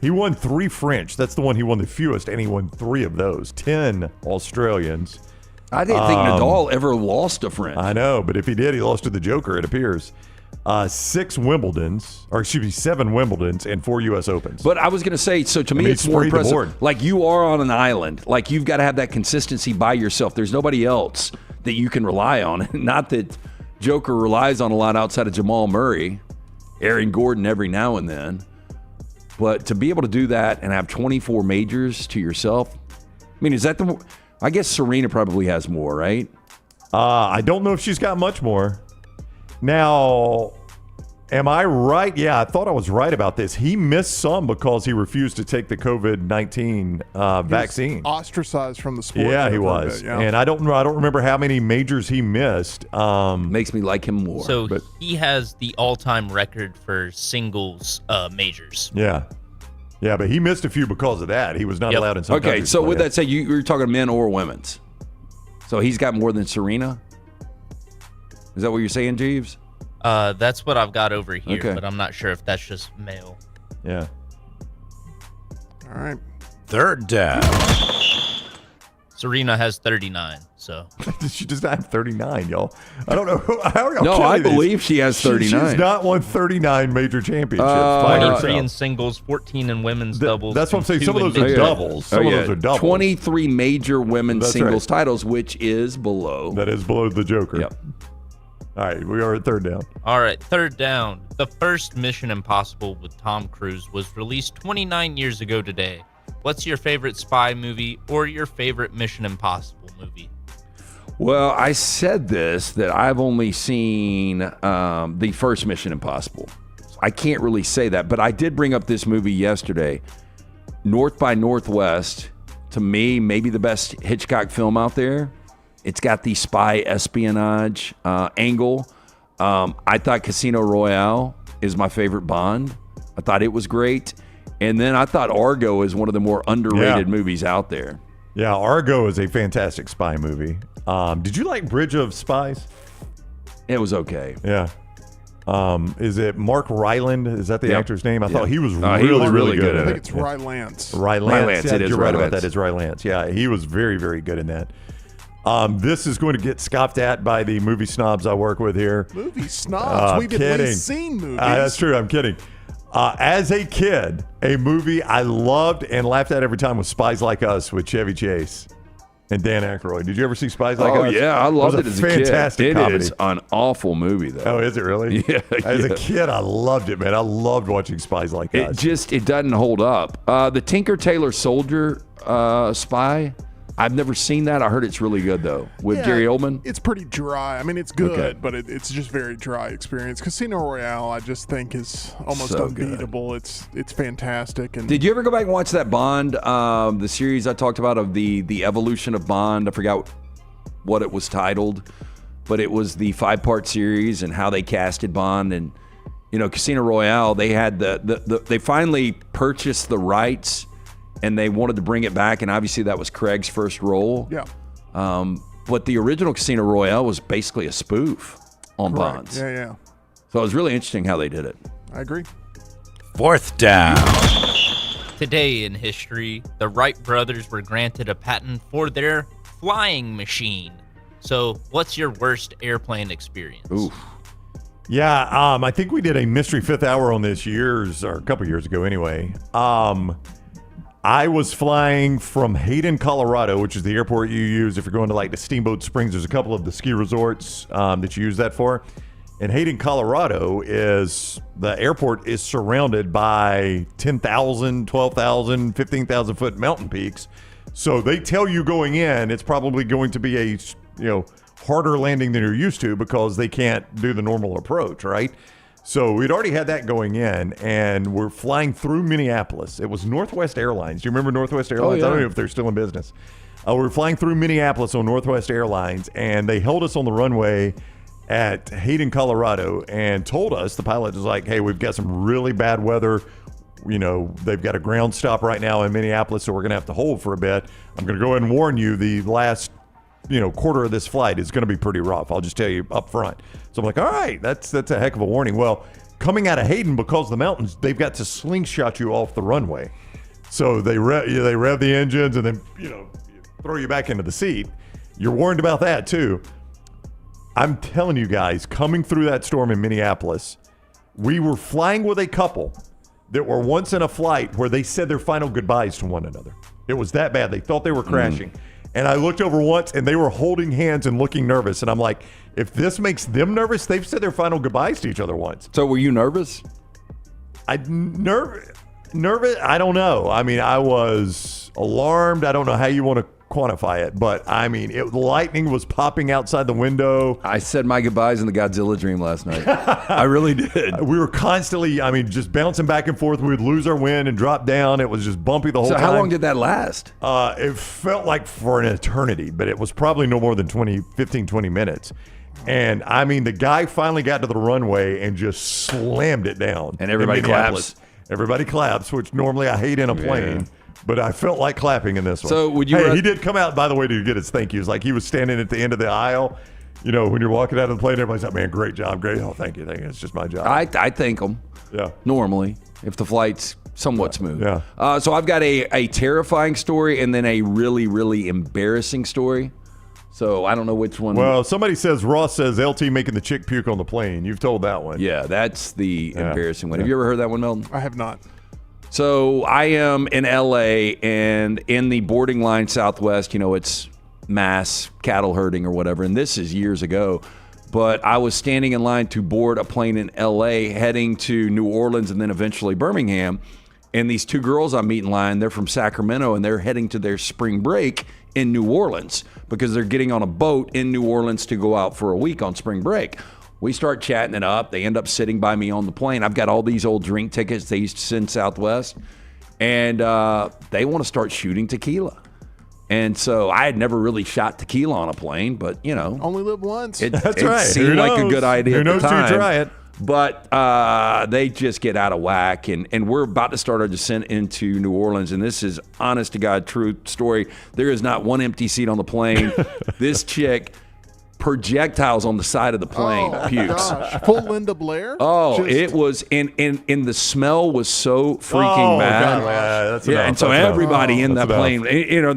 He won 3 French. That's the one he won the fewest, and he won 3 of those. 10 Australians. I didn't think Nadal ever lost a friend. I know, but if he did, he lost to the Joker, it appears. 7 Wimbledons, and 4 U.S. Opens. But I was going to say, so to me, it's more impressive. Like, you are on an island. Like, you've got to have that consistency by yourself. There's nobody else that you can rely on. Not that Joker relies on a lot outside of Jamal Murray, Aaron Gordon every now and then. But to be able to do that and have 24 majors to yourself, I mean, is that I guess Serena probably has more, right? I don't know if she's got much more. Now, am I right? Yeah, I thought I was right about this. He missed some because he refused to take the COVID-19 vaccine. Ostracized from the sport. Yeah, he was. And I don't remember how many majors he missed. Makes me like him more. So he has the all-time record for singles majors. Yeah. Yeah, but he missed a few because of that. He was not allowed in some countries. So with that said, you're talking men or women's. So he's got more than Serena? Is that what you're saying, Jeeves? That's what I've got over here, but I'm not sure if that's just male. Yeah. All right. Third down. Serena has 39, so. She does not have 39, y'all. I don't know. How are y'all No, I believe she has 39. She's not won 39 major championships by 23 herself. in singles, 14 in women's doubles. That's what I'm saying. Some of those are doubles. Some of those are doubles. 23 major women's singles titles, which is below. That is below the Joker. Yep. All right, we are at third down. All right, third down. The first Mission Impossible with Tom Cruise was released 29 years ago today. What's your favorite spy movie or your favorite Mission Impossible movie? Well, I said this, that I've only seen the first Mission Impossible. I can't really say that, but I did bring up this movie yesterday. North by Northwest, to me, maybe the best Hitchcock film out there. It's got the spy espionage angle. I thought Casino Royale is my favorite Bond. I thought it was great. And then I thought Argo is one of the more underrated movies out there. Yeah, Argo is a fantastic spy movie. Did you like Bridge of Spies? It was okay. Yeah. Is it Mark Rylance? Is that the actor's name? I thought he was really good at it. I think it's Rylance. Rylance. Yeah, you're right about that. It's Rylance. Yeah, he was very, very good in that. This is going to get scoffed at by the movie snobs I work with here. Movie snobs? We've at least seen movies. That's true. I'm kidding. As a kid, a movie I loved and laughed at every time was Spies Like Us with Chevy Chase and Dan Aykroyd. Did you ever see Spies Like Us? Oh, yeah. I loved it as a kid. Fantastic comedy. It is an awful movie, though. Oh, is it really? Yeah. As a kid, I loved it, man. I loved watching Spies Like Us. It doesn't hold up. The Tinker Tailor Soldier spy, I've never seen that. I heard it's really good, though, with Gary Oldman. It's pretty dry. I mean, it's good, but it's just very dry experience. Casino Royale, I just think, is almost unbeatable. Good. It's fantastic. And did you ever go back and watch that Bond, the series I talked about of the evolution of Bond? I forgot what it was titled, but it was the 5-part series and how they casted Bond. And, Casino Royale, they had they finally purchased the rights and they wanted to bring it back, and obviously that was Craig's first role. Yeah. But the original Casino Royale was basically a spoof on Bonds. Yeah. So it was really interesting how they did it. I agree. Fourth down. Today in history, the Wright brothers were granted a patent for their flying machine. So what's your worst airplane experience? Oof. Yeah, I think we did a Mystery Fifth Hour on this a couple years ago anyway. I was flying from Hayden, Colorado, which is the airport you use if you're going to like the Steamboat Springs. There's a couple of the ski resorts that you use that for. And Hayden, Colorado the airport is surrounded by 10,000, 12,000, 15,000 foot mountain peaks. So they tell you going in, it's probably going to be a, harder landing than you're used to because they can't do the normal approach, right? So we'd already had that going in, and we're flying through Minneapolis. It was Northwest Airlines. Do you remember Northwest Airlines? Oh, yeah. I don't know if they're still in business. We're flying through Minneapolis on Northwest Airlines, and they held us on the runway at Hayden, Colorado, and told us, the pilot was like, hey, we've got some really bad weather. They've got a ground stop right now in Minneapolis, so we're going to have to hold for a bit. I'm going to go ahead and warn you, the last quarter of this flight is going to be pretty rough. I'll just tell you up front. So I'm like, all right, that's a heck of a warning. Well, coming out of Hayden, because of the mountains, they've got to slingshot you off the runway. So they rev the engines and then, throw you back into the seat. you're warned about that too. I'm telling you guys, coming through that storm in Minneapolis, we were flying with a couple that were once in a flight where they said their final goodbyes to one another. It was that bad. They thought they were crashing. And I looked over once, and they were holding hands and looking nervous. And I'm like, if this makes them nervous, they've said their final goodbyes to each other once. So were you nervous? Nervous? I don't know. I mean, I was alarmed. I don't know how you want to quantify it, but I mean, lightning was popping outside the window. I said my goodbyes in the Godzilla dream last night. I really did. We were constantly, just bouncing back and forth. We would lose our wind and drop down. It was just bumpy the whole time. So how long did that last? It felt like for an eternity, but it was probably no more than 15, 20 minutes. And I mean, the guy finally got to the runway and just slammed it down. And everybody claps. Everybody claps, which normally I hate in a plane. Yeah. But I felt like clapping in this one. So would you? He did come out, by the way, to get his thank yous. Like he was standing at the end of the aisle. You know, when you're walking out of the plane, everybody's like, "Man, great job, great! Oh, thank you. It's just my job." I thank them. Yeah. Normally, if the flight's somewhat smooth. Yeah. So I've got a terrifying story and then a really, really embarrassing story. So I don't know which one. Well, somebody says Ross says LT making the chick puke on the plane. You've told that one. Yeah, that's the embarrassing one. Have you ever heard that one, Melton? I have not. So I am in LA, and in the boarding line Southwest, it's mass cattle herding or whatever. And this is years ago. But I was standing in line to board a plane in LA heading to New Orleans and then eventually Birmingham. And these two girls I meet in line, they're from Sacramento, and they're heading to their spring break in New Orleans because they're getting on a boat in New Orleans to go out for a week on spring break. We start chatting it up. They end up sitting by me on the plane. I've got all these old drink tickets they used to send Southwest, and they want to start shooting tequila. And so I had never really shot tequila on a plane, but, Only live once. It right. seemed like a good idea Who at the knows time. to try it? But they just get out of whack, and we're about to start our descent into New Orleans, and this is honest to God true story. There is not one empty seat on the plane. This chick, projectiles on the side of the plane, pukes. Gosh. Full Linda Blair? It was, and the smell was so freaking bad. God, that's and so everybody in that plane,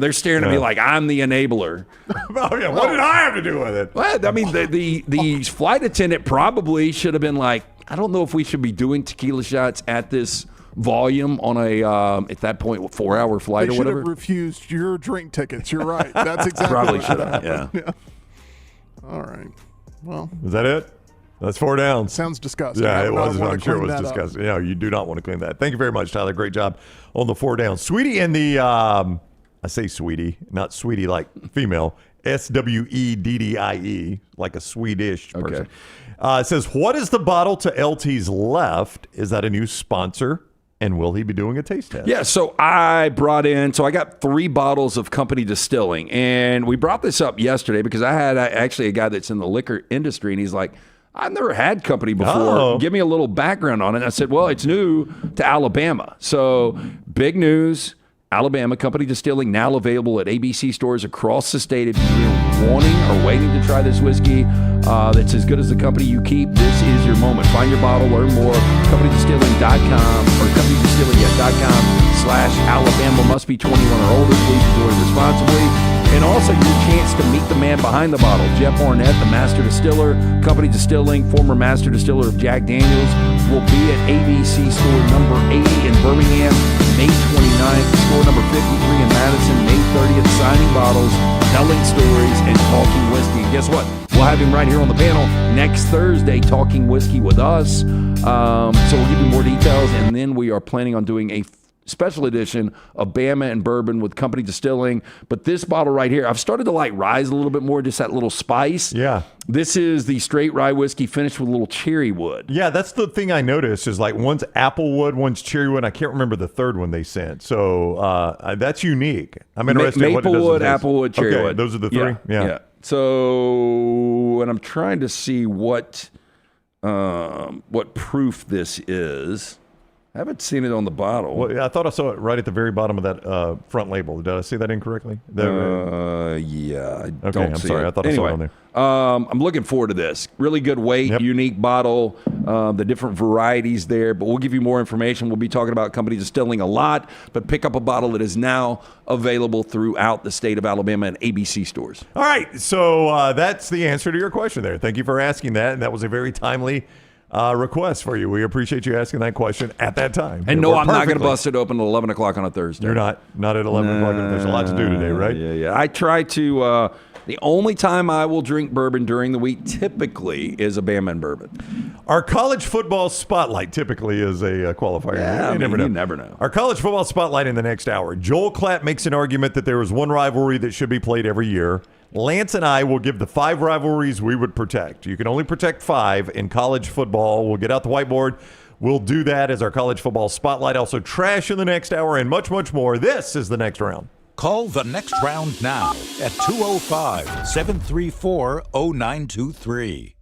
they're staring at me like I'm the enabler. What did I have to do with it? Well, I mean, the flight attendant probably should have been like, I don't know if we should be doing tequila shots at this volume on a at that point 4-hour flight They or whatever. should have refused your drink tickets. You're right. That's exactly Probably what should have. Yeah. All right. Well, is that it? That's 4 downs. Sounds disgusting. Yeah, it was. I'm sure it was that disgusting. Yeah, you do not want to clean that. Thank you very much, Tyler. Great job on the 4 downs. Sweetie in the, I say sweetie, not sweetie like female, SWEDDIE, like a Swedish person. It says, what is the bottle to LT's left? Is that a new sponsor? And will he be doing a taste test? Yeah, so I got 3 bottles of company distilling. And we brought this up yesterday because I had actually a guy that's in the liquor industry, and he's like, I've never had company before. Oh. Give me a little background on it. And I said, well, it's new to Alabama. So big news. Alabama Company Distilling now available at ABC stores across the state. If you're wanting or waiting to try this whiskey that's as good as the company you keep, this is your moment. Find your bottle, learn more. CompanyDistilling.com or CompanyDistilling.com/Alabama. Must be 21 or older. Please enjoy responsibly. And also your chance to meet the man behind the bottle, Jeff Arnett, the master distiller, Company Distilling, former master distiller of Jack Daniels, will be at ABC store number 80 in Birmingham, May 29th, store number 53 in Madison, May 30th, signing bottles, telling stories, and talking whiskey. And guess what? We'll have him right here on the panel next Thursday talking whiskey with us. So we'll give you more details, and then we are planning on doing a special edition of Bama and Bourbon with Company Distilling. But this bottle right here, I've started to like rise a little bit more, just that little spice. Yeah. This is the straight rye whiskey finished with a little cherry wood. Yeah, that's the thing I noticed is like one's applewood, one's cherry wood. I can't remember the third one they sent. So that's unique. I'm interested in what it does. Maplewood, applewood, cherry wood. Those are the 3? Yeah. So, and I'm trying to see what proof this is. I haven't seen it on the bottle. Well, I thought I saw it right at the very bottom of that front label. Did I see that incorrectly? Yeah, I okay, don't I'm see sorry. it. I thought I saw it on there. I'm looking forward to this. Really good weight, unique bottle, the different varieties there. But we'll give you more information. We'll be talking about Company Distilling a lot, but pick up a bottle that is now available throughout the state of Alabama and ABC stores. All right, so that's the answer to your question there. Thank you for asking that, and that was a very timely request for you. We appreciate you asking that question at that time. And no, I'm not going to bust it open at 11 o'clock on a Thursday. You're not at 11 o'clock. There's a lot to do today, right? Yeah. I try to, the only time I will drink bourbon during the week typically is a Bama and bourbon. Our college football spotlight typically is a qualifier. Yeah, you never know. Our college football spotlight in the next hour. Joel Klatt makes an argument that there is one rivalry that should be played every year. Lance and I will give the 5 rivalries we would protect. You can only protect 5 in college football. We'll get out the whiteboard. We'll do that as our college football spotlight. Also, trash in the next hour and much, much more. This is the next round. Call the next round now at 205-734-0923.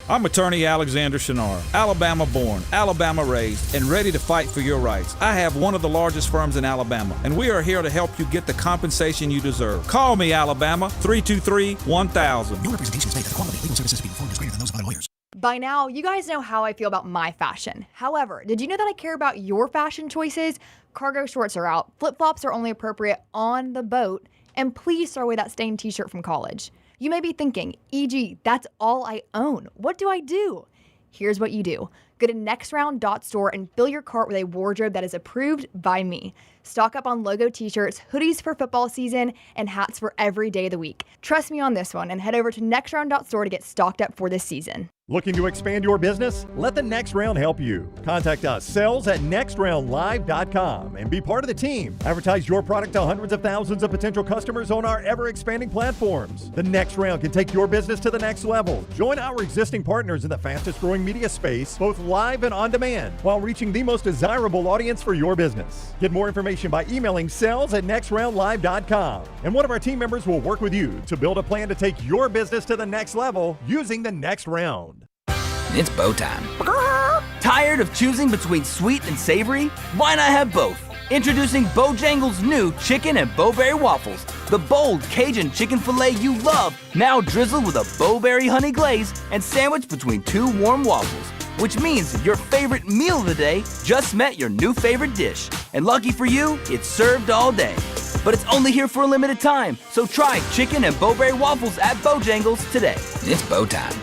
I'm attorney Alexander Shunnarah, Alabama born, Alabama raised, and ready to fight for your rights. I have one of the largest firms in Alabama, and we are here to help you get the compensation you deserve. Call me, Alabama, 323-1000. Your representation is made that the quality of legal services being performed is greater than those of other lawyers. By now, you guys know how I feel about my fashion. However, did you know that I care about your fashion choices? Cargo shorts are out, flip-flops are only appropriate on the boat, and please throw away that stained t-shirt from college. You may be thinking, EG, that's all I own. What do I do? Here's what you do. Go to nextround.store and fill your cart with a wardrobe that is approved by me. Stock up on logo t-shirts, hoodies for football season, and hats for every day of the week. Trust me on this one and head over to nextround.store to get stocked up for this season. Looking to expand your business? Let the Next Round help you. Contact us, sales@nextroundlive.com, and be part of the team. Advertise your product to hundreds of thousands of potential customers on our ever-expanding platforms. The Next Round can take your business to the next level. Join our existing partners in the fastest-growing media space, both live and on demand, while reaching the most desirable audience for your business. Get more information by emailing sales@nextroundlive.com, and one of our team members will work with you to build a plan to take your business to the next level using the Next Round. It's bow time. Tired of choosing between sweet and savory? Why not have both? Introducing Bojangles' new chicken and bowberry waffles. The bold Cajun chicken filet you love, now drizzled with a bowberry honey glaze and sandwiched between 2 warm waffles. Which means your favorite meal of the day just met your new favorite dish. And lucky for you, it's served all day. But it's only here for a limited time, so try chicken and bowberry waffles at Bojangles today. It's bow time.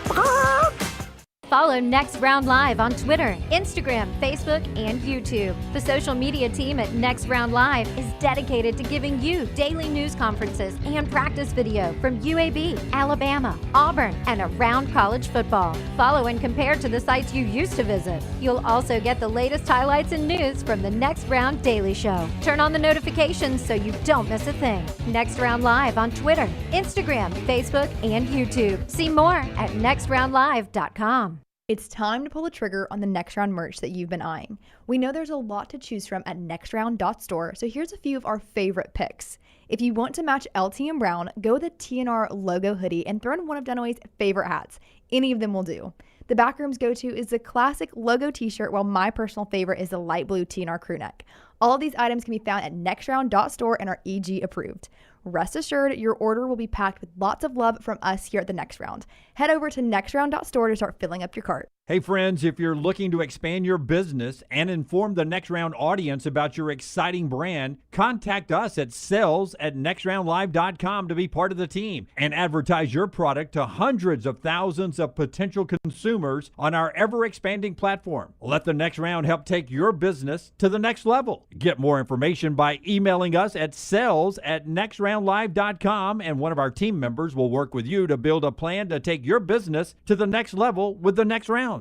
Follow Next Round Live on Twitter, Instagram, Facebook, and YouTube. The social media team at Next Round Live is dedicated to giving you daily news conferences and practice video from UAB, Alabama, Auburn, and around college football. Follow and compare to the sites you used to visit. You'll also get the latest highlights and news from the Next Round Daily Show. Turn on the notifications so you don't miss a thing. Next Round Live on Twitter, Instagram, Facebook, and YouTube. See more at nextroundlive.com. It's time to pull the trigger on the Next Round merch that you've been eyeing. We know there's a lot to choose from at nextround.store, so here's a few of our favorite picks. If you want to match LT and Brown, go with a TNR logo hoodie and throw in one of Dunaway's favorite hats. Any of them will do. The Backroom's go-to is the classic logo t-shirt, while my personal favorite is the light blue TNR crew neck. All of these items can be found at nextround.store and are EG approved. Rest assured, your order will be packed with lots of love from us here at the Next Round. Head over to nextround.store to start filling up your cart. Hey friends, if you're looking to expand your business and inform the Next Round audience about your exciting brand, contact us at sales@nextroundlive.com to be part of the team and advertise your product to hundreds of thousands of potential consumers on our ever-expanding platform. Let the Next Round help take your business to the next level. Get more information by emailing us at sales@nextroundlive.com, and one of our team members will work with you to build a plan to take your business to the next level with the Next Round.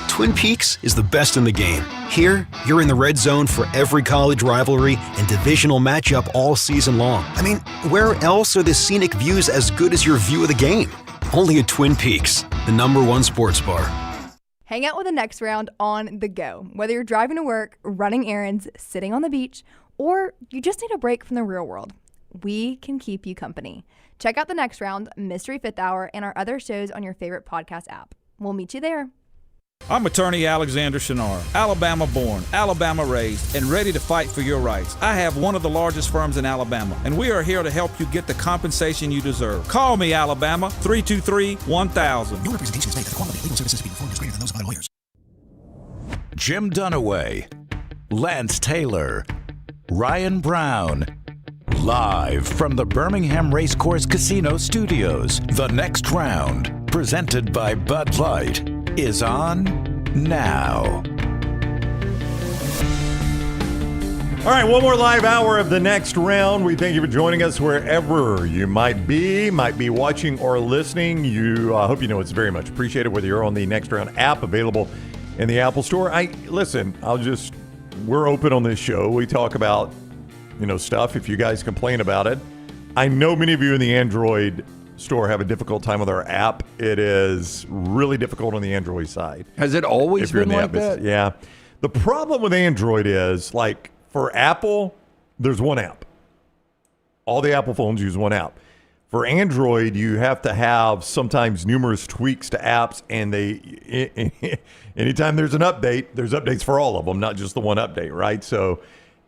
Twin Peaks is the best in the game. Here, you're in the red zone for every college rivalry and divisional matchup all season long. I mean, where else are the scenic views as good as your view of the game? Only at Twin Peaks, the #1 sports bar. Hang out with the Next Round on the go. Whether you're driving to work, running errands, sitting on the beach, or you just need a break from the real world, we can keep you company. Check out the Next Round, Mystery Fifth Hour, and our other shows on your favorite podcast app. We'll meet you there. I'm attorney Alexander Shunnarah, Alabama born, Alabama raised, and ready to fight for your rights. I have one of the largest firms in Alabama, and we are here to help you get the compensation you deserve. Call me, Alabama, 323-1000. No representation is made that the quality of legal services to be performed is greater than those of other lawyers. Jim Dunaway, Lance Taylor, Ryan Brown. Live from the Birmingham Racecourse Casino Studios, the next round, presented by Bud Light, is on now. All right, one more live hour of the next round. We thank you for joining us wherever you might be watching or listening. I hope you know it's very much appreciated, whether you're on the Next Round app available in the Apple Store. We're open on this show. We talk about, stuff if you guys complain about it. I know many of you in the Android store have a difficult time with our app. It is really difficult on the Android side. Has it always been like that? Yeah. The problem with Android is, like, for Apple, there's one app. All the Apple phones use one app. For Android, you have to have sometimes numerous tweaks to apps, and anytime there's an update, there's updates for all of them, not just the one update, right? So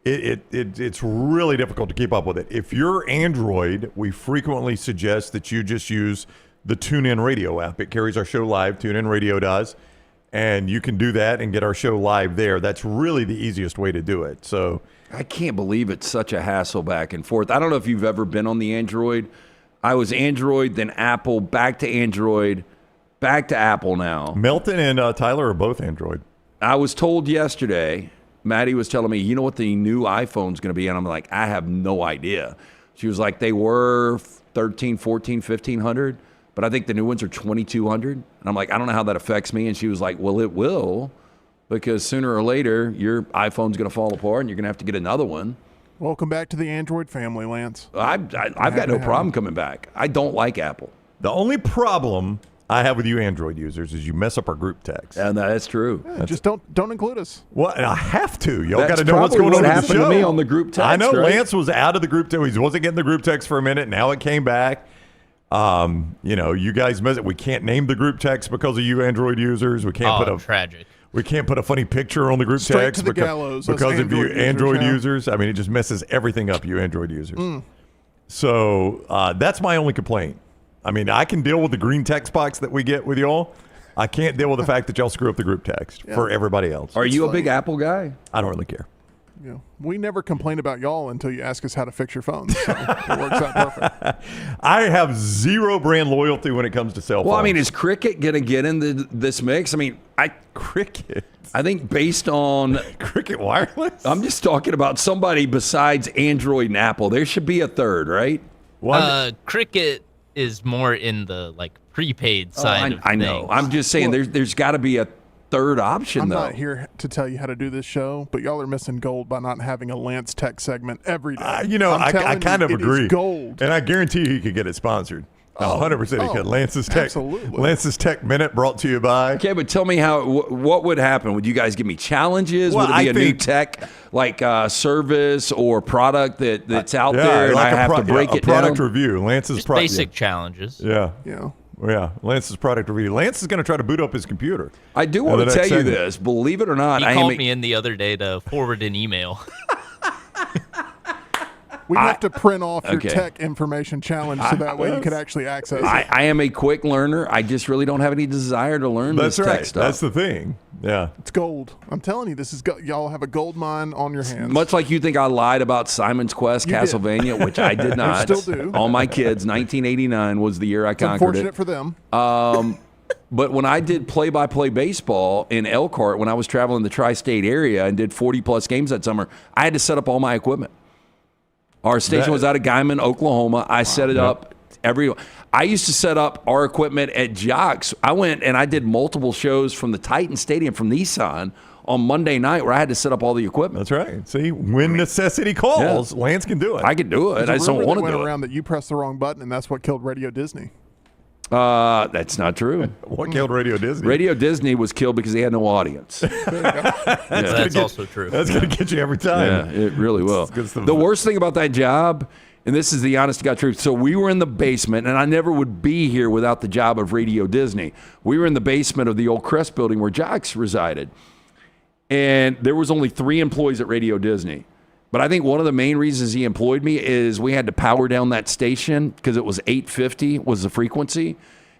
it's really difficult to keep up with it. If you're Android, we frequently suggest that you just use the TuneIn Radio app. It carries our show live. TuneIn Radio does. And you can do that and get our show live there. That's really the easiest way to do it. So I can't believe it's such a hassle back and forth. I don't know if you've ever been on the Android. I was Android, then Apple, back to Android, back to Apple now. Melton and Tyler are both Android. I was told yesterday, Maddie was telling me, you know what the new iPhone's going to be? And I'm like, I have no idea. She was like, they were 13, 14, 1500, but I think the new ones are 2200. And I'm like, I don't know how that affects me. And she was like, well, it will, because sooner or later, your iPhone's going to fall apart and you're going to have to get another one. Welcome back to the Android family, Lance. I've got no problem coming back. I don't like Apple. The only problem I have with you Android users is you mess up our group text. And that's true. Yeah, just don't include us. Well, I have to. Y'all got to That's know what's going on what with the show. happened to me on the group text. I know right? Lance was out of the group text. He wasn't getting the group text for a minute. Now it came back. You guys mess it. We can't name the group text because of you Android users. We can't tragic. We can't put a funny picture on the group Straight text to the gallows, because of you Android users. Yeah. I mean, it just messes everything up, you Android users. So that's my only complaint. I mean, I can deal with the green text box that we get with y'all. I can't deal with the fact that y'all screw up the group text for everybody else. Are you a big Apple guy? I don't really care. Yeah. We never complain about y'all until you ask us how to fix your phones. So it works out perfect. I have zero brand loyalty when it comes to cell phones. Well, I mean, is Cricket going to get into this mix? I mean, Cricket? I think based on Cricket Wireless? I'm just talking about somebody besides Android and Apple. There should be a third, right? Cricket is more in the prepaid side of I know. things. I'm just saying there's got to be a third option, I'm though. not here to tell you how to do this show, but y'all are missing gold by not having a Lance Tech segment every day. I kind of agree. It is gold. And I guarantee you he could get it sponsored. 100% he could. Lance's Tech. Absolutely. Lance's Tech Minute brought to you by. Okay, but tell me what would happen? Would you guys give me challenges? Well, would it be new tech service or product that's out there and I have to break it down? A product review. Lance's Just basic challenges. Yeah. Yeah. Yeah, Lance's product review. Lance is going to try to boot up his computer. I do want to tell you this. Believe it or not, he called me in the other day to forward an email. We have to print off your tech information challenge so that way you can actually access it. I am a quick learner. I just really don't have any desire to learn this tech stuff. That's the thing. Yeah. It's gold. I'm telling you, this is y'all have a gold mine on your hands. Much like you think I lied about Simon's Quest Castlevania, which I did not. You still do. All my kids, 1989 was the year I conquered unfortunate for them. But when I did play-by-play baseball in Elkhart, when I was traveling the tri-state area and did 40-plus games that summer, I had to set up all my equipment. Our station was out of Guyman, Oklahoma. I set it up I used to set up our equipment at Jocks. I went and I did multiple shows from the Titan Stadium from Nissan on Monday night where I had to set up the equipment. That's right. See, when necessity calls, Lance can do it. I can do it. I just don't want to do it. Went around that you pressed the wrong button, and that's what killed Radio Disney. That's not true. What killed Radio Disney? Radio Disney was killed because they had no audience. That's also true. That's going to get you every time. Yeah, it really will. The worst thing about that job and this is the honest to God truth. So we were in the basement, and I never would be here without the job of Radio Disney. We were in the basement of the old Crest building where Jocks resided. And there was only 3 employees at Radio Disney. But I think one of the main reasons he employed me is we had to power down that station because it was 850 was the frequency.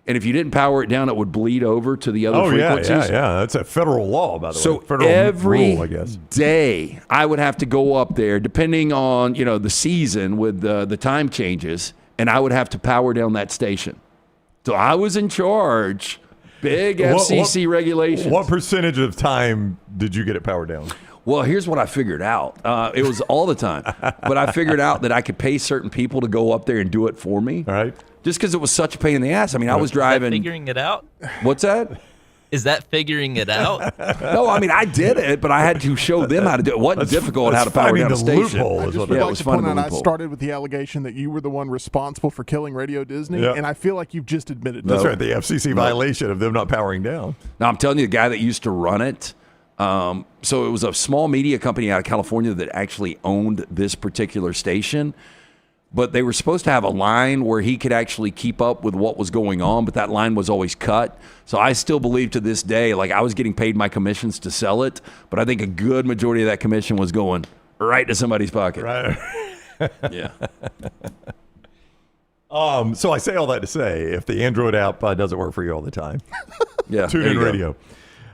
And if you didn't power it down, it would bleed over to the other frequencies. Yeah. That's a federal law, by the way. So Federal every rule, I guess. day, I would have to go up there, depending on the season with the time changes, and I would have to power down that station. So I was in charge. Big FCC regulations. What percentage of time did you get it powered down? Well, here's what I figured out. It was all the time. But I figured out that I could pay certain people to go up there and do it for me. All right. Just because it was such a pain in the ass. I mean, I was driving. Is that figuring it out? What's that? Is that figuring it out? No, I mean, I did it, but I had to show them how to do it. It wasn't difficult how to power down a station. I just would like to point out, I started with the allegation that you were the one responsible for killing Radio Disney, and I feel like you've just admitted That's that. right, the FCC violation of them not powering down. Now, I'm telling you, the guy that used to run it, so it was a small media company out of California that actually owned this particular station. But they were supposed to have a line where he could actually keep up with what was going on, but that line was always cut. So I still believe to this day, like I was getting paid my commissions to sell it, but I think a good majority of that commission was going right to somebody's pocket. Right. Yeah. So I say all that to say, if the Android app doesn't work for you all the time, tune in radio.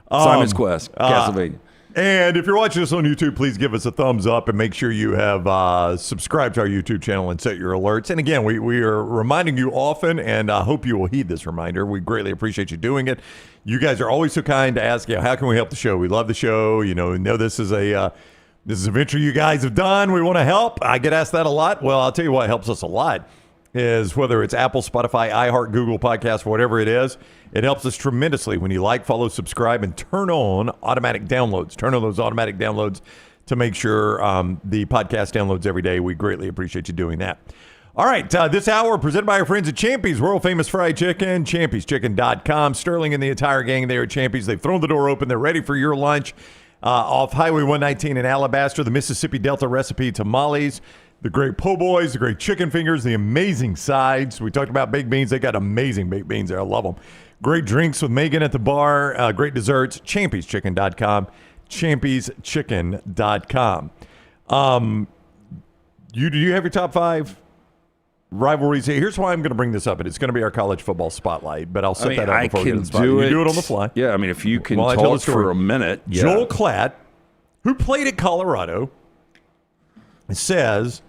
Simon's Quest, Castlevania. And if you're watching us on YouTube, please give us a thumbs up and make sure you have subscribed to our YouTube channel and set your alerts. And again, we are reminding you often, and I hope you will heed this reminder. We greatly appreciate you doing it. You guys are always so kind to ask, how can we help the show? We love the show. We know this is a venture you guys have done. We want to help. I get asked that a lot. Well, I'll tell you what helps us a lot is whether it's Apple, Spotify, iHeart, Google Podcasts, whatever it is, it helps us tremendously when you like, follow, subscribe, and turn on automatic downloads. Turn on those automatic downloads to make sure the podcast downloads every day. We greatly appreciate you doing that. All right, this hour presented by our friends at Champy's, world famous fried chicken, champy'schicken.com. Sterling and the entire gang there at Champy's. They've thrown the door open. They're ready for your lunch off Highway 119 in Alabaster, the Mississippi Delta recipe tamales, the great po' boys, the great chicken fingers, the amazing sides. We talked about baked beans. They got amazing baked beans there. I love them. Great drinks with Megan at the bar. Great desserts. champy'schicken.com. champy'schicken.com. Do you have your top 5 rivalries? Here's why I'm going to bring this up. And it's going to be our college football spotlight, but I'll set that up before we get in the spot. You do it on the fly. Yeah, I mean, if you can talk for a minute. Yeah. Joel Klatt, who played at Colorado, says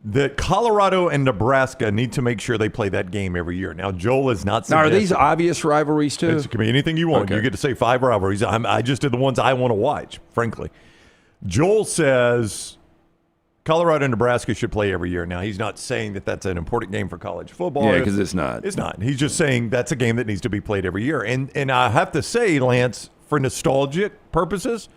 that Colorado and Nebraska need to make sure they play that game every year. Now, Joel is not suggesting. Now, are these obvious rivalries, too? It can be anything you want. Okay. You get to say 5 rivalries. I just did the ones I want to watch, frankly. Joel says Colorado and Nebraska should play every year. Now, he's not saying that that's an important game for college football. Yeah, because it's not. It's not. He's just saying that's a game that needs to be played every year. And I have to say, Lance, for nostalgic purposes,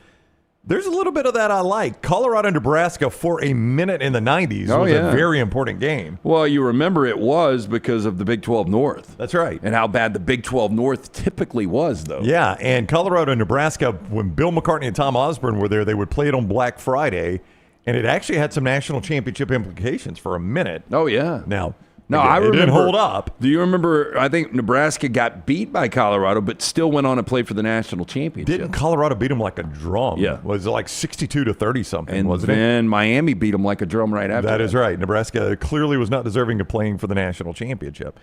there's a little bit of that I like. Colorado-Nebraska for a minute in the 90s was a very important game. Well, you remember it was because of the Big 12 North. That's right. And how bad the Big 12 North typically was, though. Yeah, and Colorado-Nebraska, when Bill McCartney and Tom Osborne were there, they would play it on Black Friday, and it actually had some national championship implications for a minute. Oh, yeah. Now, no, I remember. It didn't hold up. Do you remember, I think Nebraska got beat by Colorado, but still went on to play for the national championship. Didn't Colorado beat them like a drum? Yeah. Was it like 62-30-something, wasn't it? And then Miami beat them like a drum right after that. That is right. Nebraska clearly was not deserving of playing for the national championship,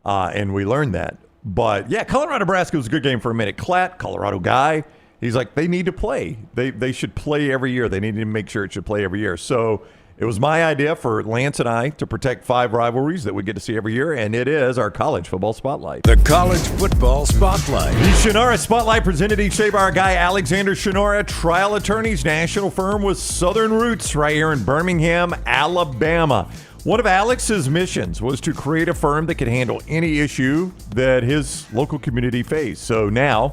and we learned that. But, yeah, Colorado-Nebraska was a good game for a minute. Klatt, Colorado guy, he's like, they need to play. They should play every year. They need to make sure it should play every year. So it was my idea for Lance and I to protect 5 rivalries that we get to see every year, and it is our college football spotlight. The college football spotlight. The Shunnarah Spotlight presented each day by our guy Alexander Shunnarah, trial attorneys, national firm with southern roots right here in Birmingham, Alabama. One of Alex's missions was to create a firm that could handle any issue that his local community faced. So now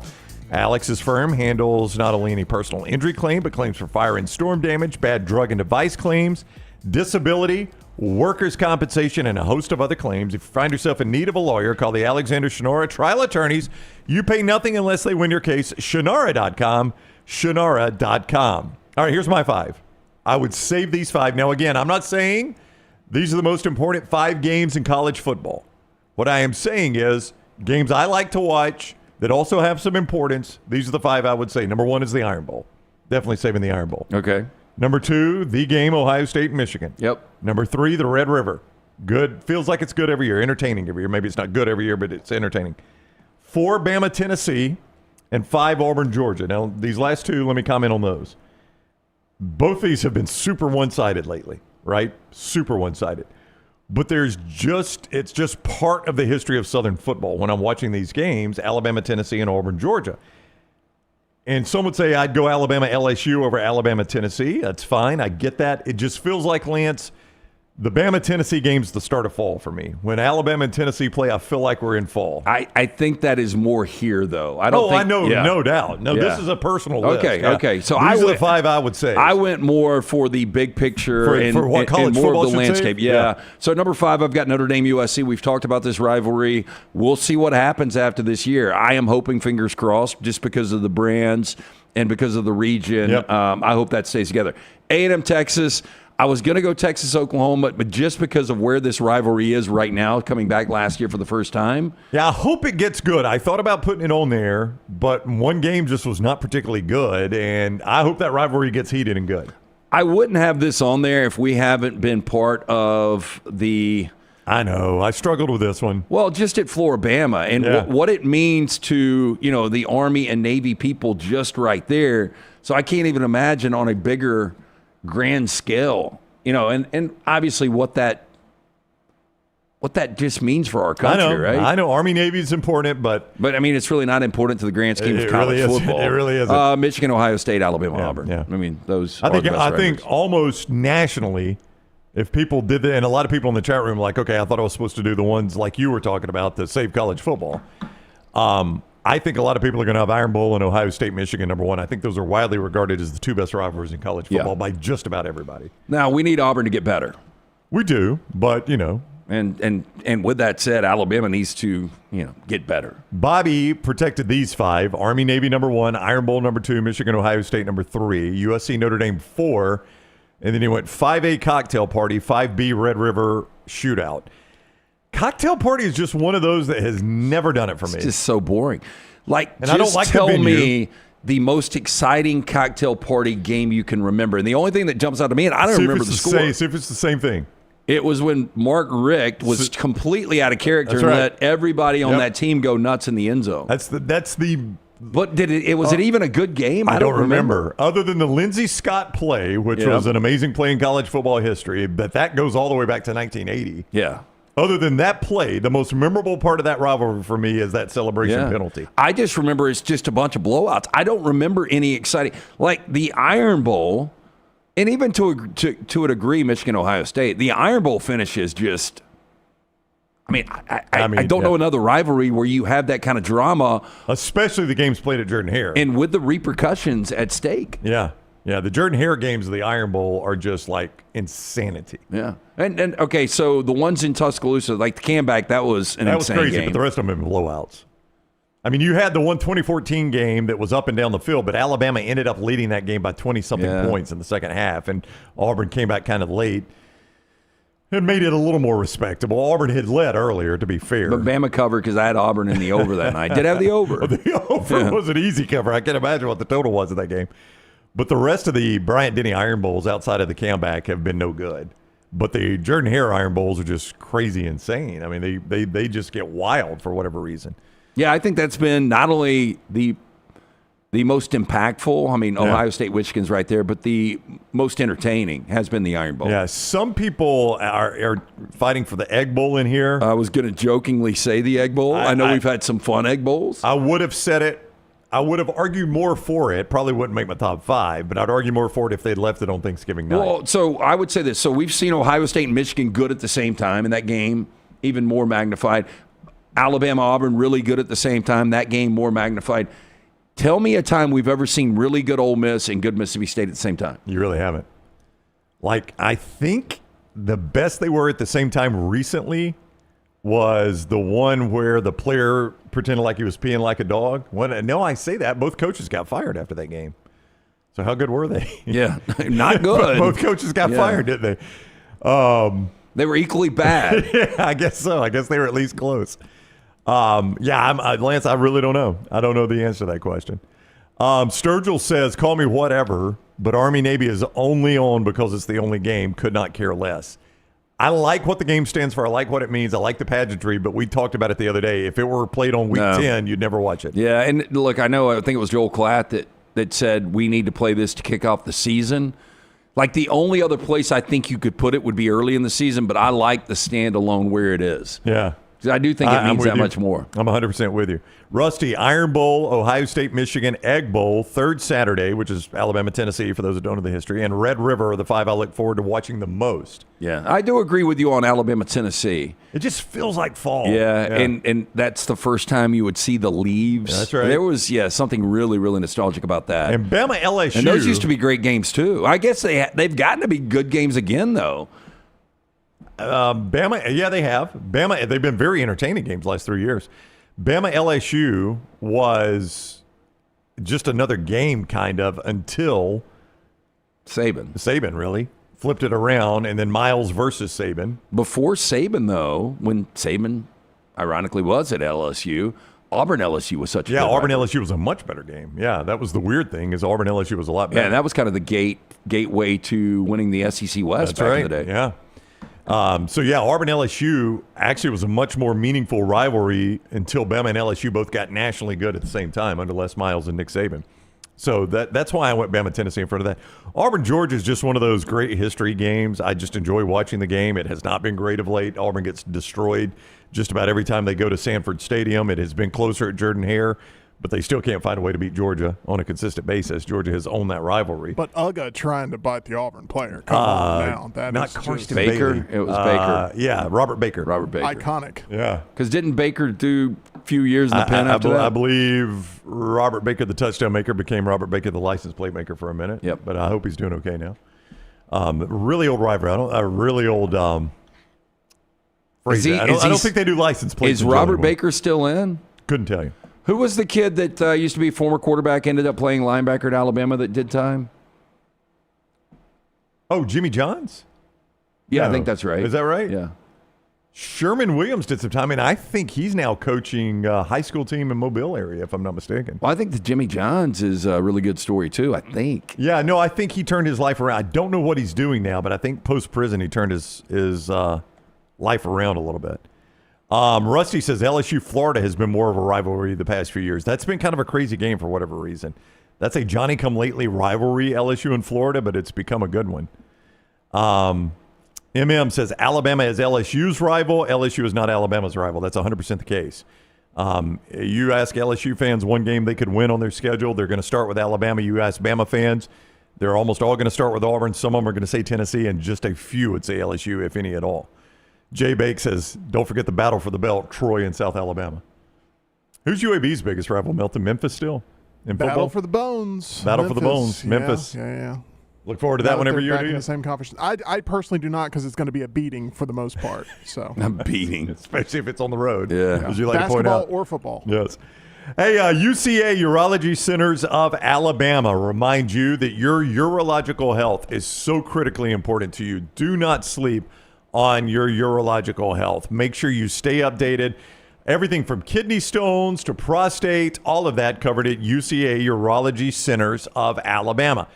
Alex's firm handles not only any personal injury claim, but claims for fire and storm damage, bad drug and device claims, disability, workers' compensation, and a host of other claims. If you find yourself in need of a lawyer, call the Alexander Shunnarah trial attorneys. You pay nothing unless they win your case. Shunnarah.com, Shunnarah.com. All right, here's my 5. I would save these 5. Now, again, I'm not saying These are the most important 5 games in college football. What I am saying is games I like to watch that also have some importance. These are the 5 I would say. Number 1 is the Iron Bowl. Definitely saving the Iron Bowl. Okay. Number 2, the game, Ohio State and Michigan. Yep. Number 3, the Red River. Good. Feels like it's good every year. Entertaining every year. Maybe it's not good every year, but it's entertaining. 4, Bama, Tennessee. And 5, Auburn, Georgia. Now, these last 2, let me comment on those. Both these have been super one-sided lately, right? Super one-sided. But it's just part of the history of Southern football. When I'm watching these games, Alabama, Tennessee, and Auburn, Georgia. And some would say I'd go Alabama, LSU over Alabama, Tennessee. That's fine. I get that. It just feels like, Lance, the Bama-Tennessee game's the start of fall for me. When Alabama and Tennessee play, I feel like we're in fall. I think that is more here, though. I know, no doubt. No, This is a personal list. Okay. So these are the 5 I would say. I went more for the big picture and what college and more football of the landscape. Yeah. So number 5, I've got Notre Dame, USC. We've talked about this rivalry. We'll see what happens after this year. I am hoping, fingers crossed, just because of the brands and because of the region. Yep. I hope that stays together. A&M, Texas. I was going to go Texas, Oklahoma, but just because of where this rivalry is right now, coming back last year for the first time. Yeah, I hope it gets good. I thought about putting it on there, but one game just was not particularly good, and I hope that rivalry gets heated and good. I wouldn't have this on there if we haven't been part of the... I know. I struggled with this one. Well, just at Floribama and what it means to, the Army and Navy people just right there. So I can't even imagine on a bigger... grand scale, and obviously what that just means for our country, right? I know Army Navy is important, but I mean it's really not important to the grand scheme of college football. It really isn't. Michigan, Ohio State, Alabama, Auburn. Yeah. I mean those. I think almost nationally, if people did that, and a lot of people in the chat room like, okay, I thought I was supposed to do the ones like you were talking about to save college football. I think a lot of people are going to have Iron Bowl and Ohio State, Michigan, number 1. I think those are widely regarded as the 2 best rivalries in college football by just about everybody. Now, we need Auburn to get better. We do, but, And with that said, Alabama needs to, get better. Bobby protected these 5. Army, Navy, number 1. Iron Bowl, number 2. Michigan, Ohio State, number 3. USC, Notre Dame, 4. And then he went 5A cocktail party, 5B Red River shootout. Cocktail party is just one of those that has never done it for me. It's just so boring. And I don't like tell the venue. me the most exciting cocktail party game you can remember. And the only thing that jumps out to me, and I don't remember the score. See if it's the same thing. It was when Mark Richt was completely out of character and let everybody on that team go nuts in the end zone. That's the. But was it even a good game? I don't remember. Other than the Lindsey Scott play, which was an amazing play in college football history, but that goes all the way back to 1980. Yeah. Other than that play, the most memorable part of that rivalry for me is that celebration penalty. I just remember it's just a bunch of blowouts. I don't remember any exciting, like the Iron Bowl, and even to a degree, Michigan, Ohio State. The Iron Bowl finish is just. I don't know another rivalry where you have that kind of drama, especially the games played at Jordan-Hare, and with the repercussions at stake. Yeah. Yeah, the Jordan-Hare games of the Iron Bowl are just like insanity. Yeah, and okay, so the ones in Tuscaloosa, like the comeback, that was insane crazy, game. But the rest of them have been blowouts. I mean, you had the 2014 game that was up and down the field, but Alabama ended up leading that game by 20-something points in the second half, and Auburn came back kind of late. It made it a little more respectable. Auburn had led earlier, to be fair. But Bama covered because I had Auburn in the over that night. Did have the over. The over was an easy cover. I can't imagine what the total was in that game. But the rest of the Bryant-Denny Iron Bowls outside of the comeback have been no good. But the Jordan-Hare Iron Bowls are just crazy insane. I mean, they just get wild for whatever reason. Yeah, I think that's been not only the most impactful. I mean, Ohio State, Michigan's right there, but the most entertaining has been the Iron Bowl. Yeah, some people are fighting for the Egg Bowl in here. I was going to jokingly say the Egg Bowl. I know we've had some fun Egg Bowls. I would have said it. I would have argued more for it. Probably wouldn't make my top 5, but I'd argue more for it if they'd left it on Thanksgiving night. Well, so I would say this. So we've seen Ohio State and Michigan good at the same time in that game, even more magnified. Alabama, Auburn really good at the same time, that game more magnified. Tell me a time we've ever seen really good Ole Miss and good Mississippi State at the same time. You really haven't. Like, I think the best they were at the same time recently was the one where the player pretended like he was peeing like a dog. No, I say that. Both coaches got fired after that game. So how good were they? Yeah, not good. Both coaches got fired, didn't they? They were equally bad. Yeah, I guess so. I guess they were at least close. Lance, I really don't know. I don't know the answer to that question. Sturgill says, call me whatever, but Army-Navy is only on because it's the only game. Could not care less. I like what the game stands for. I like what it means. I like the pageantry, but we talked about it the other day. If it were played on week 10, you'd never watch it. Yeah, and look, I think it was Joel Klatt that said we need to play this to kick off the season. Like, the only other place I think you could put it would be early in the season, but I like the standalone where it is. Yeah. I do think it means that much more. I'm 100% with you. Rusty, Iron Bowl, Ohio State, Michigan, Egg Bowl, third Saturday, which is Alabama, Tennessee, for those that don't know the history, and Red River are the 5 I look forward to watching the most. Yeah, I do agree with you on Alabama, Tennessee. It just feels like fall. Yeah. And that's the first time you would see the leaves. Yeah, that's right. There was, something really, really nostalgic about that. And Bama, LSU. And those used to be great games, too. I guess they've gotten to be good games again, though. Bama, yeah, they have. Bama, they've been very entertaining games the last 3 years. Bama LSU was just another game, kind of, until Sabin really flipped it around, and then Miles versus Sabin. Before Sabin, though, when Sabin ironically was at LSU, Auburn LSU was such a good Auburn rivalry. LSU was a much better game. Yeah, that was the weird thing, is Auburn LSU was a lot better. Yeah, and that was kind of the gateway to winning the SEC West back in the day. Yeah. Auburn LSU actually was a much more meaningful rivalry until Bama and LSU both got nationally good at the same time under Les Miles and Nick Saban. So that's why I went Bama Tennessee in front of that. Auburn Georgia is just one of those great history games. I just enjoy watching the game. It has not been great of late. Auburn gets destroyed just about every time they go to Sanford Stadium. It has been closer at Jordan-Hare, but they still can't find a way to beat Georgia on a consistent basis. Georgia has owned that rivalry. But Uga trying to bite the Auburn player. Come on now. That not is Karsten Baker. Bailey. It was Baker. Yeah, Robert Baker. Iconic. Yeah. Because didn't Baker do a few years in the pen after that? I believe Robert Baker, the touchdown maker, became Robert Baker, the license plate maker for a minute. Yep. But I hope he's doing okay now. Really old rivalry. Really old phrase. I don't think they do license plates. Is Robert Baker still in? Couldn't tell you. Who was the kid that used to be a former quarterback, ended up playing linebacker at Alabama that did time? Oh, Jimmy Johns? Yeah, No. I think that's right. Is that right? Yeah. Sherman Williams did some time, and I think he's now coaching a high school team in Mobile area, if I'm not mistaken. Well, I think the Jimmy Johns is a really good story, too, I think. Yeah, no, I think he turned his life around. I don't know what he's doing now, but I think post-prison he turned his life around a little bit. Rusty says LSU Florida has been more of a rivalry the past few years. That's been kind of a crazy game for whatever reason. That's a Johnny-come-lately rivalry, LSU and Florida, but it's become a good one. MM says Alabama is LSU's rival. LSU is not Alabama's rival. That's 100% the case. You ask LSU fans one game they could win on their schedule, they're going to start with Alabama. You ask Bama fans, they're almost all going to start with Auburn. Some of them are going to say Tennessee, and just a few would say LSU, if any at all. Jay Bake says, don't forget the battle for the belt, Troy and South Alabama. Who's UAB's biggest rival, Milton? Memphis still? In Battle football? for the bones. Battle for the bones. Yeah, Memphis. Yeah. Look forward to that one every year, back do in you? the same conference. I personally do not, because it's going to be a beating for the most part. So A beating. Especially if it's on the road. Yeah. As you like to point basketball out. or football. Yes. Hey, UCA Urology Centers of Alabama remind you that your urological health is so critically important to you. Do not sleep on your urological health. Make sure you stay updated. Everything from kidney stones to prostate, all of that covered at UCA Urology Centers of Alabama.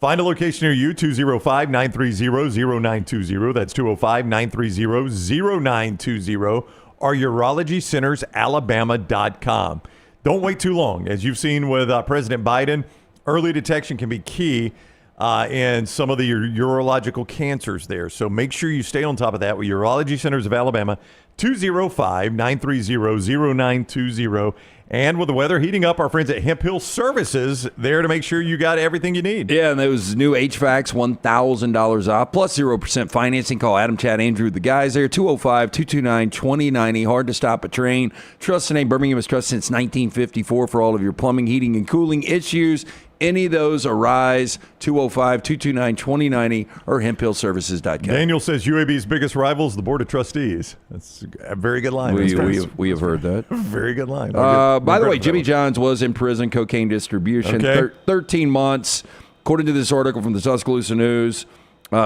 Find a location near you, 205-930-0920. That's 205-930-0920 or urologycentersalabama.com. Don't wait too long. As you've seen with President Biden, early detection can be key in some of the urological cancers there. So make sure you stay on top of that with Urology Centers of Alabama, 205-930-0920. And with the weather heating up, our friends at Hemp Hill Services there to make sure you got everything you need. Yeah, and those new HVACs, $1,000 off, plus 0% financing. Call Adam, Chad, Andrew, the guys there, 205-229-2090. Hard to stop a train. Trust the name. Birmingham has trusted since 1954 for all of your plumbing, heating, and cooling issues. Any of those arise, 205-229-2090 or hemphillservices.com. Daniel says UAB's biggest rival is the Board of Trustees. That's a very good line. We have heard that. Very good line. By the way, Jimmy Johns was in prison, cocaine distribution, Okay. 13 months. According to this article from the Tuscaloosa News,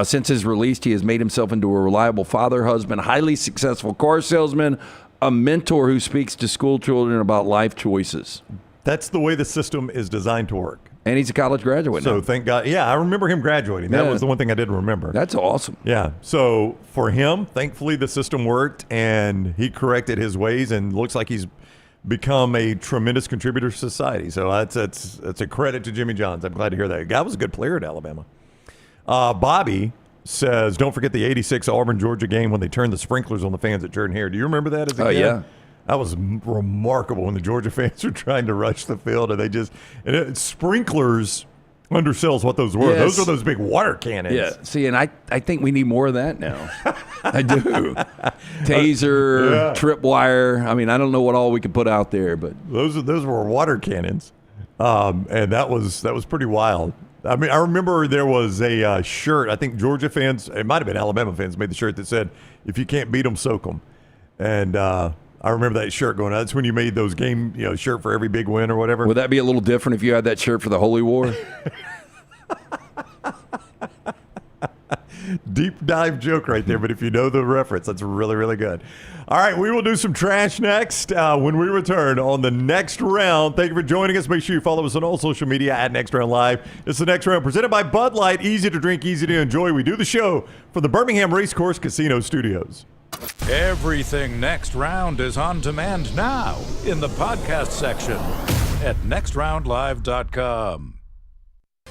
Since his release, he has made himself into a reliable father, husband, highly successful car salesman, a mentor who speaks to school children about life choices. That's the way the system is designed to work. And he's a college graduate now. So thank God. Yeah, I remember him graduating. That was the one thing I didn't remember. That's awesome. Yeah. So for him, thankfully the system worked and he corrected his ways and looks like he's become a tremendous contributor to society. So that's a credit to Jimmy Johns. I'm glad to hear that. The guy was a good player at Alabama. Bobby says, don't forget the 86 Auburn-Georgia game when they turned the sprinklers on the fans at Jordan-Hare. Do you remember that as a kid? Yeah. That was remarkable when the Georgia fans were trying to rush the field and sprinklers undersells what those were. Yes. Those are those big water cannons. Yeah. See, and I think we need more of that now. I do. Taser, tripwire. I mean, I don't know what all we could put out there, but those were water cannons, and that was pretty wild. I mean, I remember there was a shirt. I think Georgia fans, it might have been Alabama fans, made the shirt that said, "If you can't beat them, soak them." And I remember that shirt going out. That's when you made those game, shirt for every big win or whatever. Would that be a little different if you had that shirt for the Holy War? Deep dive joke right there, but if you know the reference, that's really, really good. All right, we will do some trash next when we return on the Next Round. Thank you for joining us. Make sure you follow us on all social media at Next Round Live. It's the Next Round presented by Bud Light. Easy to drink, easy to enjoy. We do the show from the Birmingham Racecourse Casino Studios. Everything Next Round is on demand now in the podcast section at nextroundlive.com.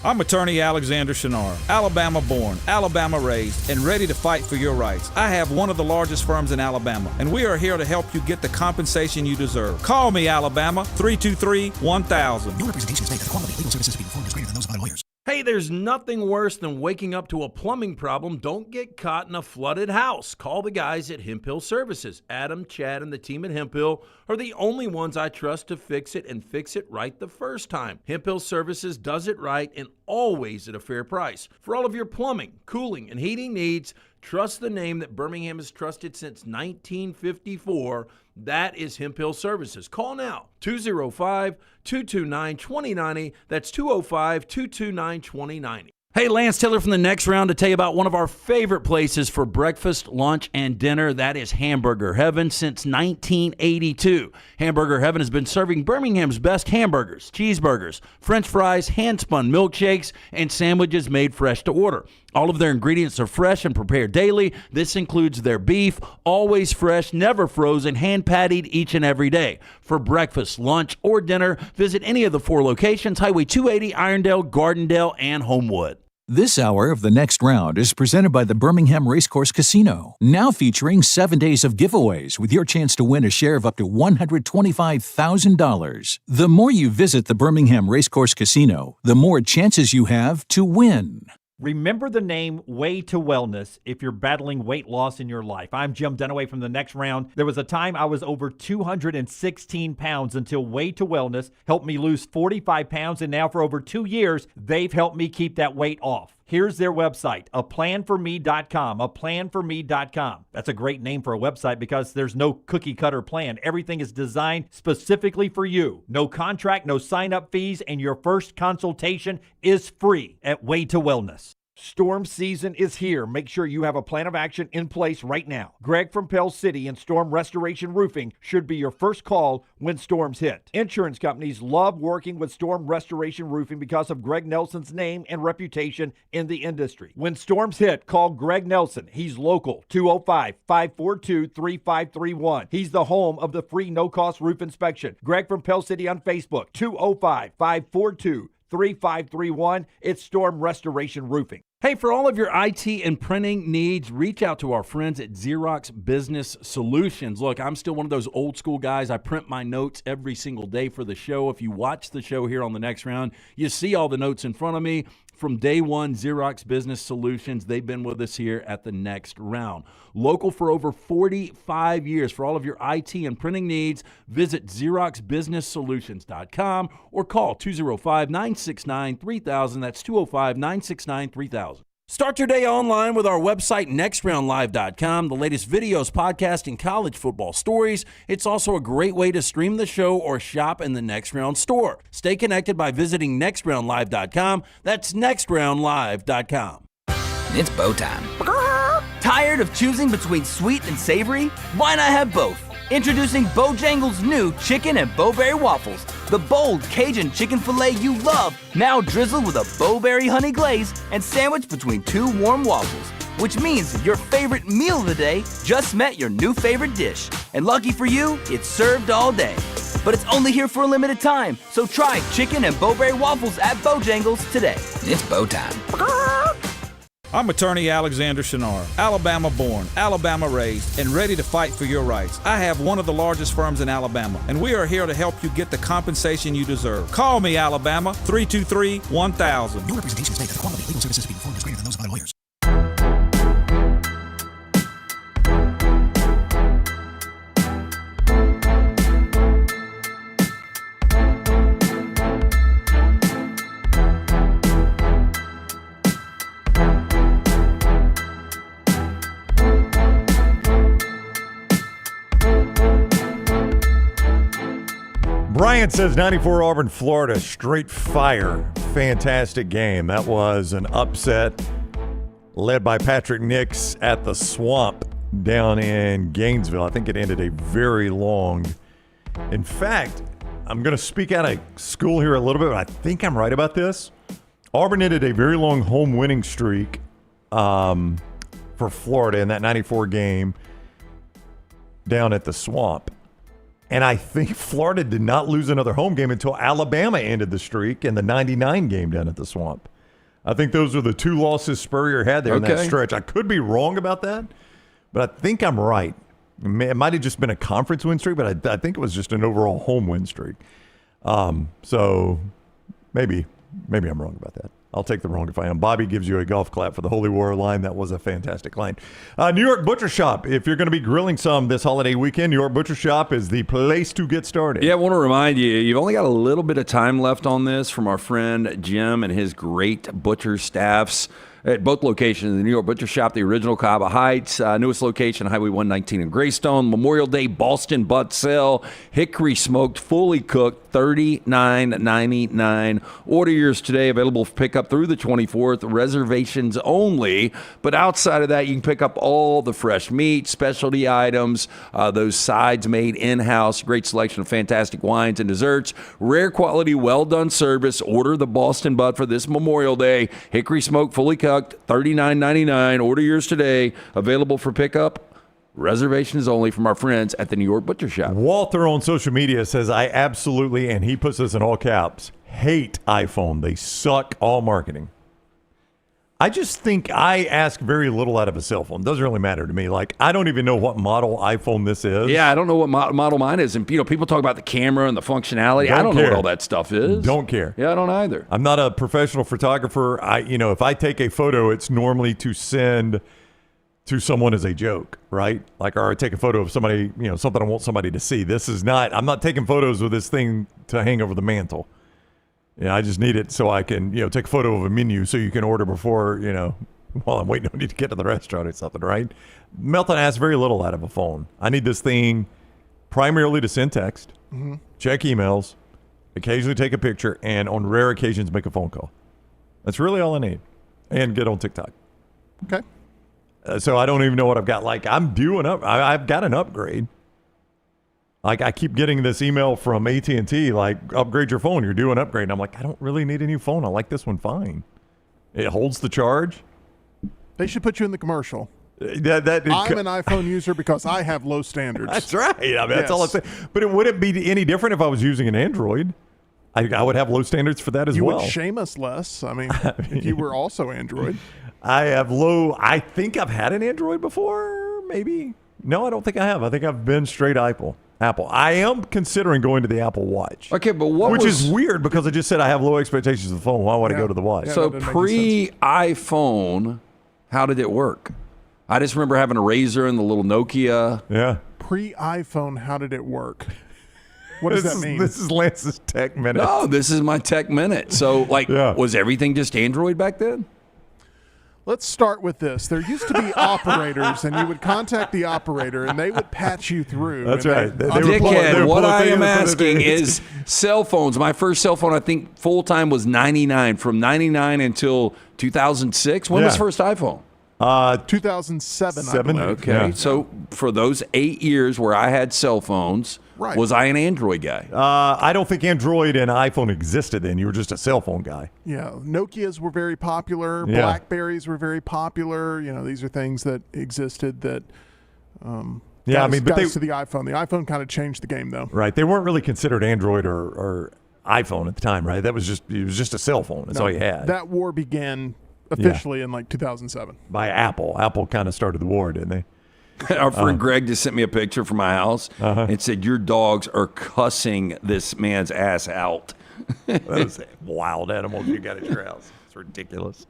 I'm attorney Alexander Shunnarah, Alabama born, Alabama raised, and ready to fight for your rights. I have one of the largest firms in Alabama, and we are here to help you get the compensation you deserve. Call me, Alabama, 323-1000. No representation is made that the quality of legal services to be performed is greater than those of other lawyers. Hey, there's nothing worse than waking up to a plumbing problem. Don't get caught in a flooded house. Call the guys at Hemp Hill Services. Adam, Chad, and the team at Hemp Hill are the only ones I trust to fix it and fix it right the first time. Hemp Hill Services does it right and always at a fair price. For all of your plumbing, cooling, and heating needs, trust the name that Birmingham has trusted since 1954. That is Hemp Hill Services. Call now, 205-229-2090. That's 205-229-2090. Hey, Lance Taylor from the Next Round to tell you about one of our favorite places for breakfast, lunch, and dinner. That is Hamburger Heaven since 1982. Hamburger Heaven has been serving Birmingham's best hamburgers, cheeseburgers, French fries, hand-spun milkshakes, and sandwiches made fresh to order. All of their ingredients are fresh and prepared daily. This includes their beef, always fresh, never frozen, hand-pattied each and every day. For breakfast, lunch, or dinner, visit any of the 4 locations, Highway 280, Irondale, Gardendale, and Homewood. This hour of the Next Round is presented by the Birmingham Racecourse Casino, now featuring 7 days of giveaways with your chance to win a share of up to $125,000. The more you visit the Birmingham Racecourse Casino, the more chances you have to win. Remember the name Way to Wellness if you're battling weight loss in your life. I'm Jim Dunaway from the Next Round. There was a time I was over 216 pounds until Way to Wellness helped me lose 45 pounds, and now for over 2 years, they've helped me keep that weight off. Here's their website, aplanforme.com, aplanforme.com. That's a great name for a website because there's no cookie cutter plan. Everything is designed specifically for you. No contract, no sign-up fees, and your first consultation is free at Way to Wellness. Storm season is here. Make sure you have a plan of action in place right now. Greg from Pell City and Storm Restoration Roofing should be your first call when storms hit. Insurance companies love working with Storm Restoration Roofing because of Greg Nelson's name and reputation in the industry. When storms hit, call Greg Nelson. He's local, 205-542-3531. He's the home of the free no-cost roof inspection. Greg from Pell City on Facebook, 205-542-3531. It's Storm Restoration Roofing. Hey, for all of your IT and printing needs, reach out to our friends at Xerox Business Solutions. Look, I'm still one of those old school guys. I print my notes every single day for the show. If you watch the show here on the Next Round, you see all the notes in front of me. From day one, Xerox Business Solutions, they've been with us here at the Next Round. Local for over 45 years. For all of your IT and printing needs, visit XeroxBusinessSolutions.com or call 205-969-3000. That's 205-969-3000. Start your day online with our website, nextroundlive.com. The latest videos, podcasts, and college football stories. It's also a great way to stream the show or shop in the Next Round store. Stay connected by visiting nextroundlive.com. That's nextroundlive.com. It's bow time. Tired of choosing between sweet and savory? Why not have both? Introducing Bojangles' new chicken and bowberry waffles. The bold Cajun chicken filet you love, now drizzled with a bowberry honey glaze and sandwiched between two warm waffles. Which means your favorite meal of the day just met your new favorite dish. And lucky for you, it's served all day. But it's only here for a limited time, so try chicken and bowberry waffles at Bojangles today. It's bow time. I'm attorney Alexander Shunnarah, Alabama born, Alabama raised, and ready to fight for your rights. I have one of the largest firms in Alabama, and we are here to help you get the compensation you deserve. Call me, Alabama, 323-1000. No representation is made that the quality of legal services to be performed is greater than those of other lawyers. Bryant says 94 Auburn, Florida, straight fire. Fantastic game. That was an upset led by Patrick-Knicks at the Swamp down in Gainesville. I think it ended a very long. In fact, I'm going to speak out of school here a little bit, but I think I'm right about this. Auburn ended a very long home winning streak for Florida in that 94 game down at the Swamp. And I think Florida did not lose another home game until Alabama ended the streak in the 99 game down at the Swamp. I think those are the two losses Spurrier had there in that stretch. I could be wrong about that, but I think I'm right. It might have just been a conference win streak, but I think it was just an overall home win streak. So maybe I'm wrong about that. I'll take the wrong if I am. Bobby gives you a golf clap for the Holy War line. That was a fantastic line. New York Butcher Shop. If you're going to be grilling some this holiday weekend, New York Butcher Shop is the place to get started. Yeah, I want to remind you, you've only got a little bit of time left on this from our friend Jim and his great butcher staffs at both locations, the New York Butcher Shop, the original Cava Heights, newest location, Highway 119 in Greystone, Memorial Day Boston butt sale, hickory smoked, fully cooked, $39.99. Order yours today, available for pickup through the 24th, reservations only. But outside of that, you can pick up all the fresh meat, specialty items, those sides made in-house, great selection of fantastic wines and desserts, rare quality, well-done service. Order the Boston butt for this Memorial Day, hickory smoked, fully cooked, $39.99. Order yours today. Available for pickup. Reservations only from our friends at the New York Butcher Shop. Walter on social media says, I absolutely, and he puts this in all caps, hate iPhone. They suck all marketing. I just think I ask very little out of a cell phone. Doesn't really matter to me. Like, I don't even know what model iPhone this is. Yeah, I don't know what model mine is. And, people talk about the camera and the functionality. I don't know what all that stuff is. Don't care. Yeah, I don't either. I'm not a professional photographer. If I take a photo, it's normally to send to someone as a joke, right? Like, or I take a photo of somebody, something I want somebody to see. I'm not taking photos with this thing to hang over the mantle. Yeah, I just need it so I can, take a photo of a menu so you can order before, while I'm waiting on you to get to the restaurant or something, right? Meltdown asks very little out of a phone. I need this thing primarily to send text, check emails, occasionally take a picture, and on rare occasions make a phone call. That's really all I need. And get on TikTok. Okay. So I don't even know what I've got. Like, I've got an upgrade. Like, I keep getting this email from AT&T, like, upgrade your phone. You're due an upgrade. And I'm like, I don't really need a new phone. I like this one fine. It holds the charge. They should put you in the commercial. I'm an iPhone user because I have low standards. That's right. That's all I'm saying. But it wouldn't be any different if I was using an Android. I would have low standards for that as well. You would shame us less. If you were also Android. I think I've had an Android before, maybe. No, I don't think I have. I think I've been straight Apple. I am considering going to the Apple Watch. Okay, but which is weird because I just said I have low expectations of the phone. Why would I go to the Watch? So pre-iPhone, how did it work? I just remember having a Razor and the little Nokia. Yeah. Pre-iPhone, how did it work? What does that mean? This is Lance's Tech Minute. No, this is my Tech Minute. So, was everything just Android back then? Let's start with this. There used to be operators, and you would contact the operator, and they would patch you through. That's right. Dickhead, what I am asking is cell phones. My first cell phone, I think, full-time was 99. From 99 until 2006. When was the first iPhone? 2007. Okay. Yeah. So for those 8 years where I had cell phones, was I an Android guy? I don't think Android and iPhone existed then. You were just a cell phone guy. Yeah. Nokias were very popular. Yeah. Blackberries were very popular. These are things that existed that but to the iPhone. The iPhone kind of changed the game, though. Right. They weren't really considered Android or iPhone at the time, right? It was just a cell phone. That's all you had. That war began officially in 2007 by Apple. Apple kind of started the war, didn't they? Our friend Greg just sent me a picture from my house and said, your dogs are cussing this man's ass out. Those wild animals you got at your house. It's ridiculous.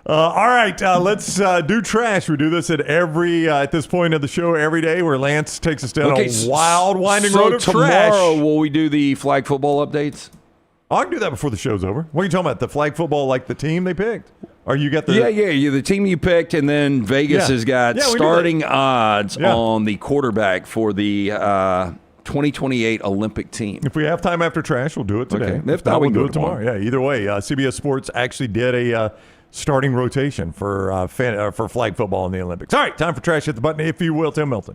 All right, let's do trash. We do this at this point of the show every day, where Lance takes us down a wild, winding road of trash. Tomorrow, will we do the flag football updates? I can do that before the show's over. What are you talking about? The flag football, like the team they picked? Or you got the the team you picked, and then Vegas has got starting odds on the quarterback for the 2028 Olympic team. If we have time after trash, we'll do it today. Okay. If not, we can do it tomorrow. Yeah, either way, CBS Sports actually did a starting rotation for flag football in the Olympics. All right, time for trash. Hit the button, if you will, Tim Milton.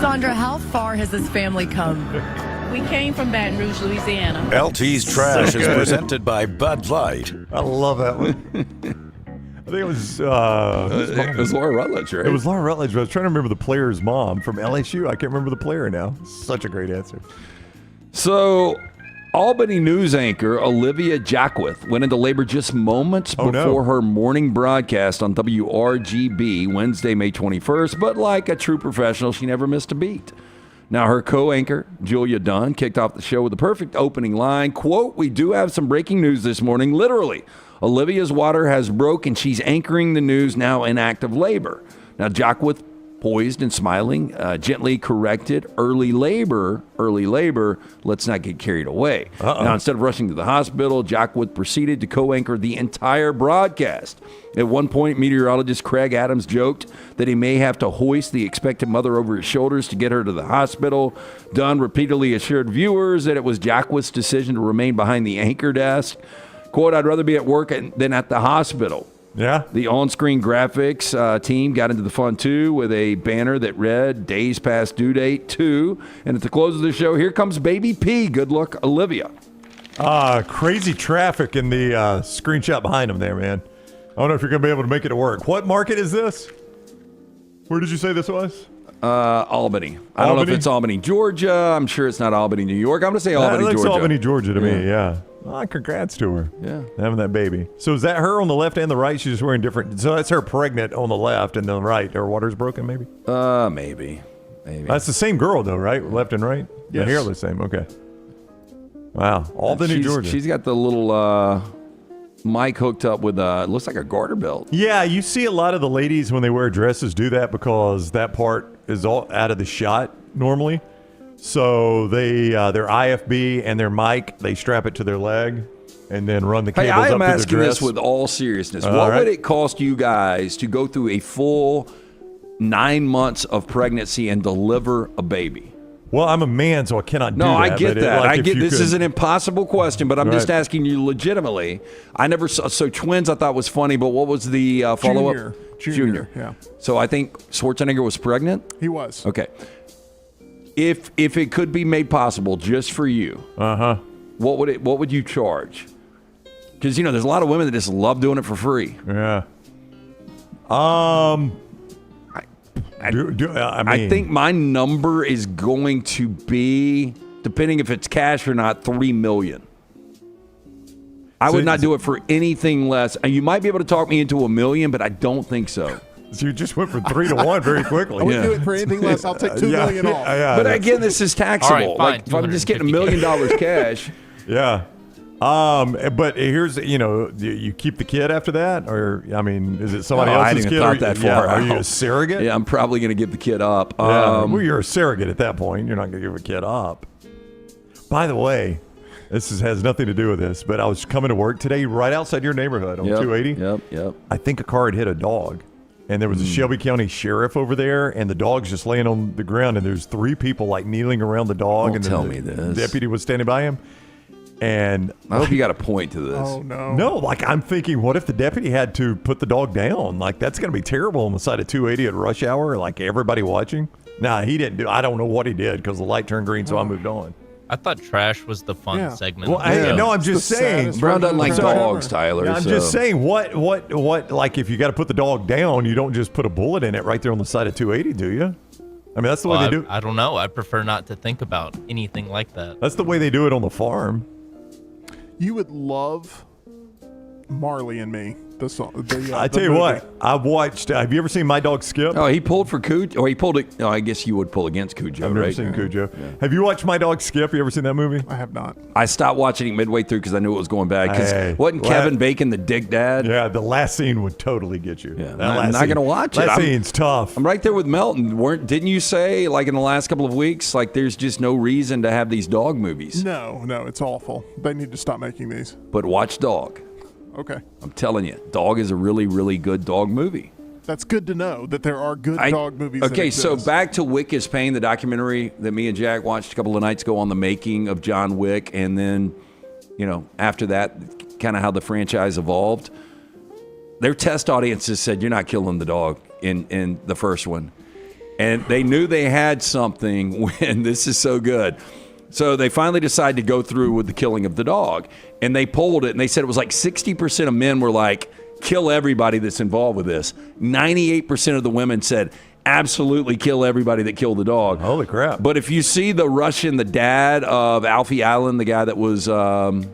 Sandra, how far has this family come? We came from Baton Rouge, Louisiana. LT's Trash is presented by Bud Light. I love that one. I think it was Laura Rutledge, right? It was Laura Rutledge. I was trying to remember the player's mom from LSU. I can't remember the player now. Such a great answer. So, Albany news anchor Olivia Jackwith went into labor just moments before her morning broadcast on WRGB Wednesday, May 21st. But like a true professional, she never missed a beat. Now, her co-anchor, Julia Dunn, kicked off the show with the perfect opening line. Quote, "We do have some breaking news this morning." Literally, Olivia's water has broke, and she's anchoring the news now in active labor. Now, Jackwith, poised and smiling, gently corrected, early labor, let's not get carried away. Now, instead of rushing to the hospital, Jackwith proceeded to co-anchor the entire broadcast. At one point, meteorologist Craig Adams joked that he may have to hoist the expectant mother over his shoulders to get her to the hospital. Dunn repeatedly assured viewers that it was Jackwith's decision to remain behind the anchor desk. Quote, "I'd rather be at work than at the hospital." Yeah. The on-screen graphics team got into the fun, too, with a banner that read, "Days past due date 2." And at the close of the show, here comes Baby P. Good luck, Olivia. Crazy traffic in the screenshot behind him there, man. I don't know if you're going to be able to make it work. What market is this? Where did you say this was? Albany. I don't know if it's Albany, Georgia. I'm sure it's not Albany, New York. I'm going to say Albany, Georgia. Albany, Georgia to me, yeah. Congrats to her. Yeah. Having that baby. So is that her on the left and the right? She's just wearing different. So that's her pregnant on the left and the right. Her water's broken, maybe? Maybe. That's the same girl, though, right? Left and right? Yes. The hair the same. Okay. Wow. Albany, Georgia. She's got the little mic hooked up with it looks like a garter belt. Yeah, you see a lot of the ladies when they wear dresses do that because that part is all out of the shot normally. So they their IFB and their mic, they strap it to their leg and then run the cables up to their dress. I am asking this with all seriousness. What would it cost you guys to go through a full 9 months of pregnancy and deliver a baby? Well, I'm a man, so I cannot do that. No, I get that. I get this is an impossible question, but I'm Right. just asking you legitimately. I never saw, so twins I thought was funny, but what was the follow-up? Junior, yeah. So I think Schwarzenegger was pregnant? He was. Okay. If it could be made possible just for you, what would you charge? Because there's a lot of women that just love doing it for free. Yeah. I think my number is going to be, depending if it's cash or not, $3 million. I would not do it for anything less. And you might be able to talk me into $1 million, but I don't think so. So you just went from 3 to 1 very quickly. I wouldn't do it for anything less. I'll take $2 million off. But again, this is taxable. All right, fine, if I'm just getting $1 million cash. Yeah. But here's, you keep the kid after that? Or, is it somebody else's I didn't kid? thought that far Are you out. a surrogate? Yeah, I'm probably going to give the kid up. Well, you're a surrogate at that point. You're not going to give a kid up. By the way, has nothing to do with this, but I was coming to work today right outside your neighborhood on 280. Yep. I think a car had hit a dog, and there was a Shelby County sheriff over there, and the dog's just laying on the ground, and there's 3 people like kneeling around the dog. Don't tell me this. Deputy was standing by him. And I hope you got a point to this. Oh, no. No, like I'm thinking, what if the deputy had to put the dog down? Like that's going to be terrible on the side of 280 at rush hour, like everybody watching. Nah, he didn't do. I don't know what he did because the light turned green, so I moved on. I thought trash was the fun segment. Well, I'm just saying. Brown doesn't like dogs, Tyler. I'm just saying, what, like if you got to put the dog down, you don't just put a bullet in it right there on the side of 280, do you? I mean, that's the way they do. I don't know. I prefer not to think about anything like that. That's the way they do it on the farm. You would love Marley and Me. I tell you what, I've watched. Have you ever seen My Dog Skip? Oh, he pulled for Cujo. Or he pulled it. Oh, I guess you would pull against Cujo. I've never right? seen Cujo. Yeah. Have you watched My Dog Skip? You ever seen that movie? I have not. I stopped watching it midway through because I knew it was going bad. Because wasn't Kevin Bacon the dick dad? Yeah, the last scene would totally get you. Yeah, I'm not going to watch it. That scene's tough. I'm right there with Melton. Didn't you say, like in the last couple of weeks, like there's just no reason to have these dog movies? No, it's awful. They need to stop making these. But watch Dog. Okay. I'm telling you, Dog is a really, really good dog movie. That's good to know that there are good dog movies. Okay, so back to Wick is Pain, the documentary that me and Jack watched a couple of nights ago on the making of John Wick, and then, after that, kind of how the franchise evolved. Their test audiences said, "You're not killing the dog in the first one," and they knew they had something when this is so good. So they finally decided to go through with the killing of the dog, and they polled it, and they said it was like 60% of men were like, kill everybody that's involved with this. 98% of the women said, absolutely kill everybody that killed the dog. Holy crap. But if you see the Russian, the dad of Alfie Allen, the guy that was... Euron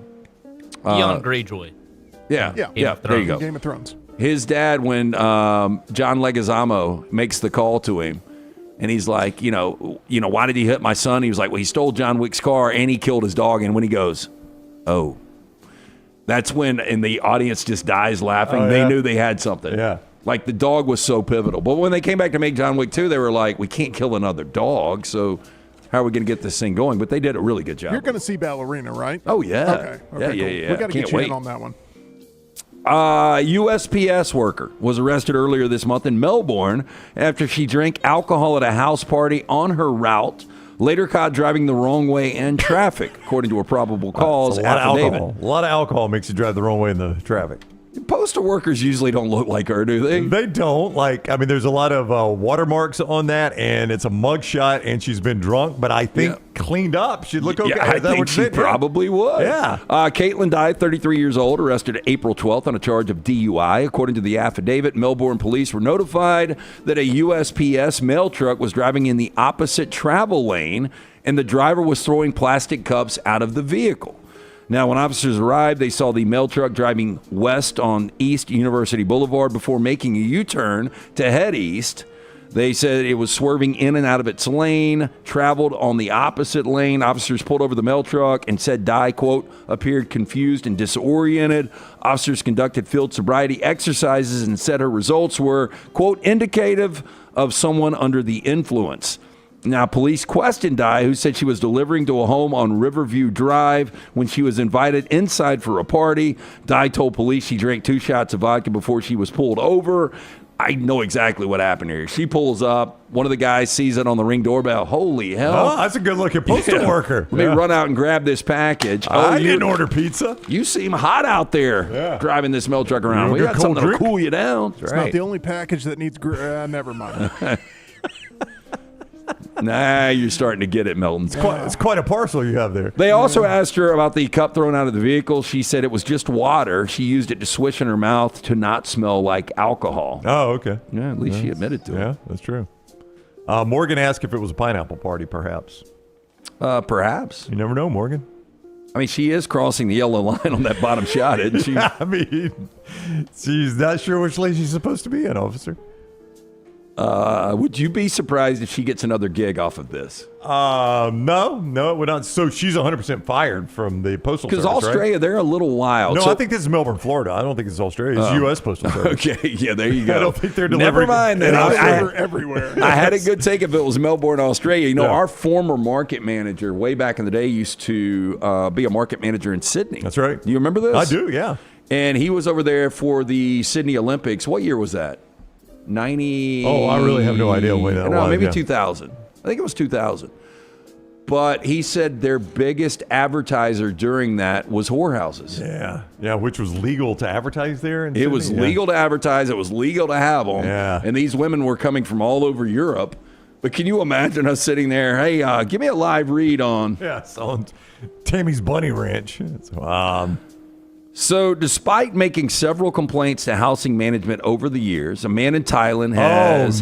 Greyjoy. Yeah, there you go. Game of Thrones. His dad, when John Leguizamo makes the call to him, and he's like, why did he hit my son? He was like, well, he stole John Wick's car and he killed his dog. And when he goes, oh, that's when, and the audience just dies laughing. They knew they had something. Yeah. Like the dog was so pivotal. But when they came back to make John Wick 2, they were like, we can't kill another dog. So how are we going to get this thing going? But they did a really good job. You're going to see Ballerina, right? Oh, yeah. Okay. Yeah. We got to get you in on that one. USPS worker was arrested earlier this month in Melbourne after she drank alcohol at a house party on her route, later caught driving the wrong way in traffic, according to a probable cause affidavit. A lot of alcohol makes you drive the wrong way in the traffic. Postal workers usually don't look like her, do they? They don't. There's a lot of watermarks on that, and it's a mugshot, and she's been drunk, but I think cleaned up. She'd look okay. Yeah, I think she probably would. Yeah. Caitlin Dye, 33 years old, arrested April 12th on a charge of DUI. According to the affidavit, Melbourne police were notified that a USPS mail truck was driving in the opposite travel lane, and the driver was throwing plastic cups out of the vehicle. Now, when officers arrived, they saw the mail truck driving west on East University Boulevard before making a U-turn to head east. They said it was swerving in and out of its lane, traveled on the opposite lane. Officers pulled over the mail truck and said Dye, quote, appeared confused and disoriented. Officers conducted field sobriety exercises and said her results were, quote, indicative of someone under the influence. Now, police questioned Dye, who said she was delivering to a home on Riverview Drive when she was invited inside for a party. Dye told police she drank 2 shots of vodka before she was pulled over. I know exactly what happened here. She pulls up. One of the guys sees it on the Ring doorbell. Holy hell. Oh, that's a good-looking postal worker. Let me run out and grab this package. I didn't order pizza. You seem hot out there driving this mail truck around. We got something to cool you down. It's not the only package that needs... never mind. Nah, you're starting to get it, Melton. It's quite a parcel you have there. They also asked her about the cup thrown out of the vehicle. She said it was just water. She used it to swish in her mouth to not smell like alcohol. Oh, okay. Yeah, at least she admitted to it. Yeah, that's true. Morgan asked if it was a pineapple party, perhaps. Perhaps. You never know, Morgan. I mean, she is crossing the yellow line on that bottom shot, isn't she? I mean, she's not sure which lane she's supposed to be in, officer. Would you be surprised if she gets another gig off of this? No, it would not. So she's 100% fired from the Postal Service, because Australia, right? they're a little wild. No, I think this is Melbourne, Florida. I don't think it's Australia. It's U.S. Postal Service. Okay, yeah, there you go. I don't think they're Never delivering. mind. Then They're everywhere. I had a good take if it was Melbourne, Australia. You know, our former market manager way back in the day used to be a market manager in Sydney. That's right. You remember this? I do, yeah. And he was over there for the Sydney Olympics. What year was that? 90. Oh, I really have no idea when that was. No, maybe yeah. 2000. I think it was 2000. But he said their biggest advertiser during that was whorehouses. Yeah, which was legal to advertise there. In Sydney? It was legal to advertise. It was legal to have them. Yeah. And these women were coming from all over Europe. But can you imagine us sitting there, hey, give me a live read on... Yeah, on Tammy's Bunny Ranch. So despite making several complaints to housing management over the years, a man in Thailand has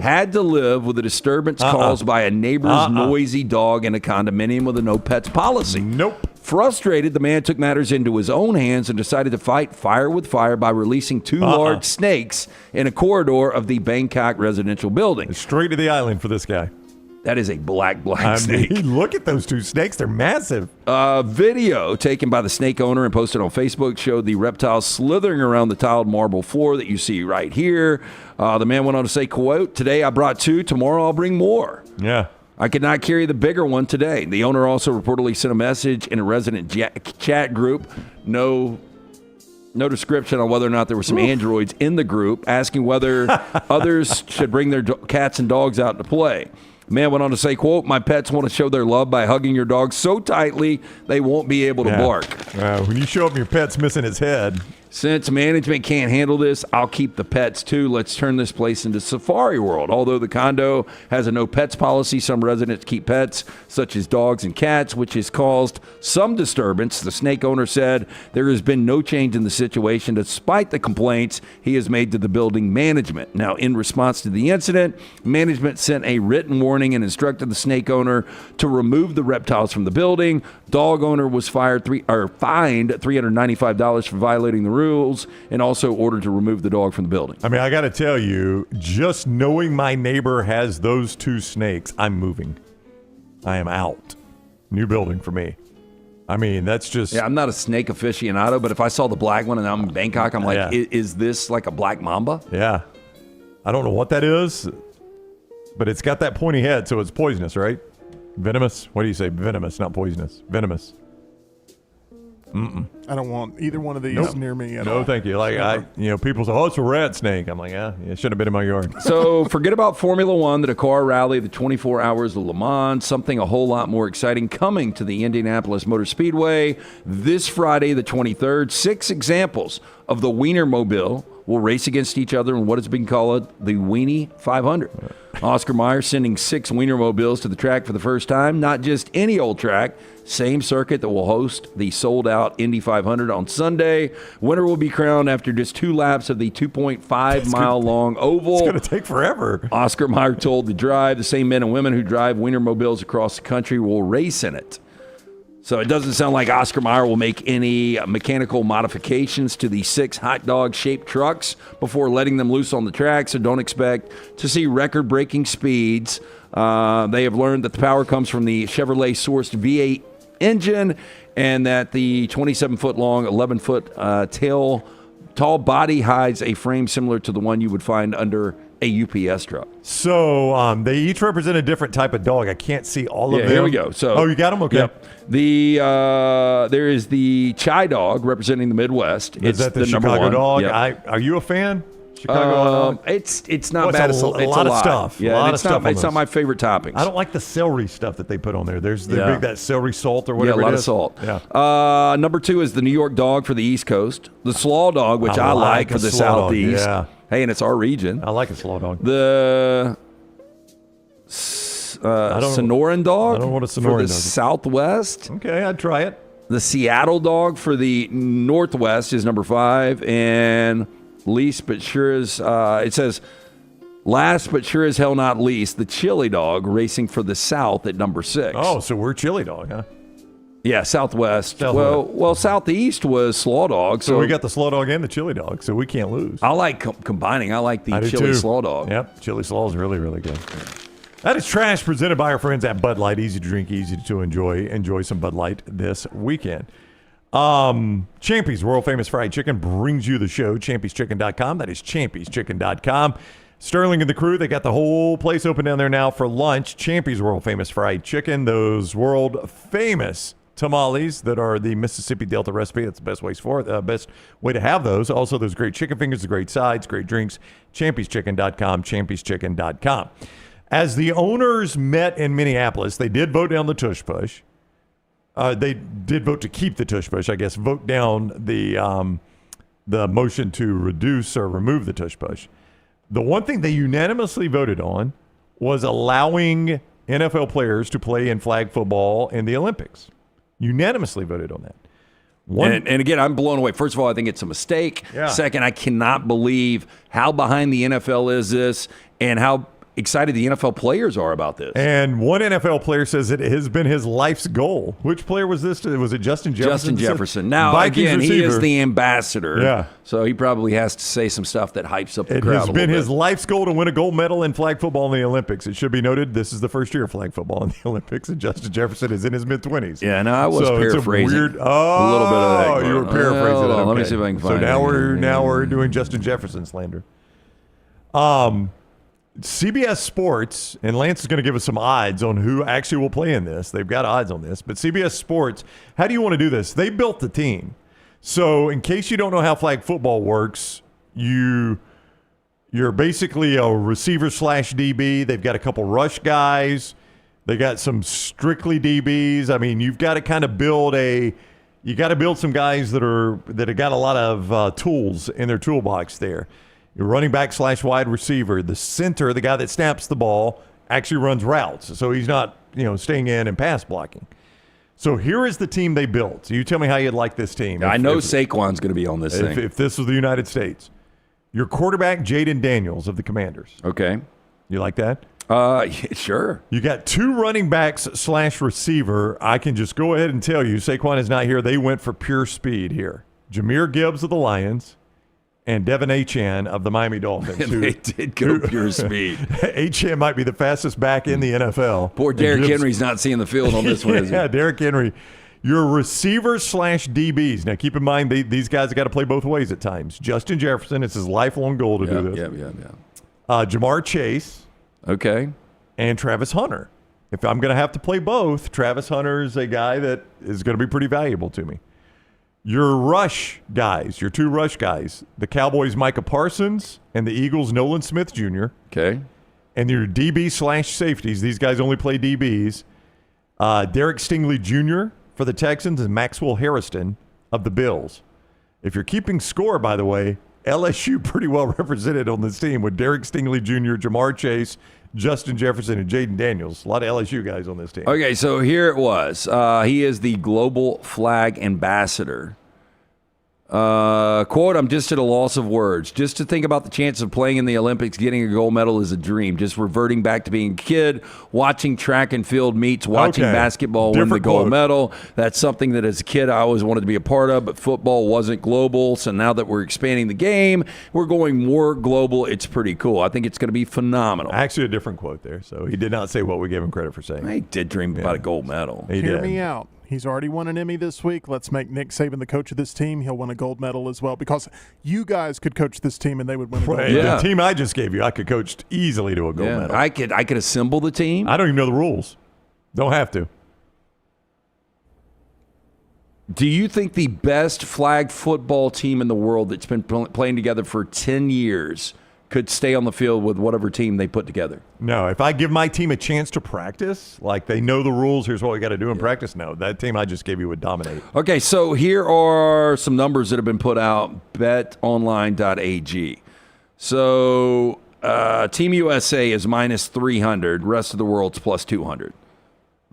had to live with a disturbance caused by a neighbor's noisy dog in a condominium with a no pets policy. Nope. Frustrated, the man took matters into his own hands and decided to fight fire with fire by releasing two large snakes in a corridor of the Bangkok residential building. Straight to the island for this guy. That is a black I snake. mean, look at those two snakes. They're massive. Video taken by the snake owner and posted on Facebook showed the reptile slithering around the tiled marble floor that you see right here. The man went on to say, quote, "Today I brought two. Tomorrow I'll bring more. Yeah. I could not carry the bigger one today." The owner also reportedly sent a message in a resident chat group. No description on whether or not there were some androids in the group, asking whether others should bring their cats and dogs out to play. The man went on to say, quote, "My pets want to show their love by hugging your dog so tightly they won't be able to bark." When you show up and your pet's missing its head. Since management can't handle this, I'll keep the pets too. Let's turn this place into Safari World. Although the condo has a no pets policy, some residents keep pets, such as dogs and cats, which has caused some disturbance. The snake owner said there has been no change in the situation despite the complaints he has made to the building management. Now, in response to the incident, management sent a written warning and instructed the snake owner to remove the reptiles from the building. Dog owner was fined $395 for violating the rules and also ordered to remove the dog from the building. I mean, I got to tell you, just knowing my neighbor has those two snakes, I'm moving. I am out. New building for me. I mean, that's just... Yeah, I'm not a snake aficionado, but if I saw the black one and I'm in Bangkok, I'm like, is this like a black mamba? Yeah. I don't know what that is, but it's got that pointy head, so it's poisonous, right? Venomous? What do you say? Venomous, not poisonous. Venomous. I don't want either one of these near me at all. No, thank you. Like people say, "Oh, it's a rat snake." I'm like, yeah, it shouldn't have been in my yard. So forget about Formula One, the Dakar Rally, the 24 Hours of Le Mans. Something a whole lot more exciting coming to the Indianapolis Motor Speedway this Friday, the 23rd. 6 examples of the Wienermobile will race against each other in what has been called the Weenie 500. Oscar Mayer sending 6 Wienermobiles to the track for the first time. Not just any old track, same circuit that will host the sold-out Indy 500 on Sunday. Winner will be crowned after just 2 laps of the 2.5-mile-long oval. It's going to take forever. Oscar Mayer told the drive, the same men and women who drive Wienermobiles across the country will race in it. So it doesn't sound like Oscar Mayer will make any mechanical modifications to the 6 hot dog-shaped trucks before letting them loose on the track, so don't expect to see record-breaking speeds. They have learned that the power comes from the Chevrolet-sourced V8 engine and that the 27-foot-long, 11-foot tall body hides a frame similar to the one you would find under a UPS truck. So they each represent a different type of dog. I can't see all of them. Here we go. So, you got them? Okay. Yep. There is the Chai dog representing the Midwest. Is that the Chicago dog? Yep. Are you a fan? Chicago. It's not bad. It's a lot of stuff. Yeah, a lot of stuff. It's not my favorite toppings. I don't like the celery stuff that they put on there. There's that celery salt or whatever. Yeah, a lot it of is. salt. Yeah. Number 2 is the New York dog for the East Coast. The Slaw dog, which I like for the Southeast. Yeah. Hey, and it's our region. I like a Slaw dog. The Sonoran dog. I don't know what a Sonoran for the dog is. Southwest. Okay, I'd try it. The Seattle dog for the Northwest is number 5, and least but sure as it says last but sure as hell not least, the Chili dog racing for the South at number 6. Oh, so we're Chili dog, huh? Yeah, Southwest. Well, Southeast was Slaw Dog. So we got the Slaw Dog and the Chili Dog, so we can't lose. I like combining. I like the Chili Slaw Dog. Yep, Chili Slaw is really, really good. That is Trash, presented by our friends at Bud Light. Easy to drink, easy to enjoy. Enjoy some Bud Light this weekend. Champy's World Famous Fried Chicken brings you the show. Champy'sChicken.com. That is Champy'sChicken.com. Sterling and the crew, they got the whole place open down there now for lunch. Champy's World Famous Fried Chicken, those world famous tamales that are the Mississippi Delta recipe. That's the best best way to have those. Also, those great chicken fingers, the great sides, great drinks. Champy'sChicken.com, Champy'sChicken.com. As the owners met in Minneapolis, they did vote down the Tush Push. They did vote to keep the Tush Push, I guess. Vote down the motion to reduce or remove the Tush Push. The one thing they unanimously voted on was allowing NFL players to play in flag football in the Olympics. Unanimously voted on that. And again, I'm blown away. First of all, I think it's a mistake. Yeah. Second, I cannot believe how behind the NFL is this and how excited the NFL players are about this. And one NFL player says it has been his life's goal. Which player was this? Was it Justin Jefferson? Justin Jefferson. Now, Vikings again, receiver. he is the ambassador. Yeah. So he probably has to say some stuff that hypes up the It crowd has a been little his bit. life's goal to win a gold medal in flag football in the Olympics. It should be noted, this is the first year of flag football in the Olympics, and Justin Jefferson is in his mid-20s. Yeah, no, I was paraphrasing a little bit of that. You were paraphrasing Hold it. on, Okay. let me see if I can find So it. now we're doing Justin Jefferson slander. CBS Sports, and Lance is going to give us some odds on who actually will play in this. They've got odds on this. But CBS Sports, how do you want to do this? They built the team. So in case you don't know how flag football works, you're basically a receiver / DB. They've got a couple rush guys. They got some strictly DBs. I mean, you've got to kind of build some guys that have got a lot of tools in their toolbox there. Your running back / wide receiver, the center, the guy that snaps the ball, actually runs routes. So he's not, staying in and pass blocking. So here is the team they built. So you tell me how you'd like this team. I know Saquon's going to be on this thing. If this was the United States. Your quarterback, Jaden Daniels of the Commanders. Okay. You like that? Sure. You got two running backs / receiver. I can just go ahead and tell you, Saquon is not here. They went for pure speed here. Jameer Gibbs of the Lions and Devin Achane of the Miami Dolphins. They did go pure speed. Achane might be the fastest back in the NFL. Poor Derrick Henry's not seeing the field on this one, is he? Yeah, Derrick Henry. Your receivers / DBs. Now, keep in mind, these guys have got to play both ways at times. Justin Jefferson, it's his lifelong goal to do this. Yeah. Jamar Chase. Okay. And Travis Hunter. If I'm going to have to play both, Travis Hunter is a guy that is going to be pretty valuable to me. Your rush guys, your two rush guys, the Cowboys' Micah Parsons and the Eagles' Nolan Smith Jr. Okay. And your DB / safeties, these guys only play DBs. Derek Stingley Jr. for the Texans and Maxwell Harrison of the Bills. If you're keeping score, by the way, LSU pretty well represented on this team with Derek Stingley Jr., Jamar Chase, Justin Jefferson, and Jaden Daniels. A lot of LSU guys on this team. Okay, so here it was. He is the global flag ambassador. Quote, I'm just at a loss of words. Just to think about the chance of playing in the Olympics, getting a gold medal is a dream. Just reverting back to being a kid, watching track and field meets, watching basketball win the gold medal. That's something that as a kid I always wanted to be a part of, but football wasn't global. So now that we're expanding the game, we're going more global. It's pretty cool. I think it's going to be phenomenal. Actually, a different quote there. So he did not say what we gave him credit for saying. He did dream about a gold medal. Hear me out. He's already won an Emmy this week. Let's make Nick Saban the coach of this team. He'll win a gold medal as well because you guys could coach this team and they would win a gold medal. The team I just gave you, I could coach easily to a gold medal. I could assemble the team. I don't even know the rules. Don't have to. Do you think the best flag football team in the world that's been playing together for 10 years could stay on the field with whatever team they put together? No. If I give my team a chance to practice, like they know the rules, here's what we got to do in practice, no. That team I just gave you would dominate. Okay, so here are some numbers that have been put out, betonline.ag. So Team USA is minus 300. Rest of the world's plus 200. I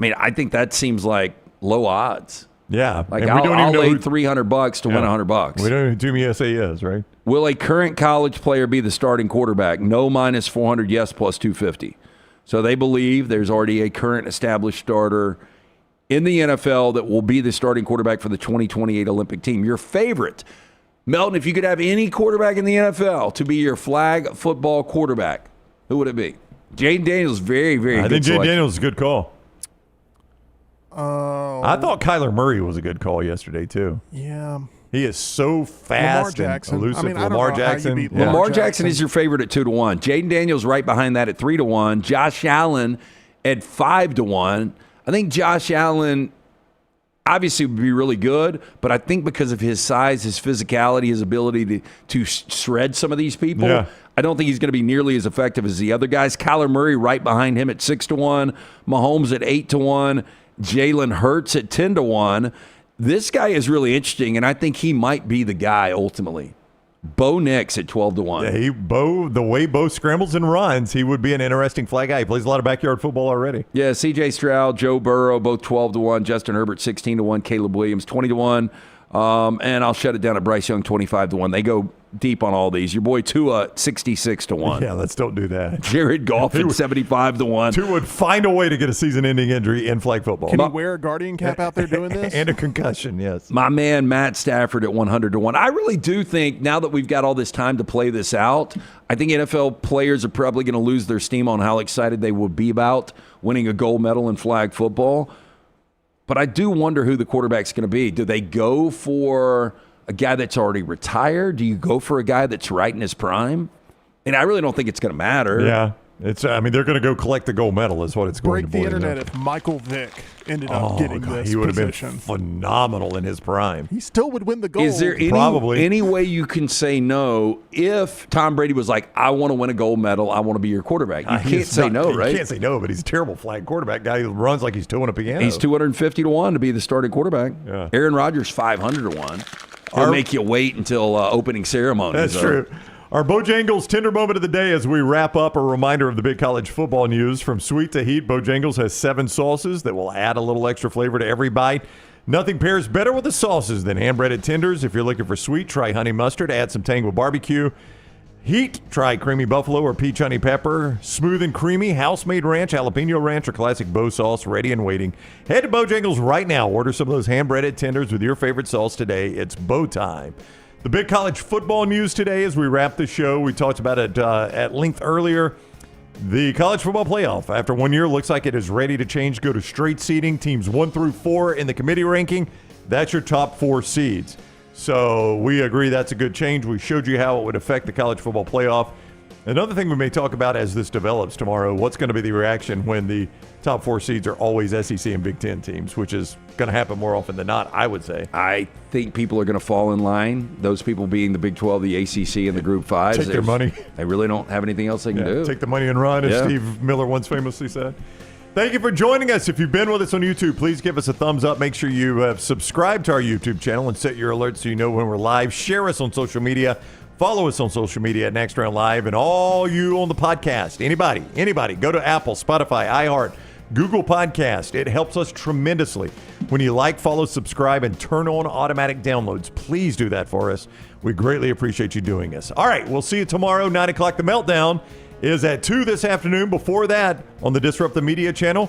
mean, I think that seems like low odds. Yeah. Like I'll lay $300 to win $100. We don't know who Team USA is, right? Will a current college player be the starting quarterback? No, minus 400. Yes, plus 250. So they believe there's already a current established starter in the NFL that will be the starting quarterback for the 2028 Olympic team. Your favorite. Melton, if you could have any quarterback in the NFL to be your flag football quarterback, who would it be? Jaden Daniels, very, very good. I think Jaden Daniels is a good call. I thought Kyler Murray was a good call yesterday, too. Yeah. He is so fast and elusive. Lamar Jackson. Lamar Jackson is your favorite at 2-1. Jaden Daniels right behind that at 3-1. Josh Allen at 5-1. I think Josh Allen obviously would be really good, but I think because of his size, his physicality, his ability to shred some of these people, I don't think he's going to be nearly as effective as the other guys. Kyler Murray right behind him at 6-1. Mahomes at 8-1. Jalen Hurts at 10-1. This guy is really interesting, and I think he might be the guy ultimately. Bo Nix at 12-1. Yeah, the way Bo scrambles and runs, he would be an interesting flag guy. He plays a lot of backyard football already. Yeah, C.J. Stroud, Joe Burrow, both 12-1. Justin Herbert 16-1. Caleb Williams 20-1. And I'll shut it down at Bryce Young 25-1. They go deep on all these. Your boy Tua 66-1. Yeah, let's don't do that. Jared Goff at 75-1. Tua would find a way to get a season-ending injury in flag football. Can he wear a guardian cap out there doing this? And a concussion, yes. My man Matt Stafford at 100-1. I really do think now that we've got all this time to play this out, I think NFL players are probably going to lose their steam on how excited they would be about winning a gold medal in flag football. But I do wonder who the quarterback's going to be. Do they go for a guy that's already retired? Do you go for a guy that's right in his prime? And I really don't think it's going to matter. Yeah. They're going to go collect the gold medal is what it's going to be. Break the internet if Michael Vick ended up getting this he would have been position. phenomenal in his prime. He still would win the gold. Is there any way you can say no if Tom Brady was like, I want to win a gold medal, I want to be your quarterback? You can't say no, right? You can't say no, but he's a terrible flag quarterback. Guy who runs like he's towing a piano. He's 250-1 to be the starting quarterback. Yeah. Aaron Rodgers 500-1. He'll make you wait until opening ceremony. That's true. Our Bojangles Tender Moment of the Day as we wrap up, a reminder of the big college football news. From sweet to heat, Bojangles has 7 sauces that will add a little extra flavor to every bite. Nothing pairs better with the sauces than hand-breaded tenders. If you're looking for sweet, try honey mustard. Add some tango barbecue. Heat, try creamy buffalo or peach honey pepper. Smooth and creamy, house-made ranch, jalapeno ranch, or classic Bo sauce, ready and waiting. Head to Bojangles right now. Order some of those hand-breaded tenders with your favorite sauce today. It's Bo time. The big college football news today as we wrap the show. We talked about it at length earlier. The college football playoff, after 1 year, looks like it is ready to change. Go to straight seeding. Teams 1 through 4 in the committee ranking. That's your top 4 seeds. So we agree that's a good change. We showed you how it would affect the college football playoff. Another thing we may talk about as this develops tomorrow, what's going to be the reaction when the top 4 seeds are always SEC and Big Ten teams, which is going to happen more often than not, I would say. I think people are going to fall in line, those people being the Big 12, the ACC, and the Group 5. Take their money. They really don't have anything else they can do. Take the money and run, as Steve Miller once famously said. Thank you for joining us. If you've been with us on YouTube, please give us a thumbs up. Make sure you have subscribed to our YouTube channel and set your alerts so you know when we're live. Share us on social media. Follow us on social media at Next Round Live. And all you on the podcast, anybody, go to Apple, Spotify, iHeart, Google Podcast. It helps us tremendously when you like, follow, subscribe, and turn on automatic downloads. Please do that for us. We greatly appreciate you doing this. All right, we'll see you tomorrow, 9 o'clock. The Meltdown is at 2 this afternoon. Before that, on the Disrupt the Media channel,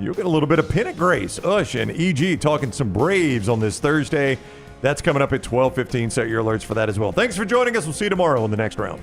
you'll get a little bit of Pennant Grace, Ush, and EG talking some Braves on this Thursday. That's coming up at 12:15. Set your alerts for that as well. Thanks for joining us. We'll see you tomorrow on the Next Round.